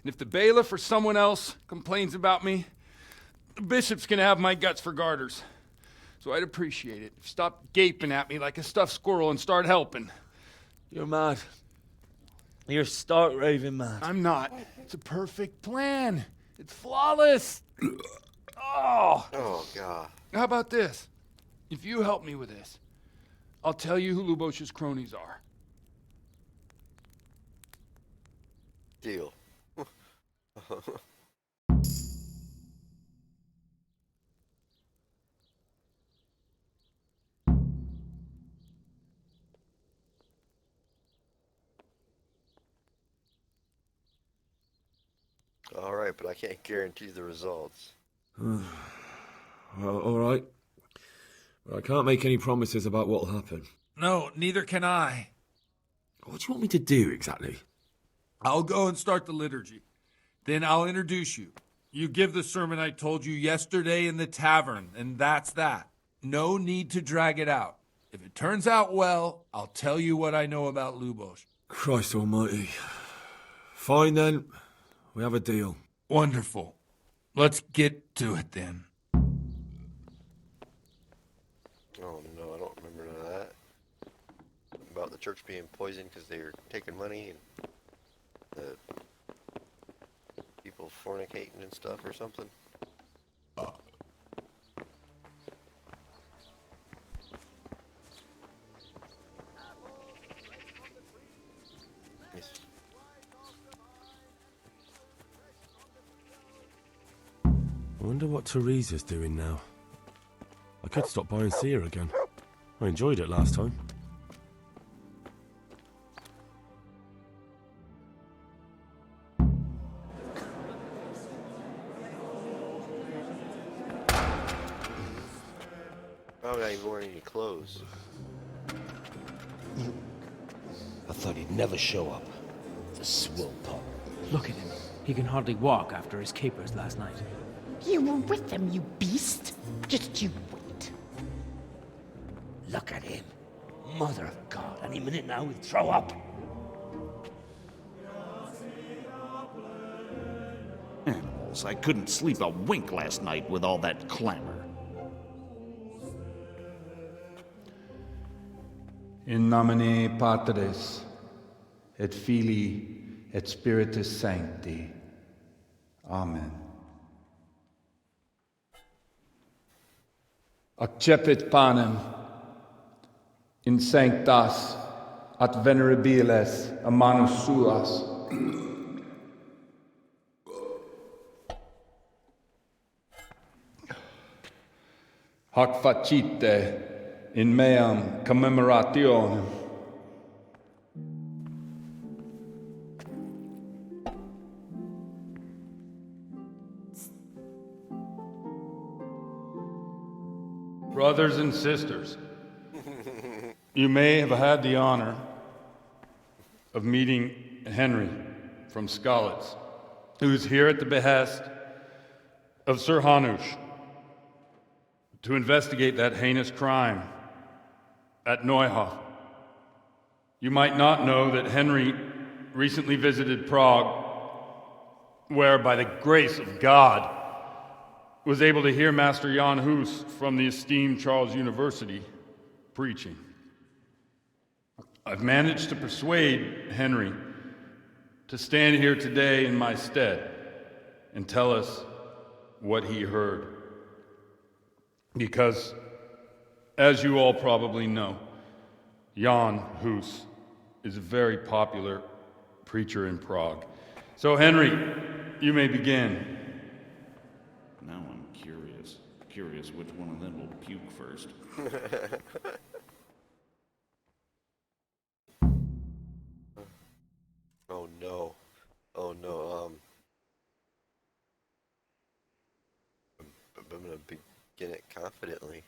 And if the bailiff or someone else complains about me, the bishop's gonna have my guts for garters. So I'd appreciate it. Stop gaping at me like a stuffed squirrel and start helping. You're mad. You're stark raving mad. I'm not. It's a perfect plan. It's flawless. Oh, God. How about this? If you help me with this, I'll tell you who Lubosh's cronies are. Deal. All right, but I can't guarantee the results. Well, all right. But I can't make any promises about what'll happen. No, neither can I. What do you want me to do exactly? I'll go and start the liturgy. Then I'll introduce you. You give the sermon I told you yesterday in the tavern, and that's that. No need to drag it out. If it turns out well, I'll tell you what I know about Lubosh. Christ almighty. Fine then. We have a deal. Wonderful. Let's get to it then. Oh, no, I don't remember none of that. About the church being poisoned because they were taking money and the people fornicating and stuff or something. Yes. I wonder what Teresa's doing now. I could stop by and see her again. I enjoyed it last time. I'm not even wearing any clothes. I thought he'd never show up. The swill pup. Look at him. He can hardly walk after his capers last night. You were with them, you beast. Just you wait. Look at him. Mother of God, any minute now he'll throw up. Animals, I couldn't sleep a wink last night with all that clamor. In nomine Patris, et Filii, et Spiritus Sancti. Amen. Accepit panem in sanctas at venerabiles a manus suas. Hac facite in meam commemorationem. Brothers and sisters, you may have had the honor of meeting Henry from Skalitz, who is here at the behest of Sir Hanush to investigate that heinous crime at Neuhof. You might not know that Henry recently visited Prague, where, by the grace of God, was able to hear Master Jan Hus from the esteemed Charles University preaching. I've managed to persuade Henry to stand here today in my stead and tell us what he heard. Because, as you all probably know, Jan Hus is a very popular preacher in Prague. So, Henry, you may begin. Now I'm curious. Curious which one of them will puke first. Oh no. Oh no. I'm gonna begin it confidently.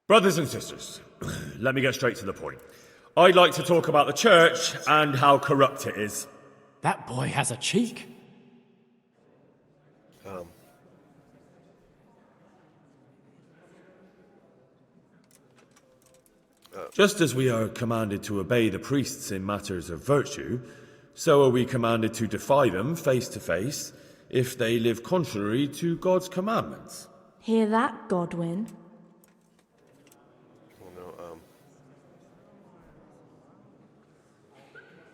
Brothers and sisters, let me get straight to the point. I'd like to talk about the church and how corrupt it is. That boy has a cheek. Just as we are commanded to obey the priests in matters of virtue, so are we commanded to defy them face to face if they live contrary to God's commandments. Hear that, Godwin?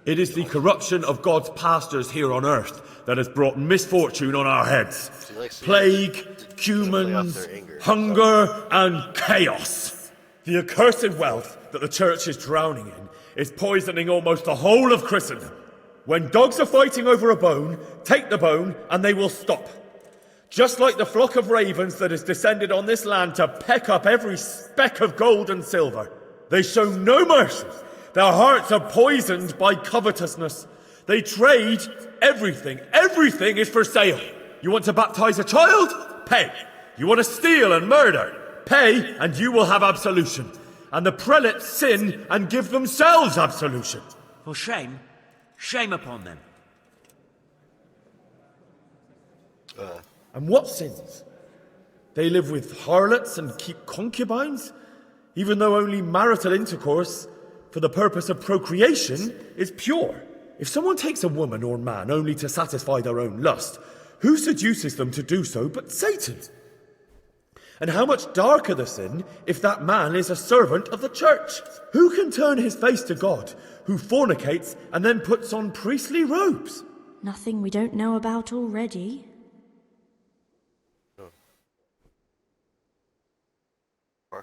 It is the corruption of God's pastors here on earth that has brought misfortune on our heads. Plague, humans, hunger, and chaos. The accursed wealth that the church is drowning in is poisoning almost the whole of Christendom. When dogs are fighting over a bone, take the bone and they will stop. Just like the flock of ravens that has descended on this land to peck up every speck of gold and silver. They show no mercy. Their hearts are poisoned by covetousness. They trade everything. Everything is for sale. You want to baptize a child? Pay. You want to steal and murder? Pay, and you will have absolution. And the prelates sin and give themselves absolution. For shame. Shame upon them. And what sins? They live with harlots and keep concubines, even though only marital intercourse for the purpose of procreation is pure. If someone takes a woman or man only to satisfy their own lust, who seduces them to do so but Satan? And how much darker the sin if that man is a servant of the church? Who can turn his face to God, who fornicates and then puts on priestly robes? Nothing we don't know about already.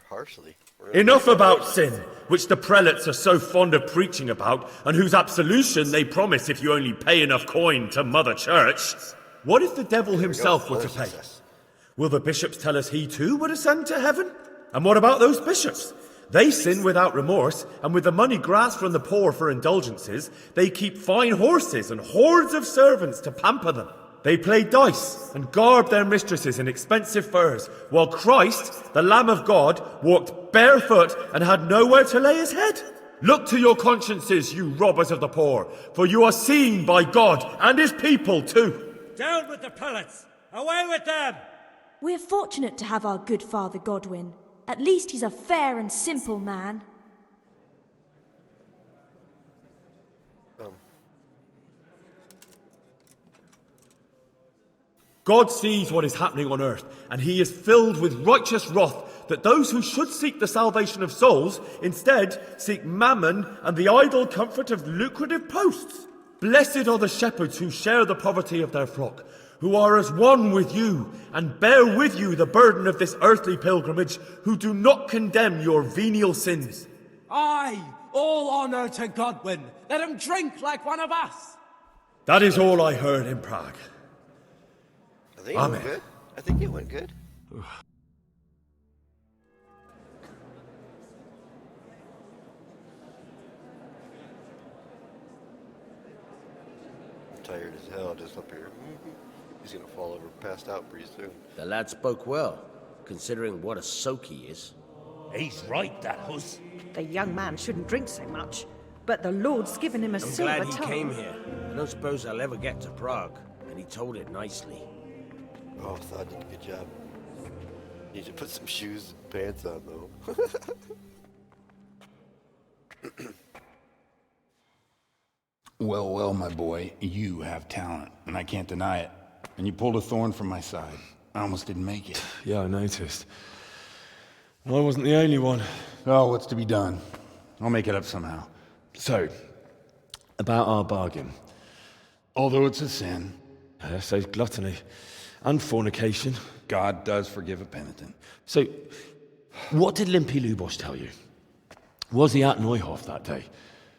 Harshly. Enough about sin, which the prelates are so fond of preaching about, and whose absolution they promise if you only pay enough coin to Mother Church. What if the devil himself were to pay? Will the bishops tell us he too would ascend to heaven? And what about those bishops? They sin without remorse, and with the money grasped from the poor for indulgences, they keep fine horses and hordes of servants to pamper them. They play dice and garb their mistresses in expensive furs, while Christ, the Lamb of God, walked barefoot and had nowhere to lay his head. Look to your consciences, you robbers of the poor, for you are seen by God and his people too. Down with the prelates! Away with them! We're fortunate to have our good Father Godwin. At least he's a fair and simple man. God sees what is happening on earth, and he is filled with righteous wrath that those who should seek the salvation of souls instead seek mammon and the idle comfort of lucrative posts. Blessed are the shepherds who share the poverty of their flock, who are as one with you and bear with you the burden of this earthly pilgrimage, who do not condemn your venial sins. Aye, all honour to Godwin. Let him drink like one of us. That is all I heard in Prague. I think it went good. I think it went good. I'm tired as hell just up here. He's gonna fall over passed out pretty soon. The lad spoke well, considering what a soak he is. He's right, that huss. The young man shouldn't drink so much, but the Lord's given him a I'm silver glad he tongue. came here. I don't suppose I'll ever get to Prague, and he told it nicely. Oh, I thought I did a good job. Need to put some shoes and pants on, though. Well, well, my boy, you have talent, and I can't deny it. And you pulled a thorn from my side. I almost didn't make it. Yeah, I noticed. Well, I wasn't the only one. Oh, what's to be done? I'll make it up somehow. So, about our bargain. Although it's a sin. So gluttony and fornication. God does forgive a penitent. So, what did Limpy Lubosh tell you? Was he at Neuhof that day?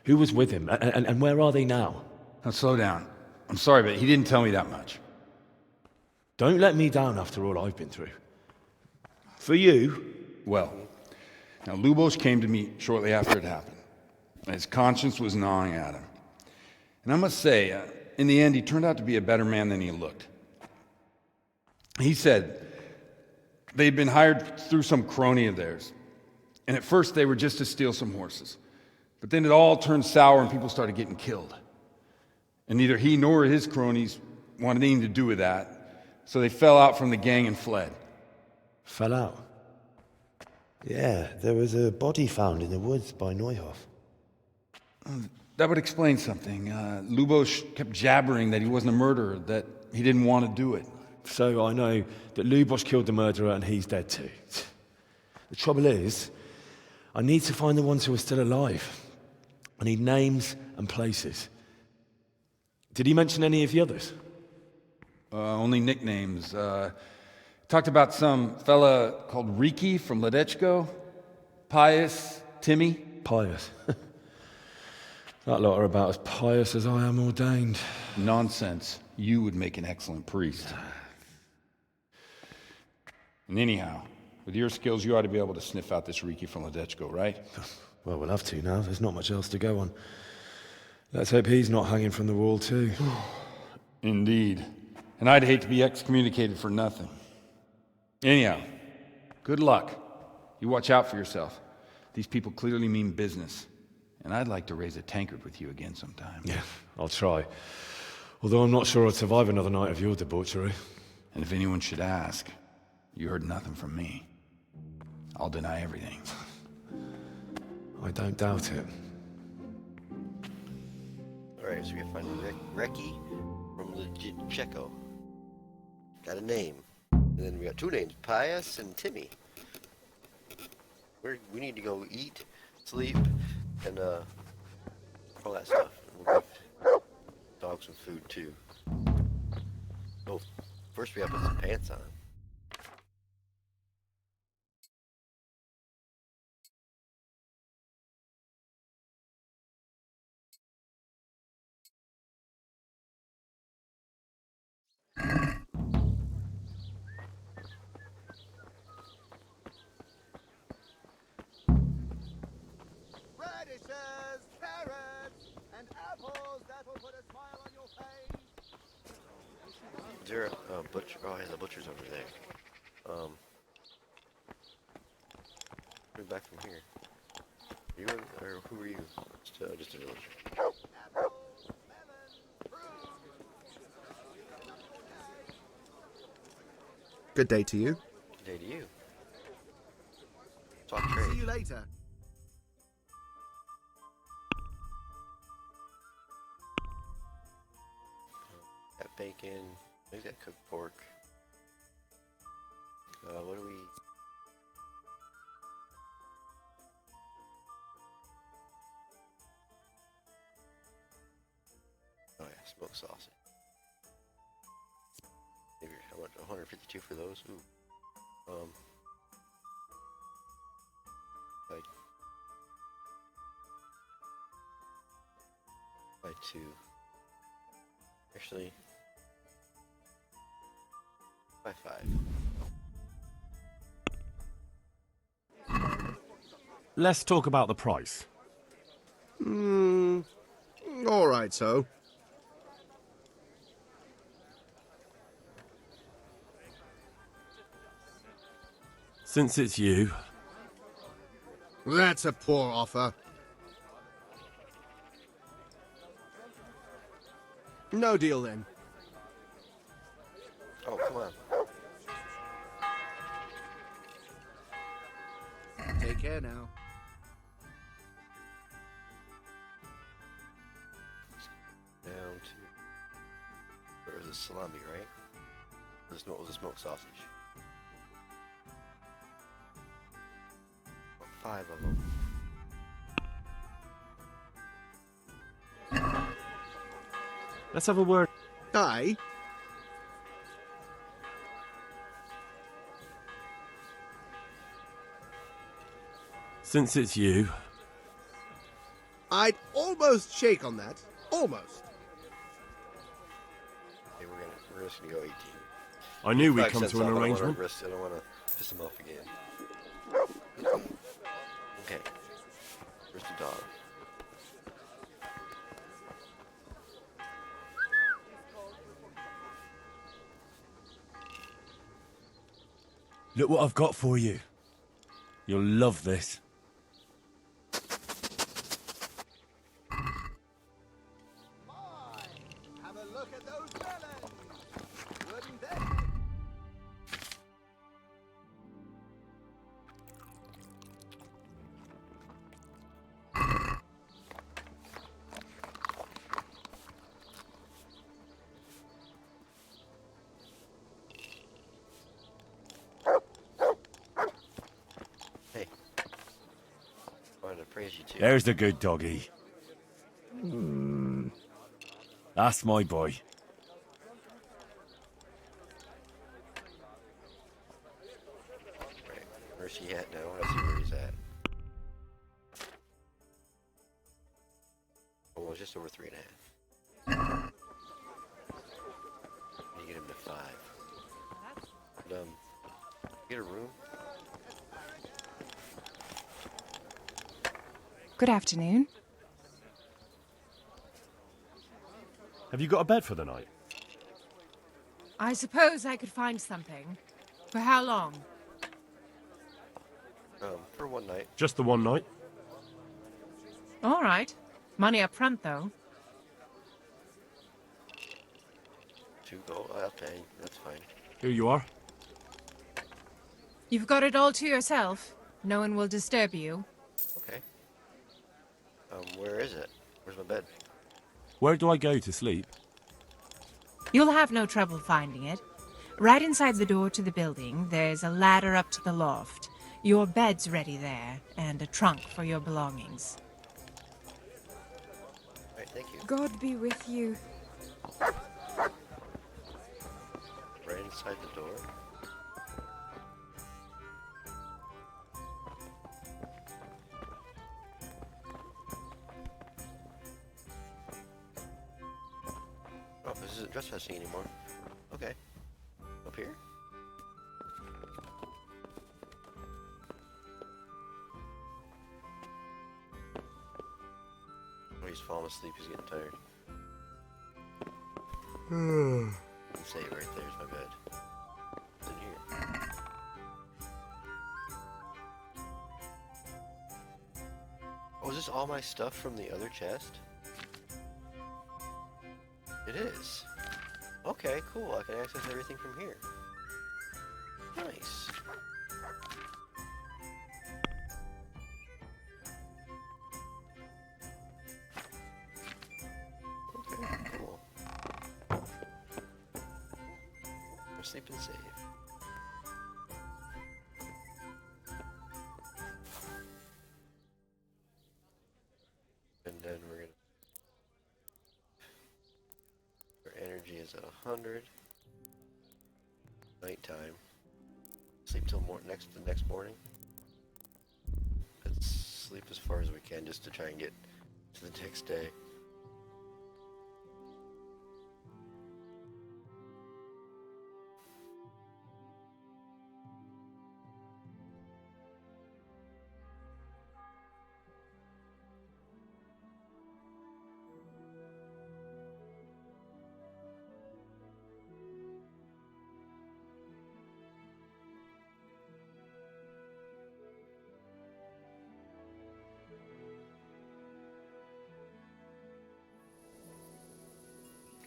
Who was with him? And where are they now? Now slow down. I'm sorry, but he didn't tell me that much. Don't let me down after all I've been through. For you... Well, now Lubos came to me shortly after it happened. His conscience was gnawing at him. And I must say, in the end, he turned out to be a better man than he looked. He said they'd been hired through some crony of theirs. And at first they were just to steal some horses. But then it all turned sour and people started getting killed. And neither he nor his cronies wanted anything to do with that. So they fell out from the gang and fled. Fell out? Yeah, there was a body found in the woods by Neuhoff. That would explain something. Lubos kept jabbering that he wasn't a murderer, that he didn't want to do it. So I know that Lubos killed the murderer and he's dead too. The trouble is, I need to find the ones who are still alive. I need names and places. Did he mention any of the others? Only nicknames. Talked about some fella called Riki from Ledechko, Pius, Timmy. Pius. That lot are about as pious as I am ordained. Nonsense. You would make an excellent priest. And anyhow, with your skills, you ought to be able to sniff out this Riki from Ledechko, right? Well, we'll have to now. There's not much else to go on. Let's hope he's not hanging from the wall too. Indeed. And I'd hate to be excommunicated for nothing. Anyhow, good luck. You watch out for yourself. These people clearly mean business. And I'd like to raise a tankard with you again sometime. Yeah, I'll try. Although I'm not sure I'd survive another night of your debauchery. And if anyone should ask, you heard nothing from me. I'll deny everything. I don't doubt it. Alright, so we gotta find Reki from the Checo. Got a name. And then we got two names, Pius and Timmy. We need to go eat, sleep, and all that stuff. We'll give dogs some food too. Oh, first we have to put some pants on. Radishes, carrots, and apples that will put a smile on your face. Is there a butcher? Oh, yeah, the butcher's over there. Move back from here. You or who are you? Just a villager. Good day to you. Good day to you. Talk trade. See you later. Got bacon. Maybe got cooked pork. What do we? Oh yeah, smoked sausage. Maybe how much? 152 for those. Ooh. By two. Actually, by 5. Let's talk about the price. All right, so. Since it's you. That's a poor offer. No deal then. Oh, come on. Take care now. Down to... Where was the salami, right? It was a smoked sausage. 5 of them. Let's have a word. Aye. Since it's you. I'd almost shake on that. Almost. We're just gonna go 18. I knew we'd 5 come cents to an off, arrangement. I don't want to piss him off again. Okay. Where's the dog? Look what I've got for you. You'll love this. Have a look at those melons. Wouldn't they? Hey. Wanted to praise you too. There's the good doggy. That's my boy. Right. Where's he at now? I want to see where he's at. Oh, well, it's just over 3.5. You get him to 5. Get a room. Good afternoon. Have you got a bed for the night? I suppose I could find something. For how long? For one night. Just the one night? All right. Money up front, though. 2 gold. I'll pay. That's fine. Here you are. You've got it all to yourself. No one will disturb you. Okay. Where is it? Where's my bed? Where do I go to sleep? You'll have no trouble finding it. Right inside the door to the building, there's a ladder up to the loft. Your bed's ready there, and a trunk for your belongings. Alright, thank you. God be with you. Right inside the door. Oh, this isn't trespassing anymore. Okay. Up here? Oh, he's falling asleep. He's getting tired. Let's say right there's my bed. It's in here. Oh, is this all my stuff from the other chest? It is. Okay, cool. I can access everything from here. Nice. Okay, cool. Sleep and save. And then we're gonna. Our energy is at 100. Nighttime. Sleep till the next morning. Let's sleep as far as we can just to try and get to the next day.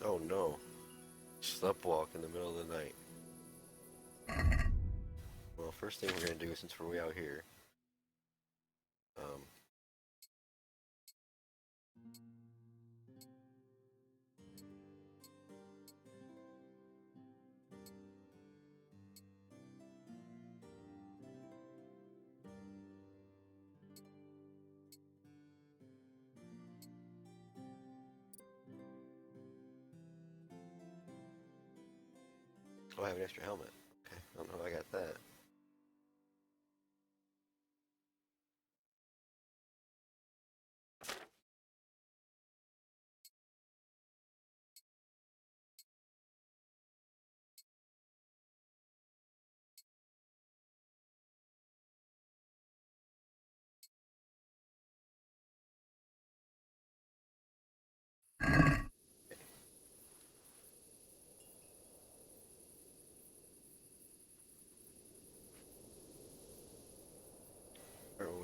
Oh no. Sleptwalk in the middle of the night. Well, first thing we're gonna do, since we're way out here, oh, I have an extra helmet. Okay, I don't know how I got that.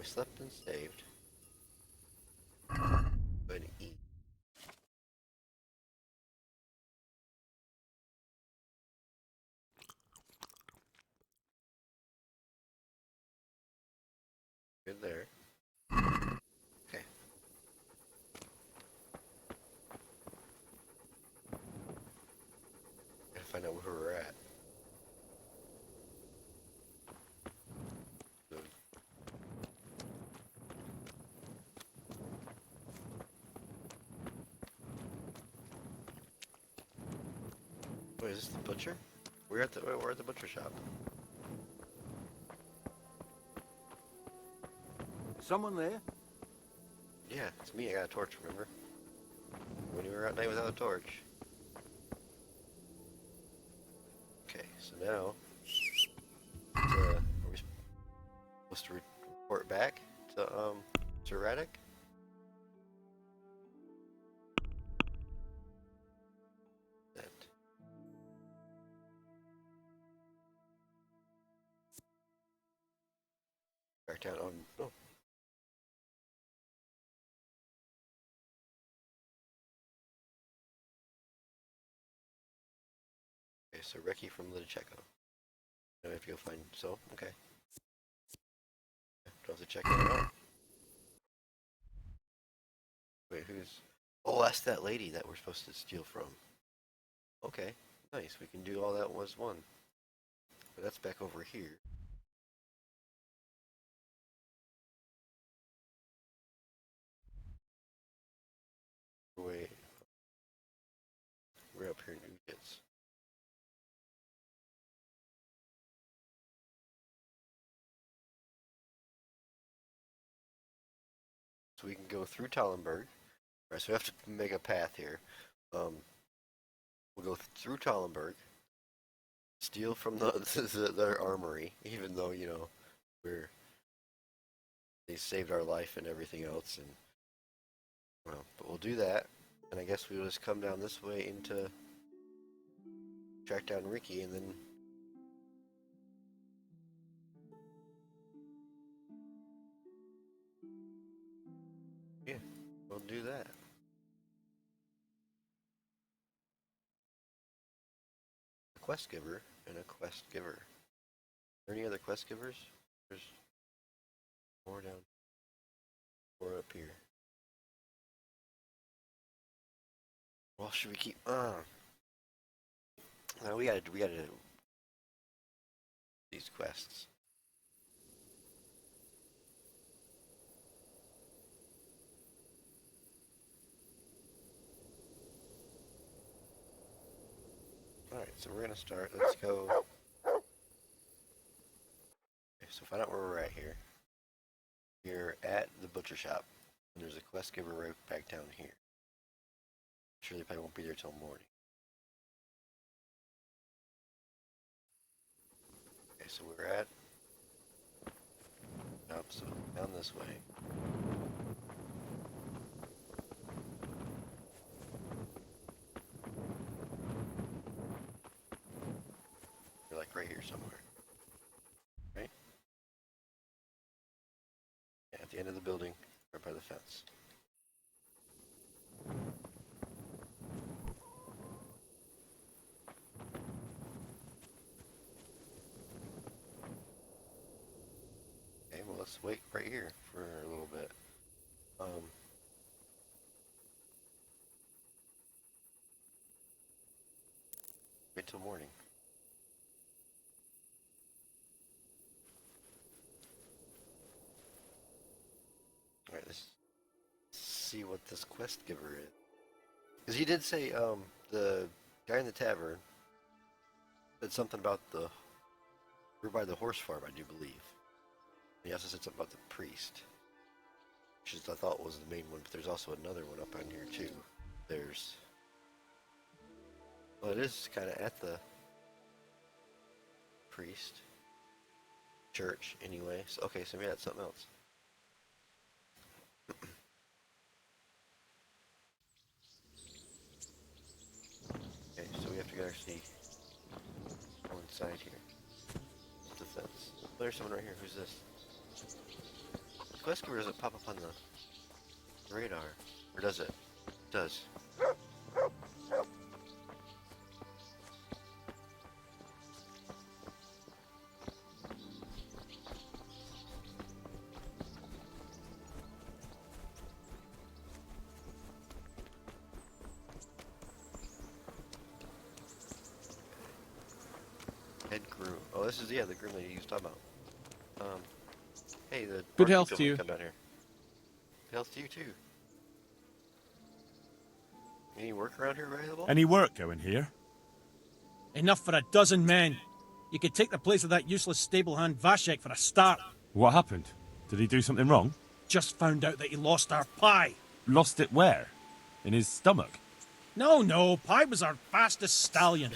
we slept and saved. Go ahead and eat. Good there. Okay. Gotta find out where we're at. Good. Wait, is this the butcher? We're at the butcher shop. Someone there? Yeah, it's me. I got a torch, remember? When you were out at night without a torch. Okay, so now, are we supposed to report back to Radek? That. Back down on. Oh. Okay, so Reki from Lidcheco. Now we have to go find. So, okay. Don't have to check it out. Wait, who's. Oh, that's that lady that we're supposed to steal from. Okay, nice. We can do all that was one. But that's back over here. Wait. We're up here in Ugits. So we can go through Tallenberg. Alright, so we have to make a path here. We'll go through Tallenberg. Steal from their armory, even though, you know, they saved our life and everything else, and well, but we'll do that, and I guess we'll just come down this way into track down Ricky, and then yeah, we'll do that. A quest giver and a quest giver. Are there any other quest givers? There's more down, more up here. Well, should we keep? No, we gotta do these quests. Alright, so we're gonna start. Let's go. Okay, so find out where we're at here. We're at the butcher shop, and there's a quest giver right back down here. Sure, they probably won't be there till morning. Okay, so we're at. Up, so down this way. We're like right here somewhere. Right? Yeah, at the end of the building, right by the fence. Okay, well, let's wait right here for a little bit. Wait till morning. Alright, let's see what this quest giver is. Because he did say, the guy in the tavern said something about we're by the horse farm, I do believe. He also said something about the priest, which is, I thought was the main one, but there's also another one up on here too. There's, well, it is kind of at the priest church anyway. So, okay, so maybe that's something else. Okay, so we have to actually go inside here. The fence. There's someone right here. Who's this? quest or does it pop up on the radar? Or does it? It does. Head groom. Oh, this is the groom that you was talking about. Hey, the Good barkeep health told to me you. Come down here. Good health to you too. Any work around here available? Any work going here? Enough for a dozen men. You could take the place of that useless stable hand Vashek for a start. What happened? Did he do something wrong? Just found out that he lost our pie. Lost it where? In his stomach? No, Pie was our fastest stallion.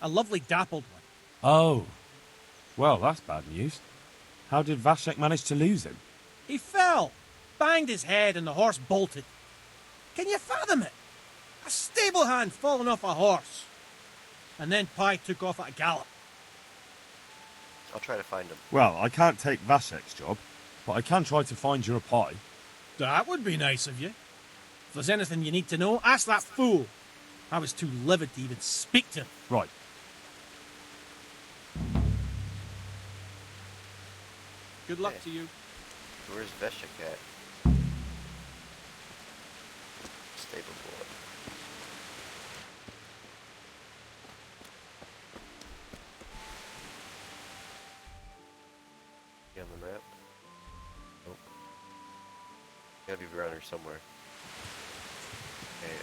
A lovely dappled one. Oh. Well, that's bad news. How did Vashek manage to lose him? He fell, banged his head, and the horse bolted. Can you fathom it? A stable hand falling off a horse. And then Pie took off at a gallop. I'll try to find him. Well, I can't take Vashek's job, but I can try to find your pie. That would be nice of you. If there's anything you need to know, ask that fool. I was too livid to even speak to him. Right. Good luck to you. Where's Veshik at? Stable boy. You on the map? Nope. Gotta be around here somewhere. Okay,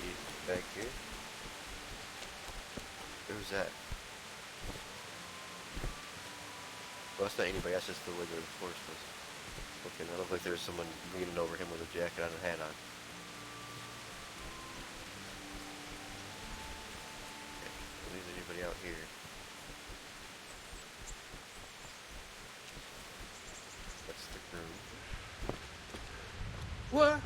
he's back here. Who's that? Well, that's not anybody, that's just the way the horse was. Okay, now it looks like there's someone leaning over him with a jacket on and a hat on. Okay, don't leave anybody out here. That's the groom. What?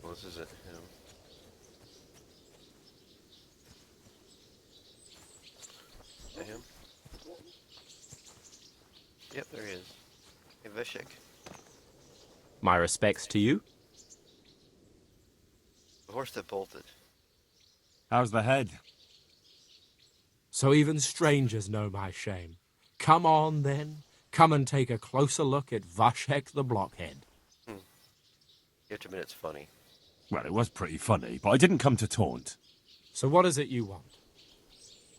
Well, this isn't him. Is that him? Yep, there he is. Hey, Veshik. My respects to you. The horse that bolted. How's the head? So even strangers know my shame. Come on, then. Come and take a closer look at Vashek the Blockhead. You have to admit it's funny. Well, it was pretty funny, but I didn't come to taunt. So what is it you want?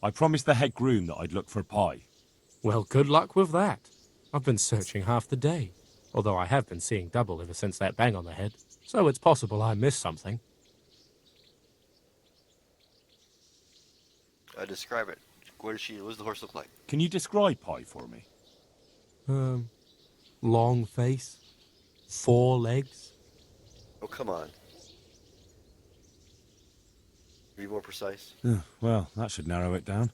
I promised the head groom that I'd look for pie. Well, good luck with that. I've been searching half the day, although I have been seeing double ever since that bang on the head, so it's possible I missed something. Describe it. What does the horse look like? Can you describe pie for me? Long face, 4 legs. Oh, come on. Be more precise. Well, that should narrow it down.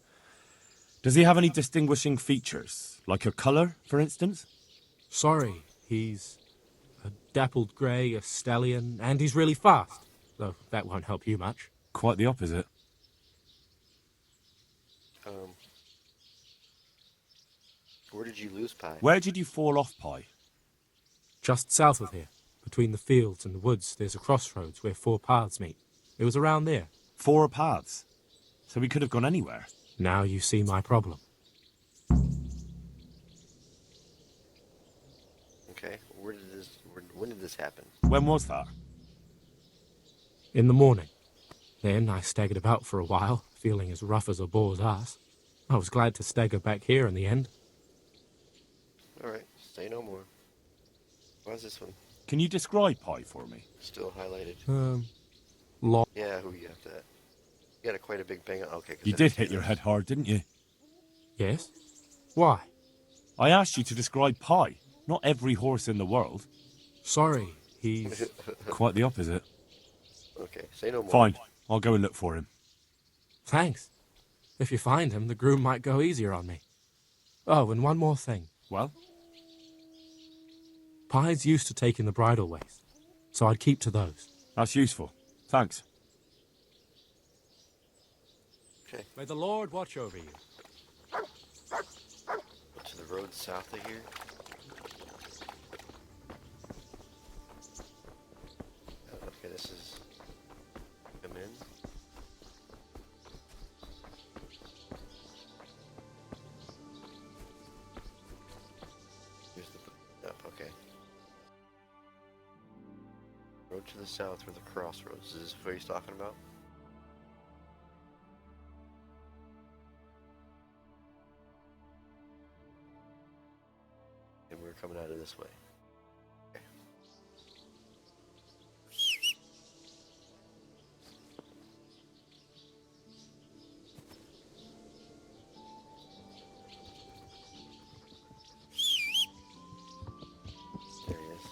Does he have any distinguishing features? Like a colour, for instance? Sorry, he's a dappled grey, a stallion, and he's really fast. Though that won't help you much. Quite the opposite. Where did you lose Pie? Where did you fall off, Pie? Just south of here, between the fields and the woods, there's a crossroads where 4 paths meet. It was around there. 4 paths? So we could have gone anywhere. Now you see my problem. Okay, when did this happen? When was that? In the morning. Then I staggered about for a while, feeling as rough as a boar's ass. I was glad to stagger back here in the end. Alright, say no more. Why's this one? Can you describe pie for me? Still highlighted. Long. Yeah, who you got that? You got quite a big bang. Okay. You did hit your head hard, didn't you? Yes? Why? I asked you to describe Pie, not every horse in the world. Sorry, he's... Quite the opposite. Okay, say no more. Fine. I'll go and look for him. Thanks. If you find him, the groom might go easier on me. Oh, and one more thing. Well? Pies used to take in the bridal waist, so I'd keep to those. That's useful. Thanks. Okay. May the Lord watch over you. To the road south of here. Okay, this is come in. Here's the up. Okay. Road to the south, where the crossroads. Is this what he's talking about? And we're coming out of this way. Okay. There he is.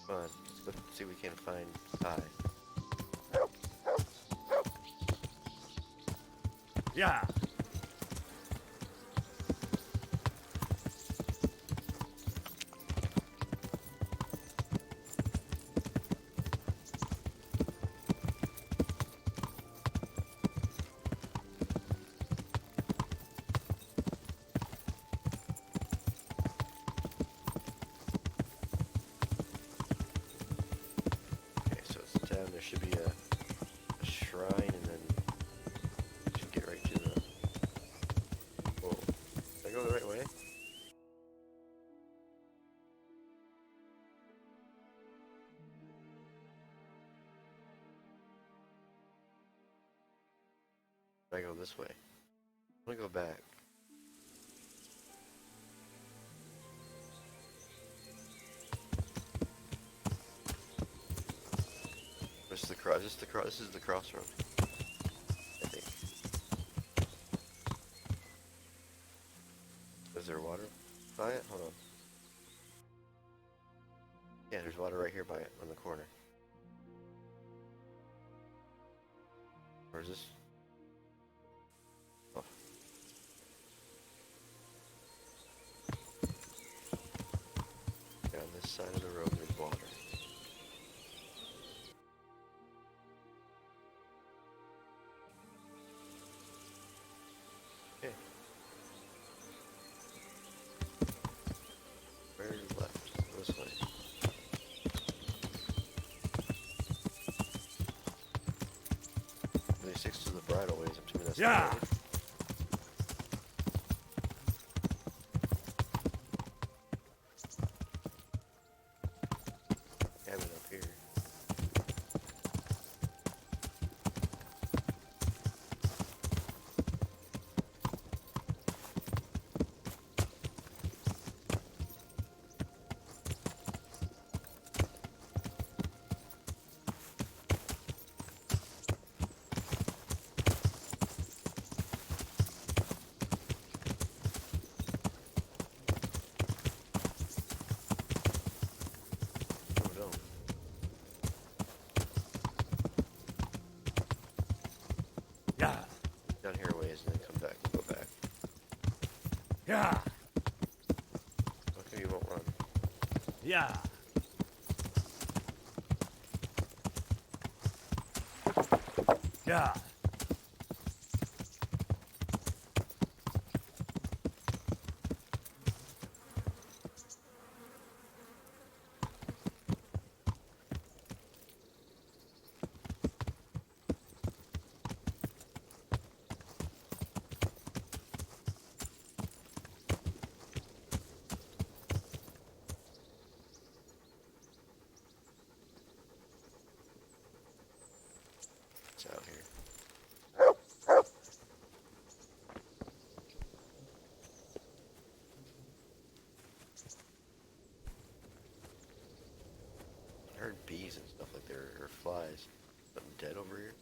Come on, let's go see if we can find Pie. Yeah. Okay, so it's down. There should be a shrine, and then you should get right to the. Whoa! Did I go the right way? Did I go this way? I'm gonna go back. This is the cross. This is the crossroad. I think. Is there water by it? Hold on. Yeah, there's water right here by it on the corner. Where's this? Oh. Down this side of the road, there's water. Okay. Where left? This way. Really sticks to the bridle ways. I'm assuming that's Yeah. the road. Cabin up here. Oh no. Yeah. Down here a ways and then come back and go back. Yeah. How come you won't run? Yeah. Yeah. It's out here. I heard bees and stuff like there, or flies. Something dead over here.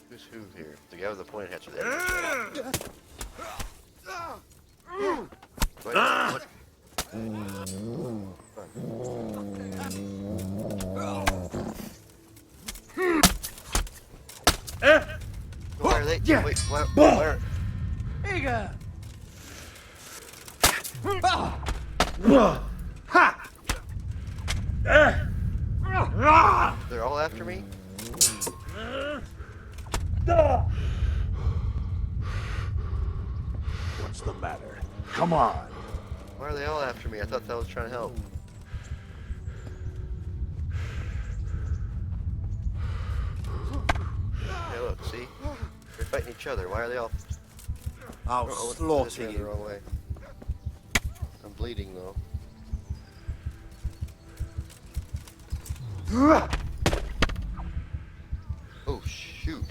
Who's who here? The guy with the pointed hatchet there. Wait, what? Why are they? Wait, why are... Eager! They're all after me? What's the matter? Come on. Why are they all after me? I thought that was trying to help. Hey, look, see? They're fighting each other. Why are they all... I'll slaughter The you. wrong way. I'm bleeding, though. Oh, shoot.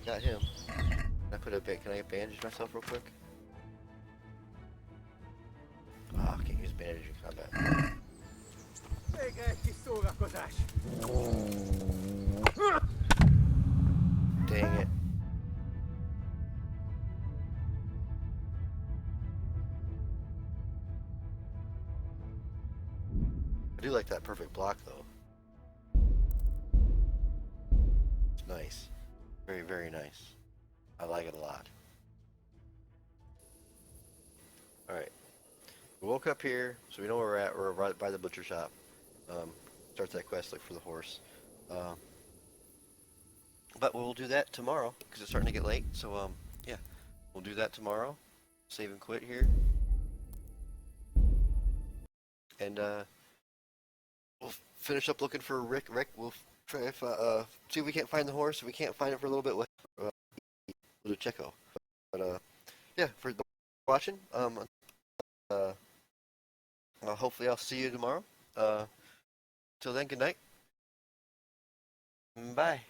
Got him. Can I bandage myself real quick? Oh, I can't use bandage in combat. Dang it. I do like that perfect block, though. It's nice. Very, very nice. I like it a lot. Alright. We woke up here, so we know where we're at. We're right by the butcher shop. Start that quest, look for the horse. But we'll do that tomorrow, because it's starting to get late. So, yeah. We'll do that tomorrow. Save and quit here. And, we'll finish up looking for Rick. We'll try if, see if we can't find the horse. If we can't find it for a little bit, we'll do Checo. But, yeah, for watching, hopefully I'll see you tomorrow. Till then, good night. Bye.